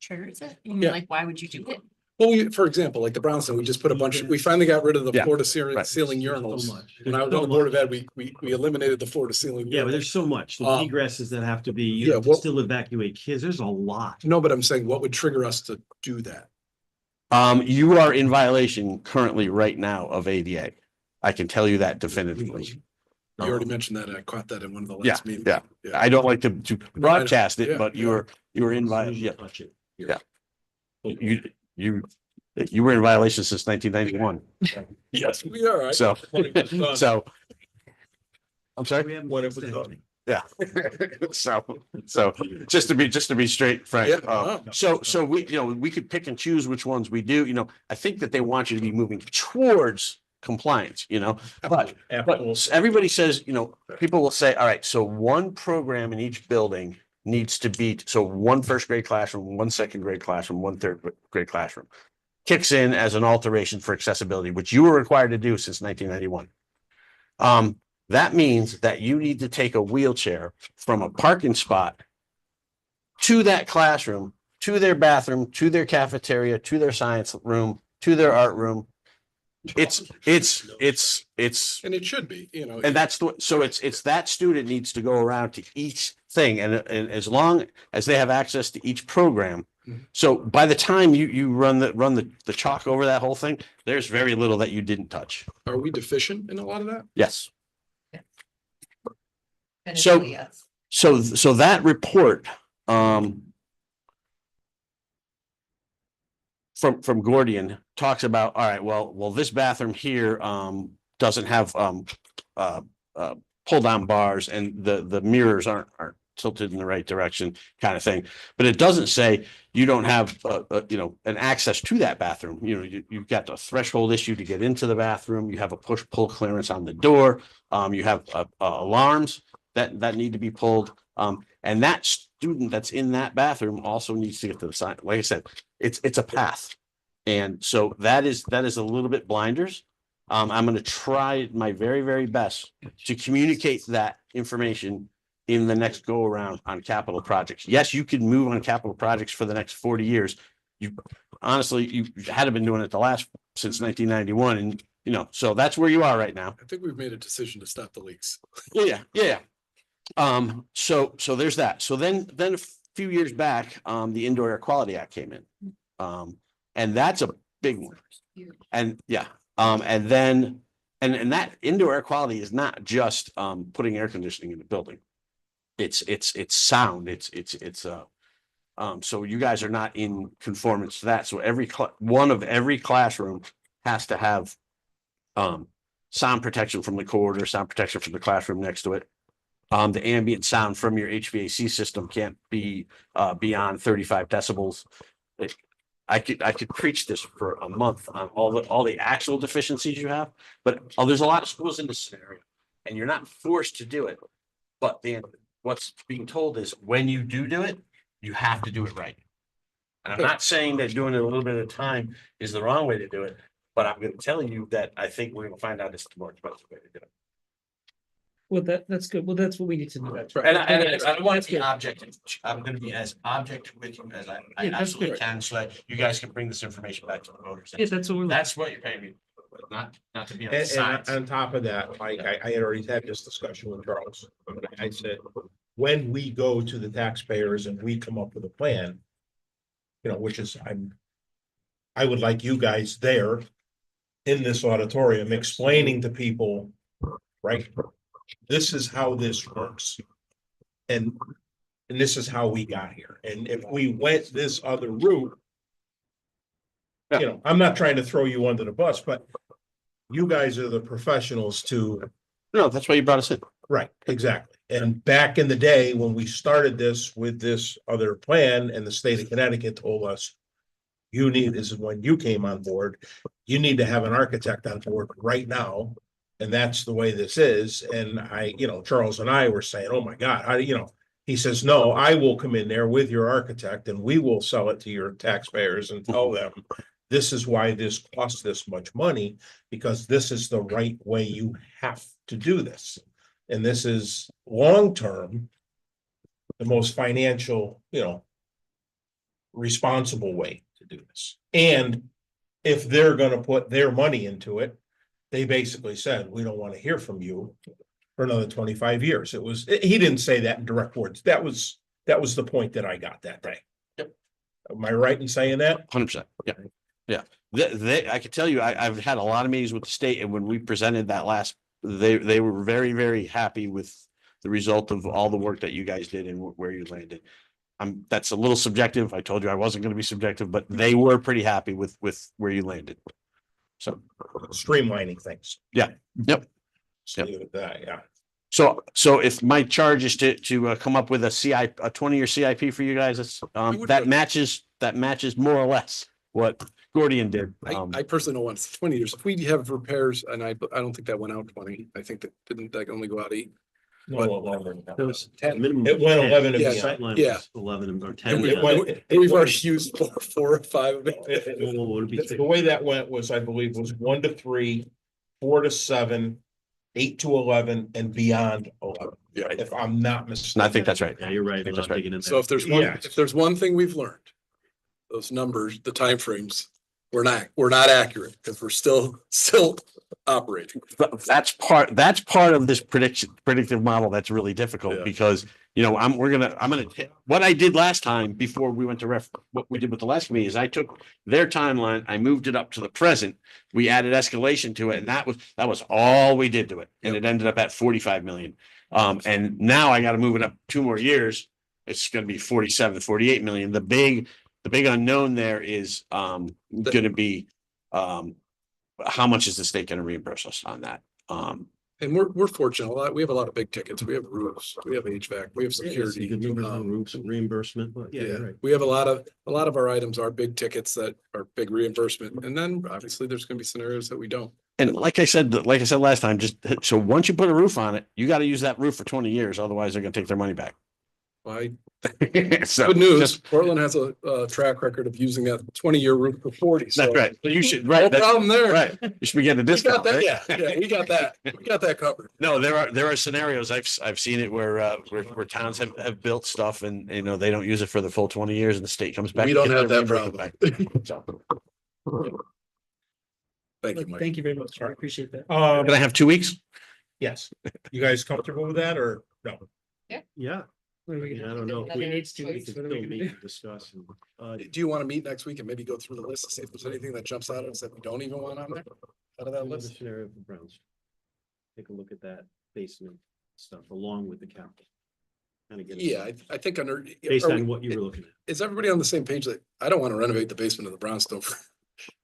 Speaker 9: Triggers it?
Speaker 2: Yeah.
Speaker 9: Like, why would you do it?
Speaker 2: Well, for example, like the Brownstone, we just put a bunch, we finally got rid of the
Speaker 4: Yeah,
Speaker 2: floor to ceiling
Speaker 4: right.
Speaker 2: urinals. When I was
Speaker 3: There's
Speaker 2: on
Speaker 3: so
Speaker 2: the Board of
Speaker 3: much.
Speaker 2: Ed, we eliminated the floor to ceiling.
Speaker 3: Yeah, but
Speaker 2: urinals.
Speaker 3: there's so much. The
Speaker 2: Um,
Speaker 3: egresses that have to be,
Speaker 2: yeah,
Speaker 3: you have to
Speaker 2: what-
Speaker 3: still evacuate kids. There's a lot.
Speaker 2: No, but I'm saying, what would trigger us to do that?
Speaker 4: You are in violation currently right now of ADA. I can tell you that definitively.
Speaker 2: You already mentioned that, and I caught that in one of the
Speaker 4: Yeah,
Speaker 2: last meetings.
Speaker 4: yeah. I don't like to broadcast it,
Speaker 2: Yeah,
Speaker 4: but
Speaker 2: yeah.
Speaker 4: you were in
Speaker 3: As soon as
Speaker 4: violation.
Speaker 3: you
Speaker 4: Yeah,
Speaker 3: touch it.
Speaker 4: you were in violation since 1991.
Speaker 2: Yes, we are. I-
Speaker 4: So,
Speaker 1: When it was done.
Speaker 4: so. I'm sorry.
Speaker 3: We haven't
Speaker 1: When it was
Speaker 3: said
Speaker 1: done.
Speaker 3: anything.
Speaker 4: Yeah. So just to be straight, Frank.
Speaker 2: Yeah, wow.
Speaker 4: So we could pick and choose which ones we do, I think that they want you to be moving towards compliance, but everybody says, people will say, all right, so one program in each building needs to be, so one first grade classroom, one second grade classroom, one third grade classroom kicks in as an alteration for accessibility, which you were required to do since 1991. That means that you need to take a wheelchair from a parking spot to that classroom, to their bathroom, to their cafeteria, to their science room, to their art room. It's,
Speaker 2: And it should be,
Speaker 4: and that's so it's that student needs to go around to each thing and as long as they have access to each program.
Speaker 2: Mhm.
Speaker 4: So by the time you run the chalk over that whole thing, there's very little that you didn't touch.
Speaker 2: are we deficient in a lot of that?
Speaker 4: Yes.
Speaker 12: And
Speaker 4: So-
Speaker 12: it's- yes.
Speaker 4: So that report, from Gordian talks about, all right, well, this bathroom here, doesn't have, pull down bars and the mirrors aren't tilted in the right direction kind of thing. But it doesn't say you don't have, an access to that bathroom. You've got the threshold issue to get into the bathroom. You have a push-pull clearance on the door. You have, alarms that need to be pulled. And that student that's in that bathroom also needs to get to the side. Like I said, it's a path. And so that is a little bit blinders. I'm going to try my very, very best to communicate that information in the next go around on capital projects. Yes, you could move on capital projects for the next 40 years. You had been doing it since 1991. And, so that's where you are right now.
Speaker 2: I think we've made a decision to stop the leaks.
Speaker 4: Yeah. So there's that. So then a few years back, the Indoor Air Quality Act came in. And that's a big one. And yeah, and then, and that indoor air quality is not just, putting air conditioning in the building. It's sound, it's So you guys are not in conformance to that. So one of every classroom has to have sound protection from the corridor, sound protection from the classroom next to it. The ambient sound from your HVAC system can't be beyond 35 decibels. I could preach this for a month on all the actual deficiencies you have, but there's a lot of schools in this scenario, and you're not forced to do it. But what's being told is when you do it, you have to do it right. And I'm not saying that doing it a little bit at a time is the wrong way to do it, but I'm going to tell you that I think we're going to find out it's the more expensive way to do it.
Speaker 6: Well, that's good. Well, that's what we need to know.
Speaker 4: And I want to be objective. I'm going to be as objective with you as I
Speaker 6: Yeah, that's
Speaker 4: absolutely
Speaker 6: good.
Speaker 4: can, so that you guys can bring this information back to the voters.
Speaker 6: Yeah, that's what we're.
Speaker 4: That's what you're paying me, but not to be on the
Speaker 1: And
Speaker 4: sides.
Speaker 1: on top of that, Mike, I had already had this discussion with Charles. I said, when we go to the taxpayers and we come up with a plan, you know, which is I would like you guys there in this auditorium explaining to people, right? This is how this works. And this is how we got here. And if we went this other route, you know, I'm not trying to throw you under the bus, but you guys are the professionals to.
Speaker 4: No, that's why you brought us in.
Speaker 1: Right, exactly. And back in the day, when we started this with this other plan and the state of Connecticut told us, this is when you came on board, you need to have an architect on board right now. And that's the way this is. And Charles and I were saying, oh my God, he says, no, I will come in there with your architect and we will sell it to your taxpayers and tell them, this is why this costs this much money, because this is the right way you have to do this. And this is long-term, the most financial, responsible way to do this. And if they're gonna put their money into it, they basically said, we don't want to hear from you for another 25 years. He didn't say that in direct words. That was the point that I got that day.
Speaker 4: Yep.
Speaker 1: Am I right in saying that?
Speaker 4: 100%. Yeah. Yeah. I could tell you, I've had a lot of meetings with the state, and when we presented that they were very, very happy with the result of all the work that you guys did and where you landed. That's a little subjective. I told you I wasn't going to be subjective, but they were pretty happy with where you landed. So
Speaker 1: Streamlining things.
Speaker 4: Yeah. Yep.
Speaker 1: So leave it at that, yeah.
Speaker 4: So if my charge is to come up with a 20-year CIP for you guys, it's that matches more or less what Gordian did.
Speaker 2: I personally don't want 20 years. If we have repairs, and I don't think that went out 20. I think that didn't like only go out 8.
Speaker 1: No, longer.
Speaker 3: It was
Speaker 2: 10.
Speaker 3: minimum.
Speaker 1: It went 11 and
Speaker 2: Yeah,
Speaker 1: beyond.
Speaker 3: Sightline
Speaker 2: Yeah.
Speaker 3: was 11 or
Speaker 2: And
Speaker 3: 10.
Speaker 2: we,
Speaker 1: It went-
Speaker 2: and we've already used 4 or 5 of it.
Speaker 3: Well, would it be
Speaker 1: The way that went was, I believe, was 1 to 3, 4 to 7, 8 to 11, and beyond 11.
Speaker 2: Yeah.
Speaker 1: If I'm not mistaken.
Speaker 4: I think that's right.
Speaker 3: Yeah, you're right.
Speaker 4: That's
Speaker 3: without
Speaker 4: right.
Speaker 3: digging in
Speaker 2: So
Speaker 3: there.
Speaker 2: if there's
Speaker 1: Yes.
Speaker 2: one thing we've learned, those numbers, the timeframes, we're not accurate because we're still operating.
Speaker 4: But that's part of this predictive model that's really difficult
Speaker 2: Yeah.
Speaker 4: because what I did last time before we went to what we did with the last committee is I took their timeline, I moved it up to the present, we added escalation to it, and that was all we did to it, and it ended up at 45 million. And now I got to move it up 2 more years. It's going to be 47, 48 million. The big unknown there is going to be how much is the state going to reimburse us on that?
Speaker 2: And we're fortunate. We have a lot of big tickets. We have roofs, we have HVAC, we have security.
Speaker 3: You could remember the roofs and reimbursement, but yeah, you're right.
Speaker 2: We have a lot of our items are big tickets that are big reimbursement. And then obviously there's gonna be scenarios that we don't.
Speaker 4: And like I said last time, so once you put a roof on it, you got to use that roof for 20 years. Otherwise they're going to take their money back.
Speaker 2: Why?
Speaker 4: So
Speaker 2: Good news,
Speaker 4: just-
Speaker 2: Portland has a track record of using that 20-year roof for 40. So
Speaker 4: That's right. So you should,
Speaker 2: no
Speaker 4: right.
Speaker 2: problem there.
Speaker 4: Right. You should be getting a
Speaker 2: We got
Speaker 4: discount.
Speaker 2: that.
Speaker 4: Right?
Speaker 2: Yeah, we got that. We got that covered.
Speaker 4: No, there are scenarios I've seen it where towns have built stuff and they don't use it for the full 20 years and the state comes back.
Speaker 2: We
Speaker 4: and
Speaker 2: don't
Speaker 4: gets
Speaker 2: have
Speaker 4: their
Speaker 2: that
Speaker 4: reimbursement
Speaker 2: problem.
Speaker 4: back. So,
Speaker 2: Thank you, Mike.
Speaker 6: Thank you very much. I appreciate that.
Speaker 4: Can I have 2 weeks?
Speaker 1: Yes. You guys comfortable with that or no?
Speaker 3: Yeah.
Speaker 6: What are we
Speaker 3: I
Speaker 6: gonna
Speaker 3: don't
Speaker 6: do?
Speaker 3: know.
Speaker 6: He needs 2
Speaker 3: We
Speaker 6: weeks.
Speaker 3: can
Speaker 6: What are we
Speaker 3: still
Speaker 6: gonna
Speaker 3: meet
Speaker 6: do?
Speaker 3: and discuss.
Speaker 2: Do you want to meet next week and maybe go through the list to see if there's anything that jumps out at us that we don't even want on there? Out of that
Speaker 3: Another
Speaker 2: list?
Speaker 3: scenario for Browns. Take a look at that basement stuff along with the capital. kind of get.
Speaker 2: Yeah, I think under.
Speaker 3: Based
Speaker 2: are
Speaker 3: on
Speaker 2: we-
Speaker 3: what you were looking at.
Speaker 2: Is everybody on the same page that I don't want to renovate the basement of the brownstone?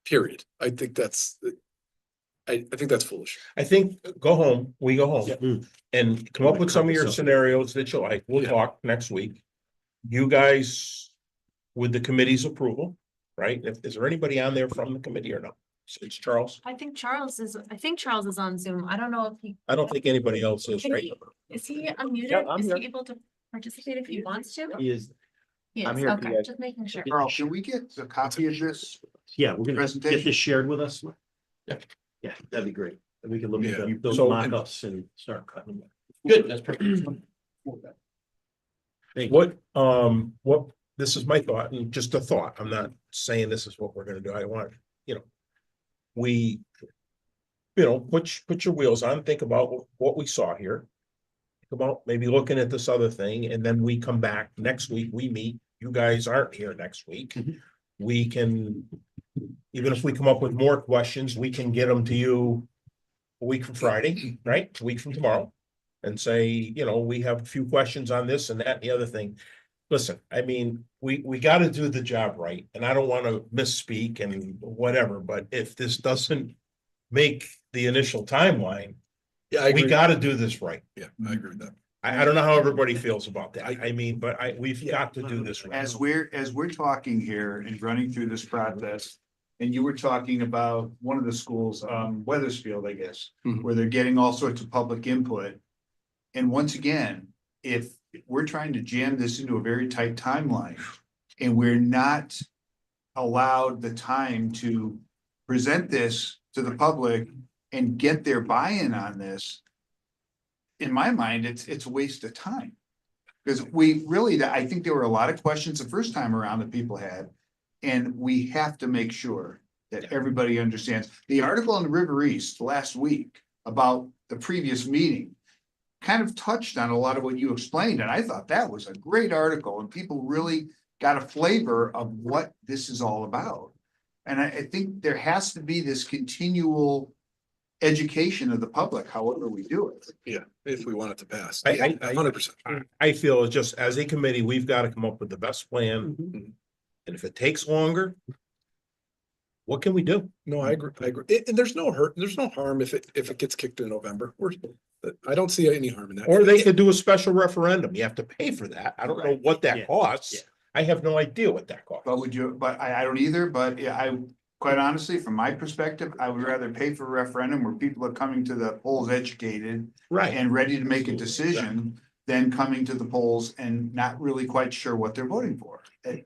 Speaker 2: Period. I think that's. I think that's foolish.
Speaker 1: I think, go home, we go home.
Speaker 3: Mm.
Speaker 1: And come up with some of your scenarios that you like. We'll
Speaker 2: Yeah.
Speaker 1: talk next week. You guys, with the committee's approval, right? Is there anybody on there from the committee or no? It's Charles.
Speaker 9: I think Charles is on Zoom. I don't know if he,
Speaker 1: I don't think anybody else is, right?
Speaker 9: is he
Speaker 1: Yeah,
Speaker 9: unmuted?
Speaker 1: I'm
Speaker 9: Is
Speaker 1: here.
Speaker 9: he able to participate if he wants to?
Speaker 3: He is,
Speaker 9: He
Speaker 3: I'm
Speaker 9: is,
Speaker 3: here,
Speaker 9: okay,
Speaker 3: PA.
Speaker 9: just making sure.
Speaker 5: Carl, can we get a copy of this?
Speaker 3: yeah, we're gonna get
Speaker 5: Presentation?
Speaker 3: this shared with us.
Speaker 1: Yeah.
Speaker 3: Yeah, that'd be great. And we can look at
Speaker 2: Yeah.
Speaker 3: those
Speaker 1: So-
Speaker 3: mock-ups and start cutting them.
Speaker 10: Good, that's perfect.
Speaker 3: Thank you.
Speaker 1: What, this is my thought and just a thought. I'm not saying this is what we're gonna do. I want, we, put your wheels on, think about what we saw here. Think about maybe looking at this other thing and then we come back next week, we meet, you guys aren't here next week.
Speaker 3: Mhm.
Speaker 1: We can, even if we come up with more questions, we can get them to you a week from Friday, right? A week from tomorrow. And say, we have a few questions on this and that and the other thing. Listen, I mean, we gotta do the job right, and I don't wanna misspeak and whatever, but if this doesn't make the initial timeline,
Speaker 2: Yeah, I
Speaker 1: we
Speaker 2: agree.
Speaker 1: gotta do this right.
Speaker 2: Yeah, I agree with that.
Speaker 1: I don't know how everybody feels about that. I mean, but we've got to do this right.
Speaker 5: As we're talking here and running through this process, and you were talking about one of the schools, Weathersfield, I guess,
Speaker 2: Mhm.
Speaker 5: where they're getting all sorts of public input. And once again, if we're trying to jam this into a very tight timeline and we're not allowed the time to present this to the public and get their buy-in on this, in my mind, it's a waste of time. Because we really, I think there were a lot of questions the first time around that people had. And we have to make sure that everybody understands. The article in the River East last week about the previous meeting kind of touched on a lot of what you explained, and I thought that was a great article, and people really got a flavor of what this is all about. And I think there has to be this continual education of the public, however we do it.
Speaker 2: Yeah, if we want it to pass.
Speaker 1: I-
Speaker 2: 100%.
Speaker 1: I feel just as a committee, we've got to come up with the best plan.
Speaker 6: Mhm.
Speaker 1: And if it takes longer, what can we do?
Speaker 2: No, I agree. And there's no harm if it gets kicked in November. I don't see any harm in that.
Speaker 1: Or they could do a special referendum. You have to pay for that. I don't know what
Speaker 3: Yeah.
Speaker 1: that costs.
Speaker 3: Yeah.
Speaker 1: I have no idea what that costs.
Speaker 5: But I don't either, but yeah, quite honestly, from my perspective, I would rather pay for a referendum where people are coming to the polls educated
Speaker 1: Right.
Speaker 5: and ready to make a decision than coming to the polls and not really quite sure what they're voting for.
Speaker 10: I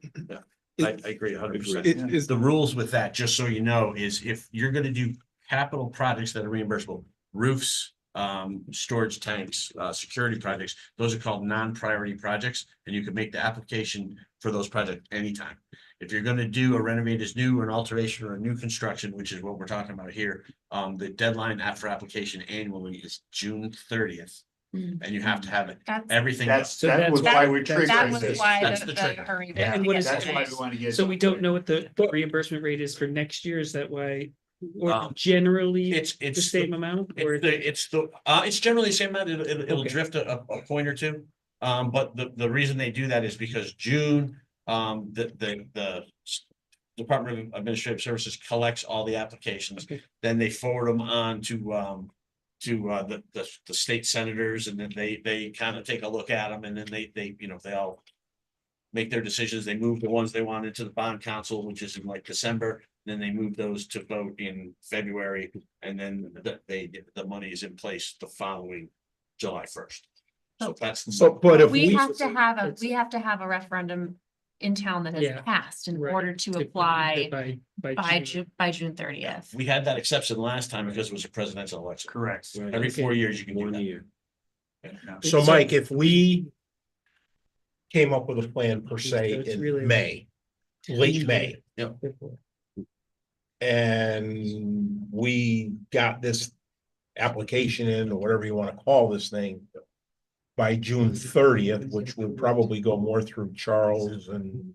Speaker 10: agree 100%.
Speaker 2: Is
Speaker 10: The rules with that, just so you know, is if you're gonna do capital projects that are reimbursable, roofs, storage tanks, security projects, those are called non-priority projects, and you can make the application for those projects anytime. If you're gonna do a renovate as new, or an alteration, or a new construction, which is what we're talking about here, the deadline for application annually is June 30th.
Speaker 12: Mm.
Speaker 10: And you have to have it,
Speaker 9: That's,
Speaker 10: everything.
Speaker 5: That was why we're
Speaker 6: That's-
Speaker 9: that
Speaker 5: triggering
Speaker 9: was
Speaker 5: this.
Speaker 9: why
Speaker 10: That's
Speaker 9: the
Speaker 10: the trigger.
Speaker 9: hurry.
Speaker 10: Yeah.
Speaker 6: And what is-
Speaker 5: That's why we want to get.
Speaker 6: So we don't know what the reimbursement rate is for next year, is that why? Or
Speaker 10: Um,
Speaker 6: generally
Speaker 10: It's,
Speaker 6: the
Speaker 10: it's.
Speaker 6: same amount or?
Speaker 10: It's generally the same amount, it'll
Speaker 6: Okay.
Speaker 10: drift a point or two. But the reason they do that is because June, the Department of Administrative Services collects all the applications.
Speaker 6: Okay.
Speaker 10: Then they forward them on to the state senators, and then they kind of take a look at them, and then they all make their decisions. They move the ones they want into the bond council, which is in like December. Then they move those to vote in February, and then the money is in place the following July 1st. So that's.
Speaker 1: So, but if
Speaker 9: We
Speaker 1: we,
Speaker 9: have to have a referendum in town that
Speaker 6: Yeah.
Speaker 9: has passed in
Speaker 6: Right.
Speaker 9: order to apply
Speaker 6: By
Speaker 9: by June 30th.
Speaker 10: We had that exception last time because it was a presidential election.
Speaker 5: Correct.
Speaker 3: Right.
Speaker 10: Every
Speaker 6: Okay.
Speaker 10: 4 years you can do
Speaker 3: 1
Speaker 10: that.
Speaker 3: year.
Speaker 1: so Mike, if we came up with a plan per se
Speaker 6: It's really-
Speaker 1: in May, late May,
Speaker 6: Before.
Speaker 1: and we got this application in, or whatever you want to call this thing, by June 30th, which would probably go more through Charles and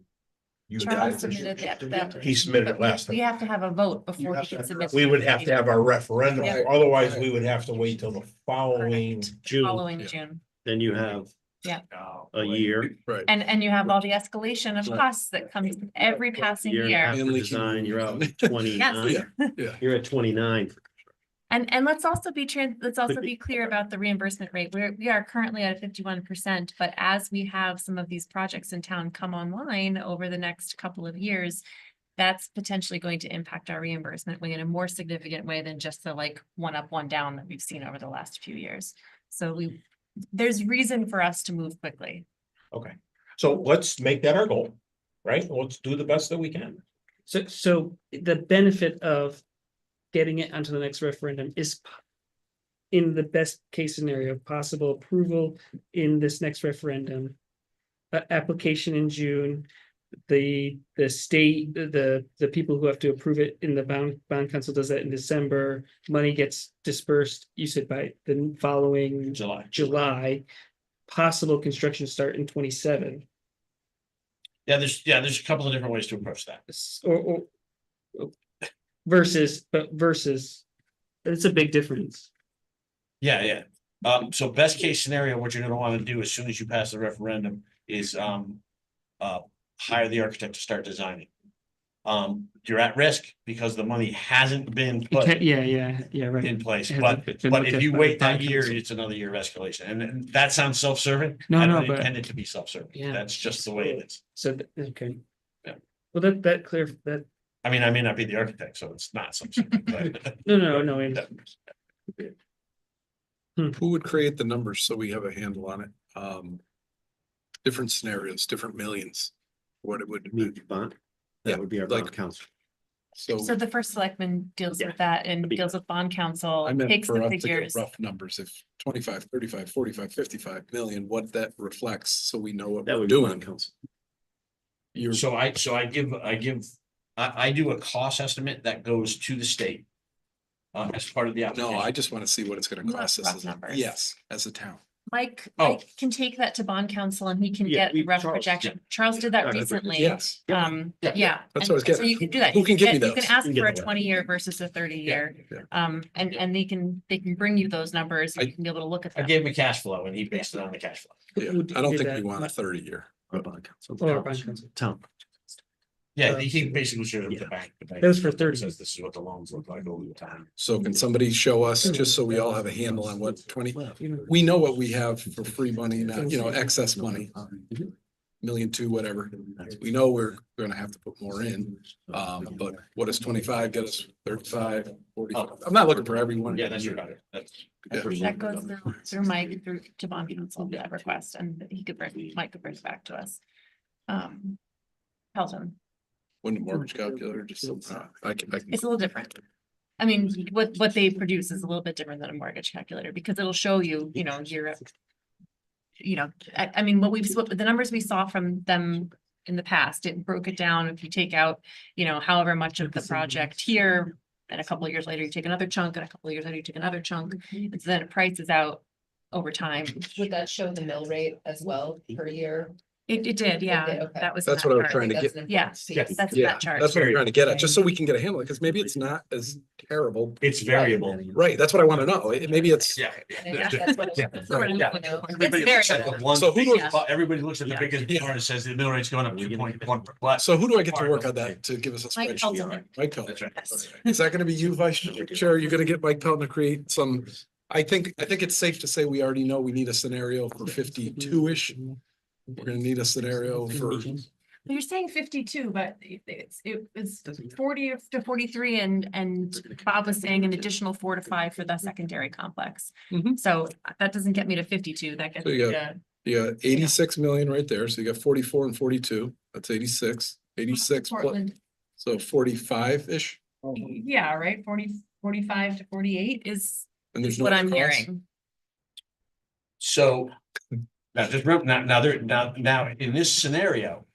Speaker 1: you
Speaker 9: Charles
Speaker 1: guys.
Speaker 9: submitted that.
Speaker 1: He submitted it last
Speaker 9: We
Speaker 1: time.
Speaker 9: have to have a vote before he can submit.
Speaker 1: We would have to have our referendum,
Speaker 9: Yeah.
Speaker 1: otherwise we would have to wait till the following
Speaker 9: Correct.
Speaker 1: June.
Speaker 9: Following June.
Speaker 3: Then you have a year.
Speaker 2: Right.
Speaker 9: And you have all the escalation of costs that comes with every passing
Speaker 3: Year and a half
Speaker 9: year.
Speaker 3: for
Speaker 2: And
Speaker 3: design, you're out
Speaker 2: leaking.
Speaker 3: 29,
Speaker 2: Yeah.
Speaker 3: you're at 29.
Speaker 9: And let's also let's also be clear about the reimbursement rate. We are currently at 51%, but as we have some of these projects in town come online over the next couple of years, that's potentially going to impact our reimbursement in a more significant way than just the like one up, one down that we've seen over the last few years. So there's reason for us to move quickly.
Speaker 1: Okay, so let's make that our goal, right? Let's do the best that we can.
Speaker 6: So the benefit of getting it onto the next referendum is in the best case scenario, possible approval in this next referendum. Application in June, the state, the people who have to approve it in the bond council does that in December. Money gets dispersed, you said by the following July, possible construction start in 27.
Speaker 10: There's a couple of different ways to approach that.
Speaker 6: Or versus, it's a big difference.
Speaker 10: Yeah. So best case scenario, what you're gonna wanna do as soon as you pass the referendum is, hire the architect to start designing. You're at risk because the money hasn't been put
Speaker 6: Yeah, right.
Speaker 10: in place,
Speaker 6: It
Speaker 10: but
Speaker 6: hasn't been
Speaker 10: but
Speaker 6: looked
Speaker 10: if
Speaker 6: at
Speaker 10: you
Speaker 6: by
Speaker 10: wait
Speaker 6: the
Speaker 10: that
Speaker 6: bond
Speaker 10: year,
Speaker 6: council.
Speaker 10: it's another year of escalation, and that sounds self-serving.
Speaker 6: No,
Speaker 10: I
Speaker 6: no,
Speaker 10: don't
Speaker 6: but-
Speaker 10: intend it to be self-serving,
Speaker 6: Yeah.
Speaker 10: that's just the way it is.
Speaker 6: So, okay.
Speaker 10: Yeah.
Speaker 6: Well, that clear, that,
Speaker 10: I mean, I may not be the architect, so it's not self-serving, but.
Speaker 6: no.
Speaker 2: Who would create the numbers so we have a handle on it? Different scenarios, different millions, what it would be.
Speaker 3: Bond.
Speaker 2: Yeah,
Speaker 3: That would be our
Speaker 2: like-
Speaker 3: bond council.
Speaker 2: So
Speaker 9: So the first selectman deals with that and
Speaker 3: be
Speaker 9: deals with bond council,
Speaker 2: I meant
Speaker 9: takes
Speaker 2: for
Speaker 9: the
Speaker 2: us to get
Speaker 9: figures.
Speaker 2: rough numbers, if 25, 35, 45, 55 million, what that reflects, so we know what
Speaker 3: That
Speaker 2: we're
Speaker 3: would be bond
Speaker 2: doing.
Speaker 3: council.
Speaker 2: You're,
Speaker 10: So I do a cost estimate that goes to the state. As part of the
Speaker 2: no,
Speaker 10: application.
Speaker 2: I just want to see what it's gonna
Speaker 9: Rough-
Speaker 2: cost us.
Speaker 9: rough
Speaker 2: as a-
Speaker 9: numbers.
Speaker 2: Yes, as a town.
Speaker 9: Mike
Speaker 10: Oh.
Speaker 9: can take that to bond council and he can
Speaker 3: Yeah,
Speaker 9: get a rough
Speaker 3: Charles,
Speaker 9: projection. Charles did that
Speaker 3: Yeah,
Speaker 9: recently.
Speaker 2: Yes,
Speaker 9: Yeah.
Speaker 2: That's what I was
Speaker 9: So
Speaker 2: getting
Speaker 9: you
Speaker 2: at.
Speaker 9: can do that.
Speaker 2: Who
Speaker 9: You
Speaker 2: can give me
Speaker 9: You can
Speaker 2: those?
Speaker 9: ask
Speaker 3: You can
Speaker 9: for a
Speaker 3: get those.
Speaker 9: 20-year versus a 30-year.
Speaker 2: yeah.
Speaker 9: And they can bring you those numbers. and
Speaker 2: I-
Speaker 9: You can be able to look at
Speaker 10: I
Speaker 9: them.
Speaker 10: gave him a cash flow and he based it on the cash flow.
Speaker 2: Yeah,
Speaker 6: Who
Speaker 2: I don't
Speaker 6: did
Speaker 2: think
Speaker 6: that?
Speaker 2: we want a 30-year.
Speaker 3: Our bond council.
Speaker 6: Or bond council.
Speaker 3: Town.
Speaker 10: Yeah, he basically showed up the
Speaker 3: Yeah.
Speaker 10: bank. The bank
Speaker 6: That was for 30.
Speaker 10: Says this is what the loans look like over the time.
Speaker 2: So can somebody show us, just so we all have a handle on what 20, we know what we have for free money now, excess money, million two, whatever. We know we're gonna have to put more in, but what does 25 get us? 35, 40? I'm not looking for everyone.
Speaker 10: Yeah, that's your better. That's.
Speaker 2: Yeah.
Speaker 9: That goes through Mike, through to bond council, that request, and Mike could bring it back to us. Pelton,
Speaker 2: When the mortgage calculator just, I can.
Speaker 9: it's a little different. I mean, what they produce is a little bit different than a mortgage calculator because it'll show you, your. I mean, the numbers we saw from them in the past, it broke it down. If you take out, however much of the project here. And a couple of years later, you take another chunk, and a couple of years later, you take another chunk, and so then it prices out over time.
Speaker 12: Would that show the mill rate as well per year?
Speaker 9: It did, yeah,
Speaker 12: did, okay.
Speaker 9: that was. in
Speaker 2: That's
Speaker 9: that
Speaker 2: what I was
Speaker 9: chart.
Speaker 2: trying to
Speaker 12: That's
Speaker 2: get.
Speaker 12: an
Speaker 9: Yeah,
Speaker 12: important piece.
Speaker 9: that's in
Speaker 2: Yeah,
Speaker 9: that chart.
Speaker 2: that's what I'm trying to get at, just so we can get a handle, because maybe it's not as terrible.
Speaker 10: It's variable.
Speaker 2: Right, that's what I want to know. Maybe it's,
Speaker 10: Yeah.
Speaker 12: Yeah, that's what
Speaker 10: Yeah.
Speaker 12: that's what I
Speaker 10: Yeah.
Speaker 12: want to know.
Speaker 10: Everybody
Speaker 9: very
Speaker 10: looks at the
Speaker 9: variable.
Speaker 10: one,
Speaker 2: So who do-
Speaker 10: everybody looks at the biggest part and says the mill rate's going up 2.1 less.
Speaker 2: so who do I get to work on that to give us a
Speaker 9: Mike
Speaker 2: spreadsheet?
Speaker 9: Pelton.
Speaker 2: Mike Pelton.
Speaker 10: That's right.
Speaker 9: Yes.
Speaker 2: Okay. Is that gonna be you, Vice Chair? You're gonna get Mike Pelton to create some, I think it's safe to say we already know we need a scenario for 52-ish. We're gonna need a scenario for,
Speaker 9: You're saying 52, but it was 40 to 43 and Bob was saying an additional 4 to 5 for the secondary complex.
Speaker 2: Mhm.
Speaker 9: So that doesn't get me to 52, that gets
Speaker 2: So
Speaker 9: me
Speaker 2: you
Speaker 9: to,
Speaker 2: you got 86 million right there. So you got 44 and 42. That's 86, 86, plus-
Speaker 9: Portland.
Speaker 2: so 45-ish.
Speaker 9: Yeah, right, 45 to 48 is
Speaker 2: And there's no
Speaker 9: what I'm
Speaker 2: cost.
Speaker 9: hearing.
Speaker 10: So now just remember, now in this scenario,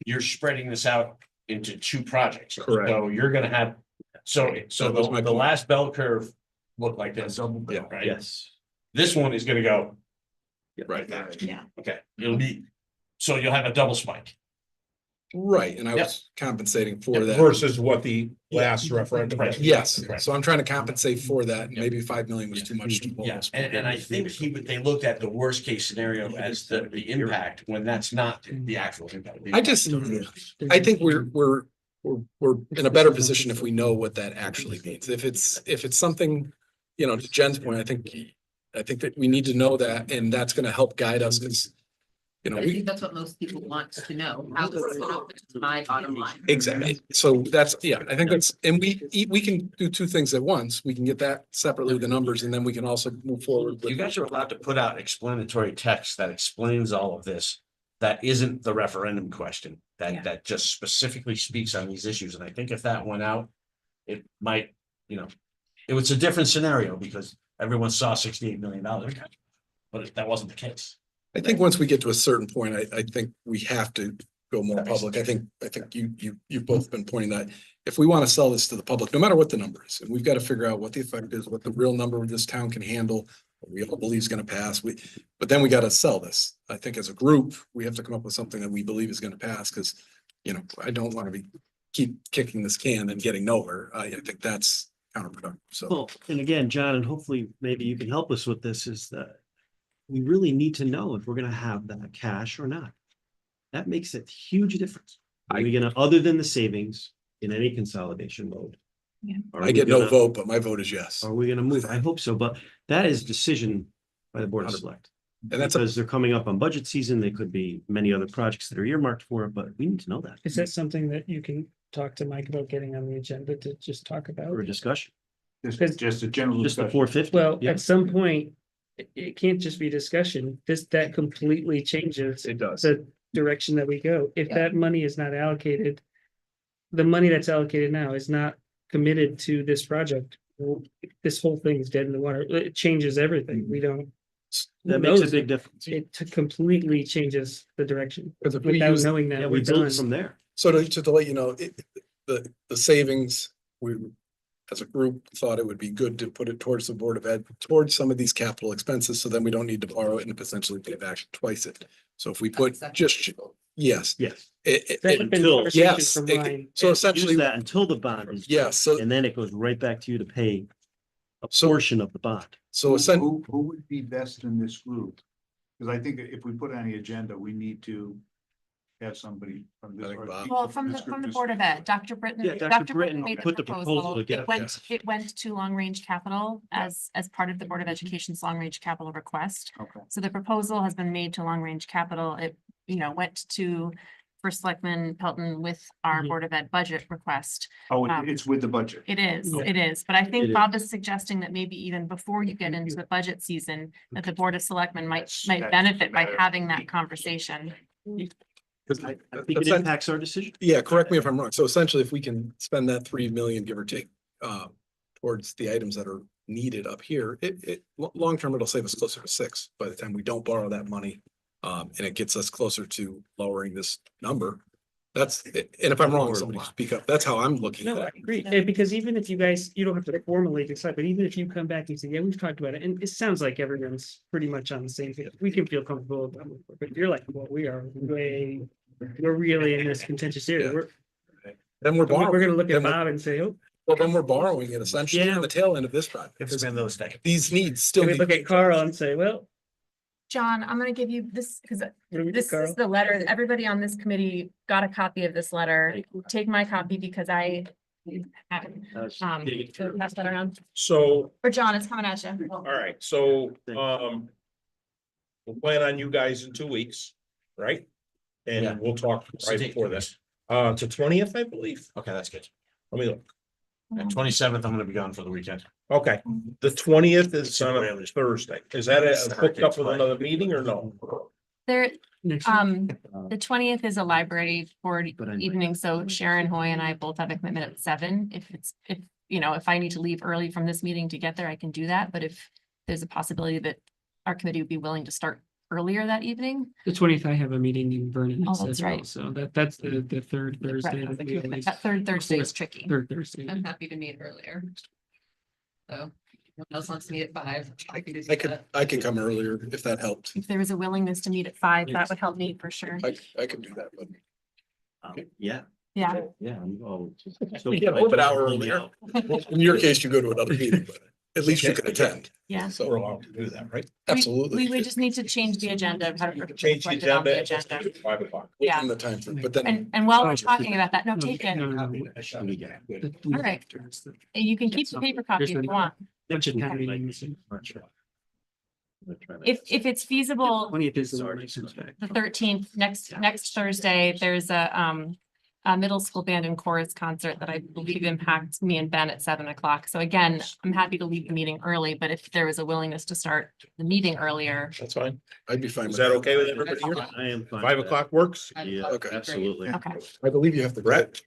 Speaker 10: you're spreading this out into two projects.
Speaker 2: Correct.
Speaker 10: So you're gonna have, so
Speaker 2: That was my
Speaker 10: the
Speaker 2: point.
Speaker 10: last bell curve looked like this,
Speaker 2: Yeah.
Speaker 10: right?
Speaker 3: Yes.
Speaker 10: This one is gonna go
Speaker 2: Right.
Speaker 10: there.
Speaker 9: Yeah.
Speaker 10: Okay, it'll be, so you'll have a double spike.
Speaker 2: Right, and I was compensating for that.
Speaker 1: Versus what the last referendum.
Speaker 2: Yes, so I'm trying to compensate for that, and maybe 5 million was too much. to
Speaker 10: Yeah, and I think they looked at the worst case scenario as the impact, when that's not the actual impact.
Speaker 2: I think we're in a better position if we know what that actually means. If it's something, you know, to Jen's point, I think that we need to know that, and that's gonna help guide us, because, you know,
Speaker 12: I think that's what most people want to know. How does this affect my bottom line?
Speaker 2: exactly. So that's, yeah, I think that's, and we can do two things at once. We can get that separately, the numbers, and then we can also move forward.
Speaker 10: You guys are allowed to put out explanatory text that explains all of this. That isn't the referendum question, that just specifically speaks on these issues. And I think if that went out, it might, you know, it was a different scenario because everyone saw $68 million. But that wasn't the case.
Speaker 2: I think once we get to a certain point, I think we have to go more public. I think you've both been pointing that if we want to sell this to the public, no matter what the number is, and we've got to figure out what the effect is, what the real number of this town can handle, what we all believe is going to pass. But then we got to sell this. I think as a group, we have to come up with something that we believe is going to pass, because, you know, I don't want to keep kicking this can and getting nowhere. I think that's counterproductive. So,
Speaker 3: Well, and again, John, and hopefully maybe you can help us with this, is that we really need to know if we're gonna have that cash or not. That makes a huge difference. Are we gonna, other than the savings in any consolidation mode?
Speaker 9: Yeah.
Speaker 3: are
Speaker 2: I
Speaker 3: we
Speaker 2: get no
Speaker 3: gonna-
Speaker 2: vote, but my vote is yes.
Speaker 3: Are we gonna move? I hope so, but that is decision by the Board of Select.
Speaker 2: And that's,
Speaker 3: Because they're coming up on budget season, there could be many other projects that are earmarked for it, but we need to know that
Speaker 6: Is that something that you can talk to Mike about getting on the agenda to just talk about?
Speaker 3: for a discussion.
Speaker 5: Just a general
Speaker 3: Just the
Speaker 5: discussion.
Speaker 3: 450.
Speaker 6: Well,
Speaker 3: Yeah.
Speaker 6: at some point, it can't just be discussion. That completely changes
Speaker 1: It does.
Speaker 6: the direction that we go. If
Speaker 12: Yeah.
Speaker 6: that money is not allocated, the money that's allocated now is not committed to this project, well, this whole thing is dead in the water. It changes everything. We don't.
Speaker 3: That
Speaker 6: who
Speaker 3: makes a
Speaker 6: knows?
Speaker 3: big difference.
Speaker 6: Completely changes the direction
Speaker 2: because if we
Speaker 6: without
Speaker 2: use,
Speaker 6: knowing
Speaker 3: Yeah,
Speaker 6: that
Speaker 3: we
Speaker 6: we're
Speaker 3: build
Speaker 6: done.
Speaker 3: from there.
Speaker 2: so to let you know, the savings, we, as a group, thought it would be good to put it towards the Board of Ed, towards some of these capital expenses, so then we don't need to borrow it and potentially pay back twice it. So if we put just, yes.
Speaker 3: Yes.
Speaker 6: That's been the
Speaker 3: until-
Speaker 6: conversation
Speaker 2: Yes,
Speaker 6: from
Speaker 2: it-
Speaker 6: Ryan.
Speaker 2: so essentially,
Speaker 3: Use that until the bond is. due,
Speaker 2: yes, so,
Speaker 3: And then it goes right back to you to pay a
Speaker 2: So-
Speaker 3: portion of the bond.
Speaker 2: so essentially,
Speaker 5: Who would be best in this group? Because I think if we put on the agenda, we need to have somebody from this.
Speaker 2: I think Bob-
Speaker 9: Well, from the Board of Ed, Dr. Britton.
Speaker 3: Yeah, Dr. Britton
Speaker 9: made
Speaker 3: put the proposal together.
Speaker 9: It went to Long Range Capital as part of the Board of Education's Long Range Capital request.
Speaker 5: Okay.
Speaker 9: So the proposal has been made to Long Range Capital. It, went to First Selectman Pelton with our
Speaker 6: Mhm.
Speaker 9: Board of Ed budget request.
Speaker 5: Oh,
Speaker 9: Um,
Speaker 5: it's with the budget.
Speaker 9: It is,
Speaker 6: Yeah.
Speaker 9: it is, but I
Speaker 3: It
Speaker 9: think
Speaker 3: is.
Speaker 9: Bob is suggesting that maybe even before you get into the budget season, that the Board of Selectmen might benefit by having that conversation.
Speaker 3: I think it impacts our decision.
Speaker 2: yeah, correct me if I'm wrong. So essentially, if we can spend that 3 million, give or take, towards the items that are needed up here, long term, it'll save us closer to 6 by the time we don't borrow that money. And it gets us closer to lowering this number. That's, and if I'm wrong, somebody speak up. That's how I'm looking at
Speaker 6: No, I
Speaker 2: it.
Speaker 6: agree. Because even if you guys, you don't have to formally decide, but even if you come back and say, yeah, we've talked about it, and it sounds like everyone's pretty much on the same page. We can feel comfortable about it, but you're like, well, we are we're really in this contentious area.
Speaker 2: Yeah.
Speaker 6: We're
Speaker 2: Then we're
Speaker 6: We're
Speaker 2: borrowing,
Speaker 6: gonna look at
Speaker 2: then we're-
Speaker 6: Bob and say, oh,
Speaker 2: well, then we're borrowing it essentially
Speaker 6: Yeah.
Speaker 2: on the tail end of this project.
Speaker 10: It's
Speaker 2: Because
Speaker 10: been those days.
Speaker 2: these needs still.
Speaker 6: we
Speaker 2: need-
Speaker 6: look at Carl and say, well,
Speaker 9: John, I'm gonna give you this, because
Speaker 6: what do we do,
Speaker 9: this is
Speaker 6: Carl?
Speaker 9: the letter, everybody on this committee got a copy of this letter. Take my copy because I haven't, so pass that around.
Speaker 1: So,
Speaker 9: Or John, it's coming at you.
Speaker 1: all right, so, we'll plan on you guys in 2 weeks, right?
Speaker 10: Yeah.
Speaker 1: And we'll talk right before this, to 20th, I believe.
Speaker 10: Okay, that's good.
Speaker 1: Let me look.
Speaker 10: And 27th, I'm gonna be gone for the weekend.
Speaker 1: Okay, the 20th is on a Thursday. Is that hooked up with another meeting or no?
Speaker 9: There,
Speaker 6: Next week?
Speaker 9: the 20th is a library board
Speaker 3: But I might-
Speaker 9: evening, so Sharon Hoy and I both have a commitment at 7. If I need to leave early from this meeting to get there, I can do that, but if there's a possibility that our committee would be willing to start earlier that evening.
Speaker 6: The 20th, I have a meeting in Vernon.
Speaker 9: Oh,
Speaker 6: as
Speaker 9: that's
Speaker 6: well,
Speaker 9: right.
Speaker 6: So that's the third Thursday.
Speaker 9: Right,
Speaker 6: that we always-
Speaker 9: That third Thursday is tricky.
Speaker 6: Third Thursday.
Speaker 12: I'm happy to meet earlier. So, if anyone else wants to meet at 5, I can do
Speaker 2: I could,
Speaker 12: that.
Speaker 2: I can come earlier if that helped.
Speaker 9: If there was a willingness to meet at 5, that would help me for sure.
Speaker 2: I can do that, but
Speaker 3: Yeah,
Speaker 9: Yeah,
Speaker 3: yeah. So
Speaker 2: Yeah, open hour earlier. In your case, you go to another meeting, but at least you can attend.
Speaker 9: yeah.
Speaker 1: So we're allowed to do that, right?
Speaker 2: Absolutely.
Speaker 9: We would just need to change the agenda of how to.
Speaker 1: Change the
Speaker 9: reflect it on
Speaker 1: agenda.
Speaker 9: agenda.
Speaker 1: 5 o'clock.
Speaker 9: Yeah.
Speaker 2: Within the time frame, but then
Speaker 9: And while we're talking about that, no, take it.
Speaker 6: No,
Speaker 9: All right. You can keep the paper copy if you want. If it's feasible,
Speaker 6: 20th is the license back.
Speaker 9: the 13th, next Thursday, there's a middle school band and chorus concert that I believe impacts me and Ben at 7 o'clock. So again, I'm happy to leave the meeting early, but if there was a willingness to start the meeting earlier.
Speaker 1: That's fine.
Speaker 2: I'd be fine
Speaker 1: Is
Speaker 2: with
Speaker 1: that okay with everybody here?
Speaker 3: I am fine.
Speaker 1: 5
Speaker 3: with that.
Speaker 1: o'clock works?
Speaker 3: Yeah,
Speaker 2: Okay.
Speaker 3: absolutely.
Speaker 9: Okay.
Speaker 2: I believe you have to.
Speaker 1: Brett?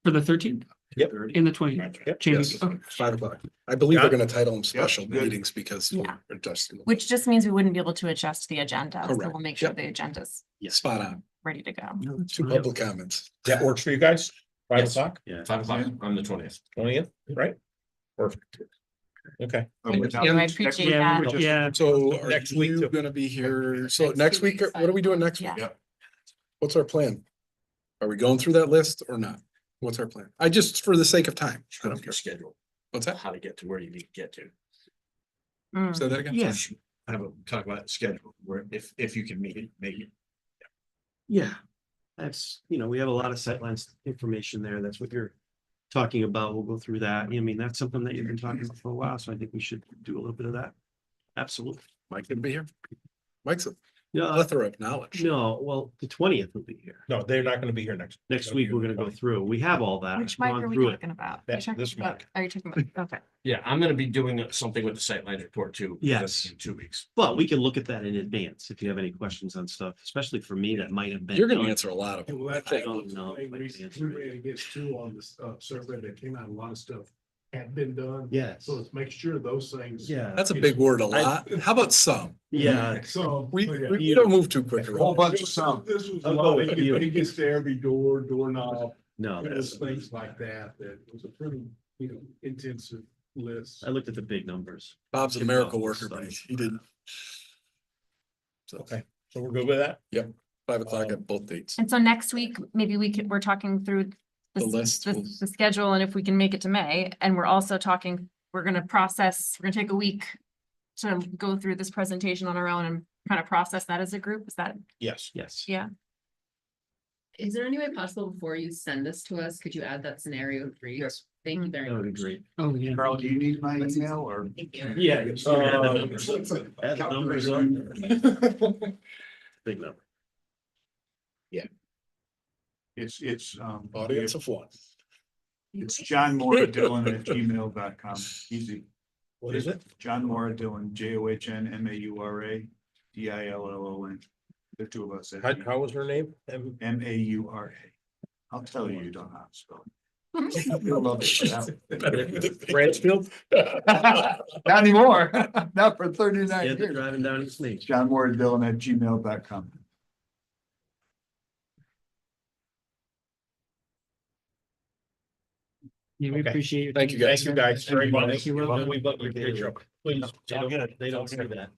Speaker 6: For the 13th
Speaker 1: Yep.
Speaker 6: and the 20th.
Speaker 1: Yep.
Speaker 6: Change
Speaker 2: Yes,
Speaker 6: it.
Speaker 2: 5 o'clock. I believe they're
Speaker 1: Got it.
Speaker 2: gonna title them special
Speaker 5: good.
Speaker 2: meetings because.
Speaker 9: Yeah.
Speaker 2: we're adjusting them.
Speaker 9: Which just means we wouldn't be able to adjust the agenda. So
Speaker 2: Correct.
Speaker 9: we'll make sure
Speaker 2: Yep.
Speaker 9: the agenda's
Speaker 2: Spot on.
Speaker 9: ready to go.
Speaker 2: Two public comments.
Speaker 1: That works for you guys? 5
Speaker 10: Yes.
Speaker 1: o'clock,
Speaker 3: Yeah.
Speaker 10: 5 o'clock on the 20th.
Speaker 1: 20th, right? Perfect. Okay.
Speaker 9: Thank you. I appreciate
Speaker 6: Yeah,
Speaker 9: that.
Speaker 6: yeah.
Speaker 2: So are
Speaker 1: Next week
Speaker 2: you
Speaker 1: too.
Speaker 2: gonna be here? So next week, what are we doing next week?
Speaker 9: Yeah.
Speaker 2: What's our plan? Are we going through that list or not? What's our plan? I just, for the sake of time. I don't
Speaker 10: Your
Speaker 2: care.
Speaker 10: schedule,
Speaker 2: What's that?
Speaker 10: how to get to where you need to get to.
Speaker 9: Mm.
Speaker 2: Say that again?
Speaker 3: Yeah.
Speaker 10: Have a talk about schedule, where if you can meet it, make it.
Speaker 3: Yeah, that's, we have a lot of sightlines information there. That's what you're talking about. We'll go through that. I mean, that's something that you've been talking about for a while, so I think we should do a little bit of that. Absolutely.
Speaker 2: Mike can be here. Mike's a
Speaker 3: No,
Speaker 2: plethora of knowledge.
Speaker 3: no, well, the 20th will be here.
Speaker 1: No, they're not gonna be here next.
Speaker 3: Next week, we're gonna go through. We have all that.
Speaker 9: Which mic
Speaker 3: gone
Speaker 9: are we
Speaker 3: through it.
Speaker 9: talking about?
Speaker 1: That-
Speaker 9: You're talking
Speaker 1: this
Speaker 9: about-
Speaker 1: mic.
Speaker 9: Are you talking about, okay.
Speaker 10: Yeah, I'm gonna be doing something with the sightlines report too. because
Speaker 3: Yes.
Speaker 10: that's In 2 weeks.
Speaker 3: But we can look at that in advance if you have any questions on stuff, espally for me that might have been.
Speaker 2: You're gonna
Speaker 3: done.
Speaker 2: answer a lot of them.
Speaker 11: Well, that's
Speaker 3: I don't know.
Speaker 11: we ran against two on this survey that came out, a lot of stuff had been done.
Speaker 3: Yes.
Speaker 11: So let's make sure those things.
Speaker 3: Yeah.
Speaker 2: That's a big word, a lot. How about some?
Speaker 3: Yeah.
Speaker 11: So.
Speaker 2: We don't move too quick.
Speaker 5: Whole
Speaker 2: around.
Speaker 5: bunch of some.
Speaker 11: This was a
Speaker 3: I'll go
Speaker 11: lot,
Speaker 3: with you.
Speaker 11: it gets to every doorknob,
Speaker 3: No,
Speaker 11: those things like that, that was a pretty, intensive list.
Speaker 3: I looked at the big numbers.
Speaker 2: Bob's a miracle worker, but he didn't. So,
Speaker 1: Okay, so we're good with that?
Speaker 2: 5 o'clock at both dates.
Speaker 9: And so next week, maybe we're talking through
Speaker 2: The
Speaker 9: the,
Speaker 2: list
Speaker 9: the,
Speaker 2: will-
Speaker 9: the schedule and if we can make it to May, and we're also talking, we're gonna take a week to go through this presentation on our own and kind of process that as a group. Is that,
Speaker 1: Yes.
Speaker 3: Yes.
Speaker 9: yeah?
Speaker 12: Is there any way possible before you send this to us, could you add that scenario 3?
Speaker 5: Yes.
Speaker 12: Thank you very
Speaker 3: That would be
Speaker 12: much.
Speaker 3: great.
Speaker 6: Oh, yeah.
Speaker 5: Carl, do you need my email or?
Speaker 12: Thank you.
Speaker 3: Yeah.
Speaker 1: Uh,
Speaker 3: Add the numbers on. Big number.
Speaker 5: It's,
Speaker 2: Audience of one.
Speaker 5: it's John Moradillon@gmail.com. Easy.
Speaker 1: What is it?
Speaker 5: John Moradillon, JohnMoradillon. The two of us.
Speaker 1: How was her name?
Speaker 5: Maura. I'll tell you, you don't know how to spell it. You'll love it.
Speaker 1: Bransfield?
Speaker 5: Not anymore. Not for 39
Speaker 3: Yeah, they're
Speaker 5: years.
Speaker 3: driving down East Main.
Speaker 5: John Moradillon@gmail.com.
Speaker 6: Yeah, we
Speaker 1: Okay.
Speaker 6: appreciate your.
Speaker 2: Thank you,
Speaker 6: time.
Speaker 2: guys.
Speaker 1: Thank you guys very much.
Speaker 6: Thank you. Well,
Speaker 1: We love your picture. Please.
Speaker 3: They don't see that.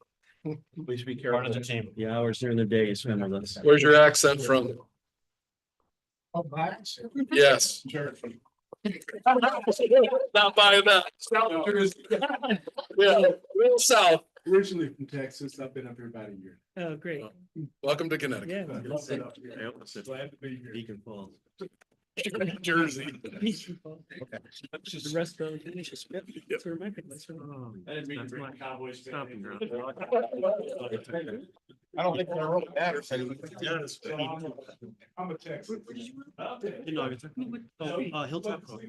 Speaker 1: Please be
Speaker 10: Part
Speaker 1: careful.
Speaker 10: of the team.
Speaker 3: The hours during the day you spend with us.
Speaker 2: Where's your accent from? Yes. Not buying that. Yeah, real south.
Speaker 11: Originally from Texas, I've been up here about a year.
Speaker 6: Oh, great.
Speaker 2: Welcome to Connecticut.
Speaker 6: Yeah.
Speaker 11: Love it up here.
Speaker 3: I almost said
Speaker 11: Glad to be here.
Speaker 3: Beacon Falls.
Speaker 2: Jersey.
Speaker 6: The rest of the. That's where my place from.
Speaker 3: Oh,
Speaker 11: I didn't mean
Speaker 3: that's
Speaker 11: to
Speaker 3: not
Speaker 11: bring Cowboys. fan
Speaker 3: Stomping
Speaker 11: in.
Speaker 3: ground.
Speaker 1: I don't think they're really matters.
Speaker 11: I'm a Texan.
Speaker 3: You know, it's- Oh, Hilltop Road.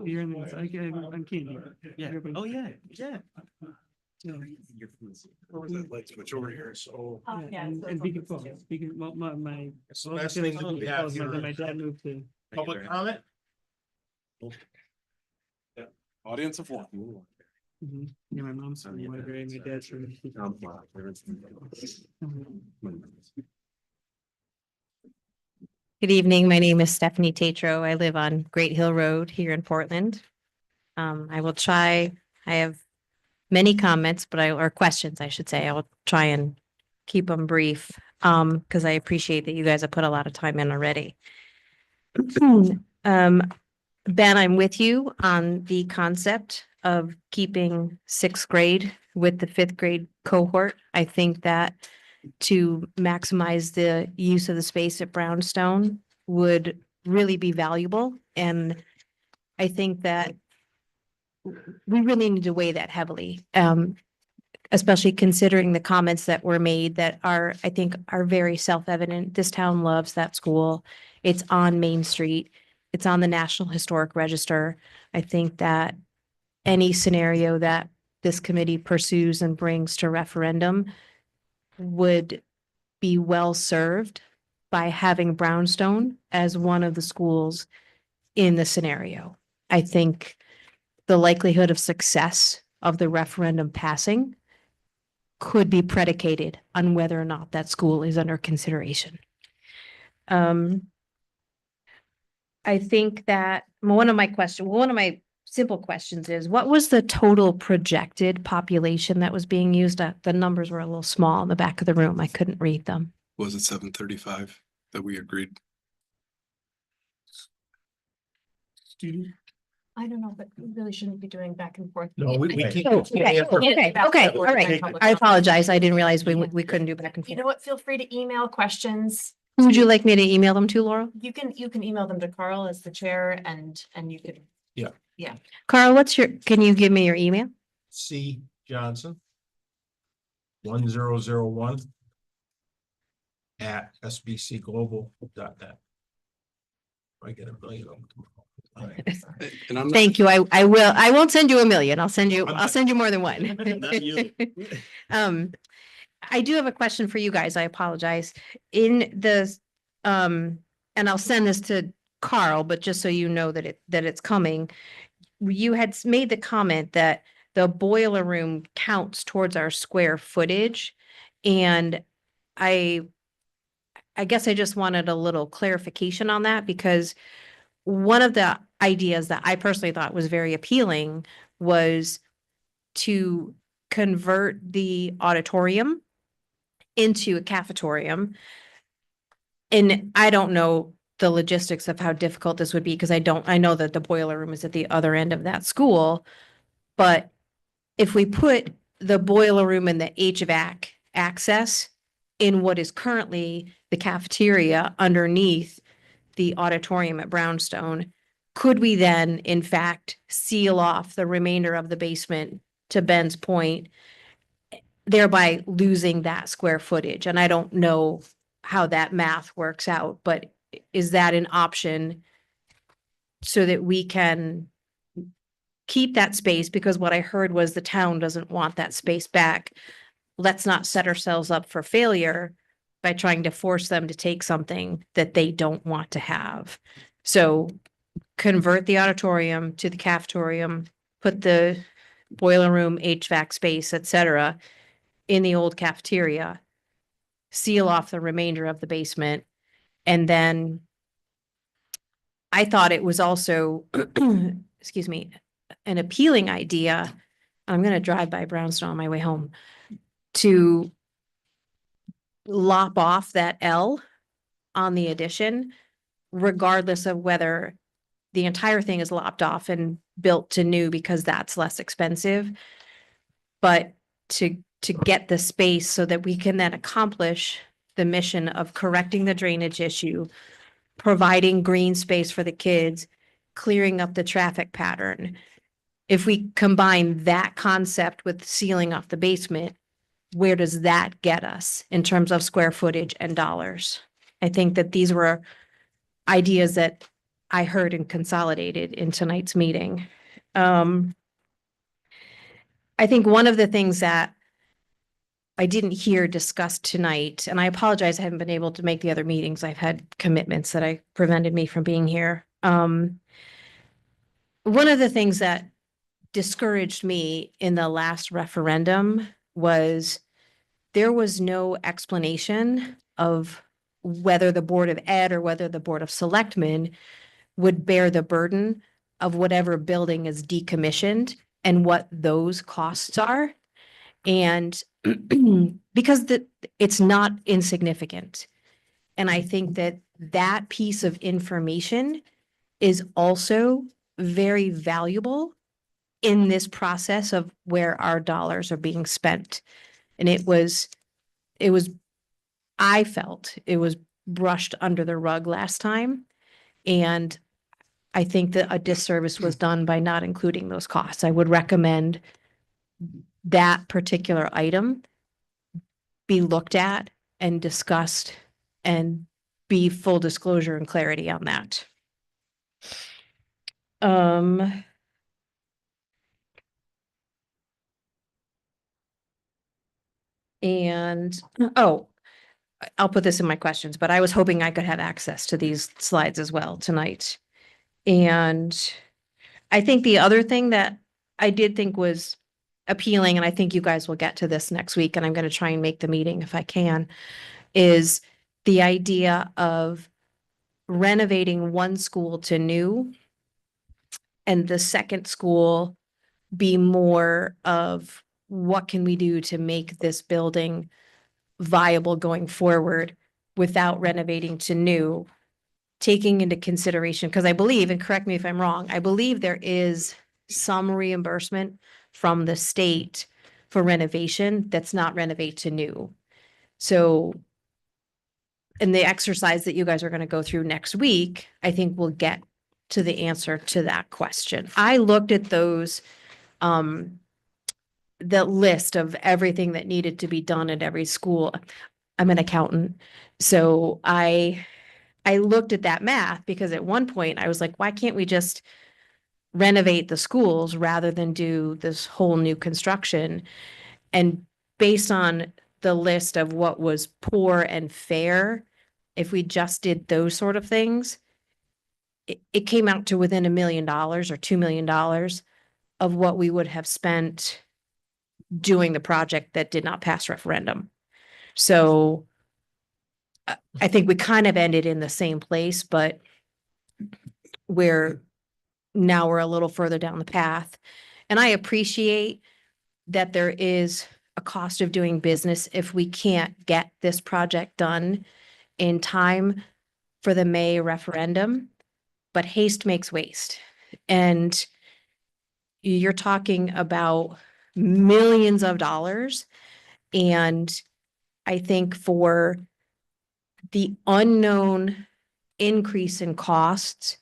Speaker 6: You're in this, I'm Candy.
Speaker 3: Yeah. Oh, yeah, yeah.
Speaker 6: So,
Speaker 3: You're from the-
Speaker 2: Where's that light switch over here? So.
Speaker 9: Oh,
Speaker 6: yeah,
Speaker 9: yeah,
Speaker 6: and
Speaker 9: so
Speaker 6: and
Speaker 9: it's
Speaker 6: Beacon
Speaker 9: on
Speaker 6: Falls,
Speaker 9: this too.
Speaker 6: Beacon, my.
Speaker 1: So last thing we have here
Speaker 6: My dad moved to.
Speaker 1: Public comment?
Speaker 2: Audience of one.
Speaker 6: Yeah, my mom's from Waterbury, my dad's from.
Speaker 13: Good evening. My name is Stephanie Tatro. I live on Great Hill Road here in Portland. I will try, I have many comments, or questions, I should say. I will try and keep them brief, because I appreciate that you guys have put a lot of time in already. Ben, I'm with you on the concept of keeping sixth grade with the fifth grade cohort. I think that to maximize the use of the space at Brownstone would really be valuable. And I think that we really need to weigh that heavily. Especially considering the comments that were made that are, I think, are very self-evident. This town loves that school. It's on Main Street. It's on the National Historic Register. I think that any scenario that this committee pursues and brings to referendum would be well served by having Brownstone as one of the schools in the scenario. I think the likelihood of success of the referendum passing could be predicated on whether or not that school is under consideration. I think that one of my simple questions is, what was the total projected population that was being used? The numbers were a little small in the back of the room. I couldn't read them.
Speaker 2: Was it 735 that we agreed?
Speaker 9: I don't know, but we really shouldn't be doing back and forth.
Speaker 1: No, we can't.
Speaker 13: Oh, okay, okay, all right. I apologize. I didn't realize we couldn't do back and
Speaker 9: You
Speaker 13: forth.
Speaker 9: know what? Feel free to email questions.
Speaker 13: Who would you like me to email them to, Laurel?
Speaker 9: You can email them to Carl as the chair and you could.
Speaker 13: Carl, can you give me your email?
Speaker 1: C Johnson. 1001. @ sbcglobal.net. I get a million of them tomorrow.
Speaker 2: And I'm not,
Speaker 13: Thank you. I won't send you a million. I'll send you more than one.
Speaker 3: Not you.
Speaker 13: I do have a question for you guys. I apologize. In the, and I'll send this to Carl, but just so you know that it's coming. You had made the comment that the boiler room counts towards our square footage. And I guess I just wanted a little clarification on that, because one of the ideas that I personally thought was very appealing was to convert the auditorium into a cafetorium. And I don't know the logistics of how difficult this would be, because I know that the boiler room is at the other end of that school. But if we put the boiler room and the HVAC access in what is currently the cafeteria underneath the auditorium at Brownstone, could we then, in fact, seal off the remainder of the basement, to Ben's point, thereby losing that square footage? And I don't know how that math works out, but is that an option so that we can keep that space? Because what I heard was the town doesn't want that space back. Let's not set ourselves up for failure by trying to force them to take something that they don't want to have. So convert the auditorium to the cafetorium, put the boiler room, HVAC space, etc., in the old cafeteria, seal off the remainder of the basement. And then I thought it was also, excuse me, an appealing idea. I'm going to drive by Brownstone on my way home, to lop off that L on the addition, regardless of whether the entire thing is lopped off and built to new, because that's less expensive. But to get the space so that we can then accomplish the mission of correcting the drainage issue, providing green space for the kids, clearing up the traffic pattern. If we combine that concept with sealing off the basement, where does that get us in terms of square footage and dollars? I think that these were ideas that I heard and consolidated in tonight's meeting. I think one of the things that I didn't hear discussed tonight, and I apologize, I haven't been able to make the other meetings. I've had commitments that prevented me from being here. One of the things that discouraged me in the last referendum was there was no explanation of whether the Board of Ed or whether the Board of Selectmen would bear the burden of whatever building is decommissioned and what those costs are. And because it's not insignificant. And I think that that piece of information is also very valuable in this process of where our dollars are being spent. And I felt it was brushed under the rug last time. And I think that a disservice was done by not including those costs. I would recommend that particular item be looked at and discussed and be full disclosure and clarity on that. And, oh, I'll put this in my questions, but I was hoping I could have access to these slides as well tonight. And I think the other thing that I did think was appealing, and I think you guys will get to this next week, and I'm going to try and make the meeting if I can, is the idea of renovating one school to new and the second school be more of what can we do to make this building viable going forward without renovating to new, taking into consideration, because I believe, and correct me if I'm wrong, I believe there is some reimbursement from the state for renovation that's not renovate to new. So in the exercise that you guys are going to go through next week, I think we'll get to the answer to that question. I looked at those, the list of everything that needed to be done at every school. I'm an accountant, so I looked at that math because at one point I was like, why can't we just renovate the schools rather than do this whole new construction? And based on the list of what was poor and fair, if we just did those sort of things, it came out to within $1 million or $2 million of what we would have spent doing the project that did not pass referendum. So I think we kind of ended in the same place, but we're a little further down the path. And I appreciate that there is a cost of doing business if we can't get this project done in time for the May referendum, but haste makes waste. And you're talking about millions of dollars. And I think for the unknown increase in costs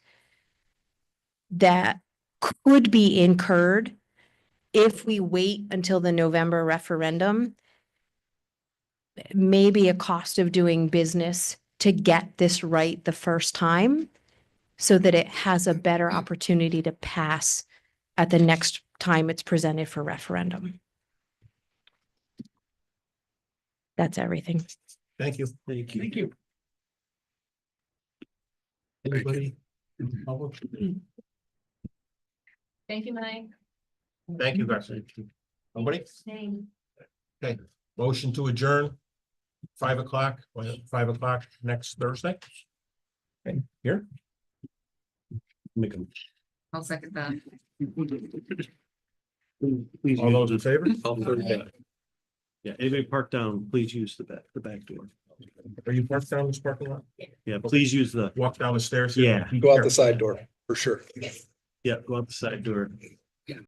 Speaker 13: that could be incurred if we wait until the November referendum, maybe a cost of doing business to get this right the first time so that it has a better opportunity to pass at the next time it's presented for referendum. That's everything.
Speaker 1: Thank you.
Speaker 3: Thank you.
Speaker 6: Thank you.
Speaker 1: Anybody? in the public?
Speaker 12: Thank you, Mike.
Speaker 1: Thank you, guys. Nobody? Okay, motion to adjourn. 5 o'clock, 5 o'clock next Thursday. Okay, here.
Speaker 3: Make them.
Speaker 12: I'll second that.
Speaker 3: Please
Speaker 1: All those in favor?
Speaker 3: Yeah, anybody parked down, please use the back door.
Speaker 1: Are you parked down this parking lot?
Speaker 3: Yeah, please use the,
Speaker 1: Walk down the stairs?
Speaker 3: Yeah.
Speaker 2: Go out the side door, for sure.
Speaker 3: yeah, go out the side door.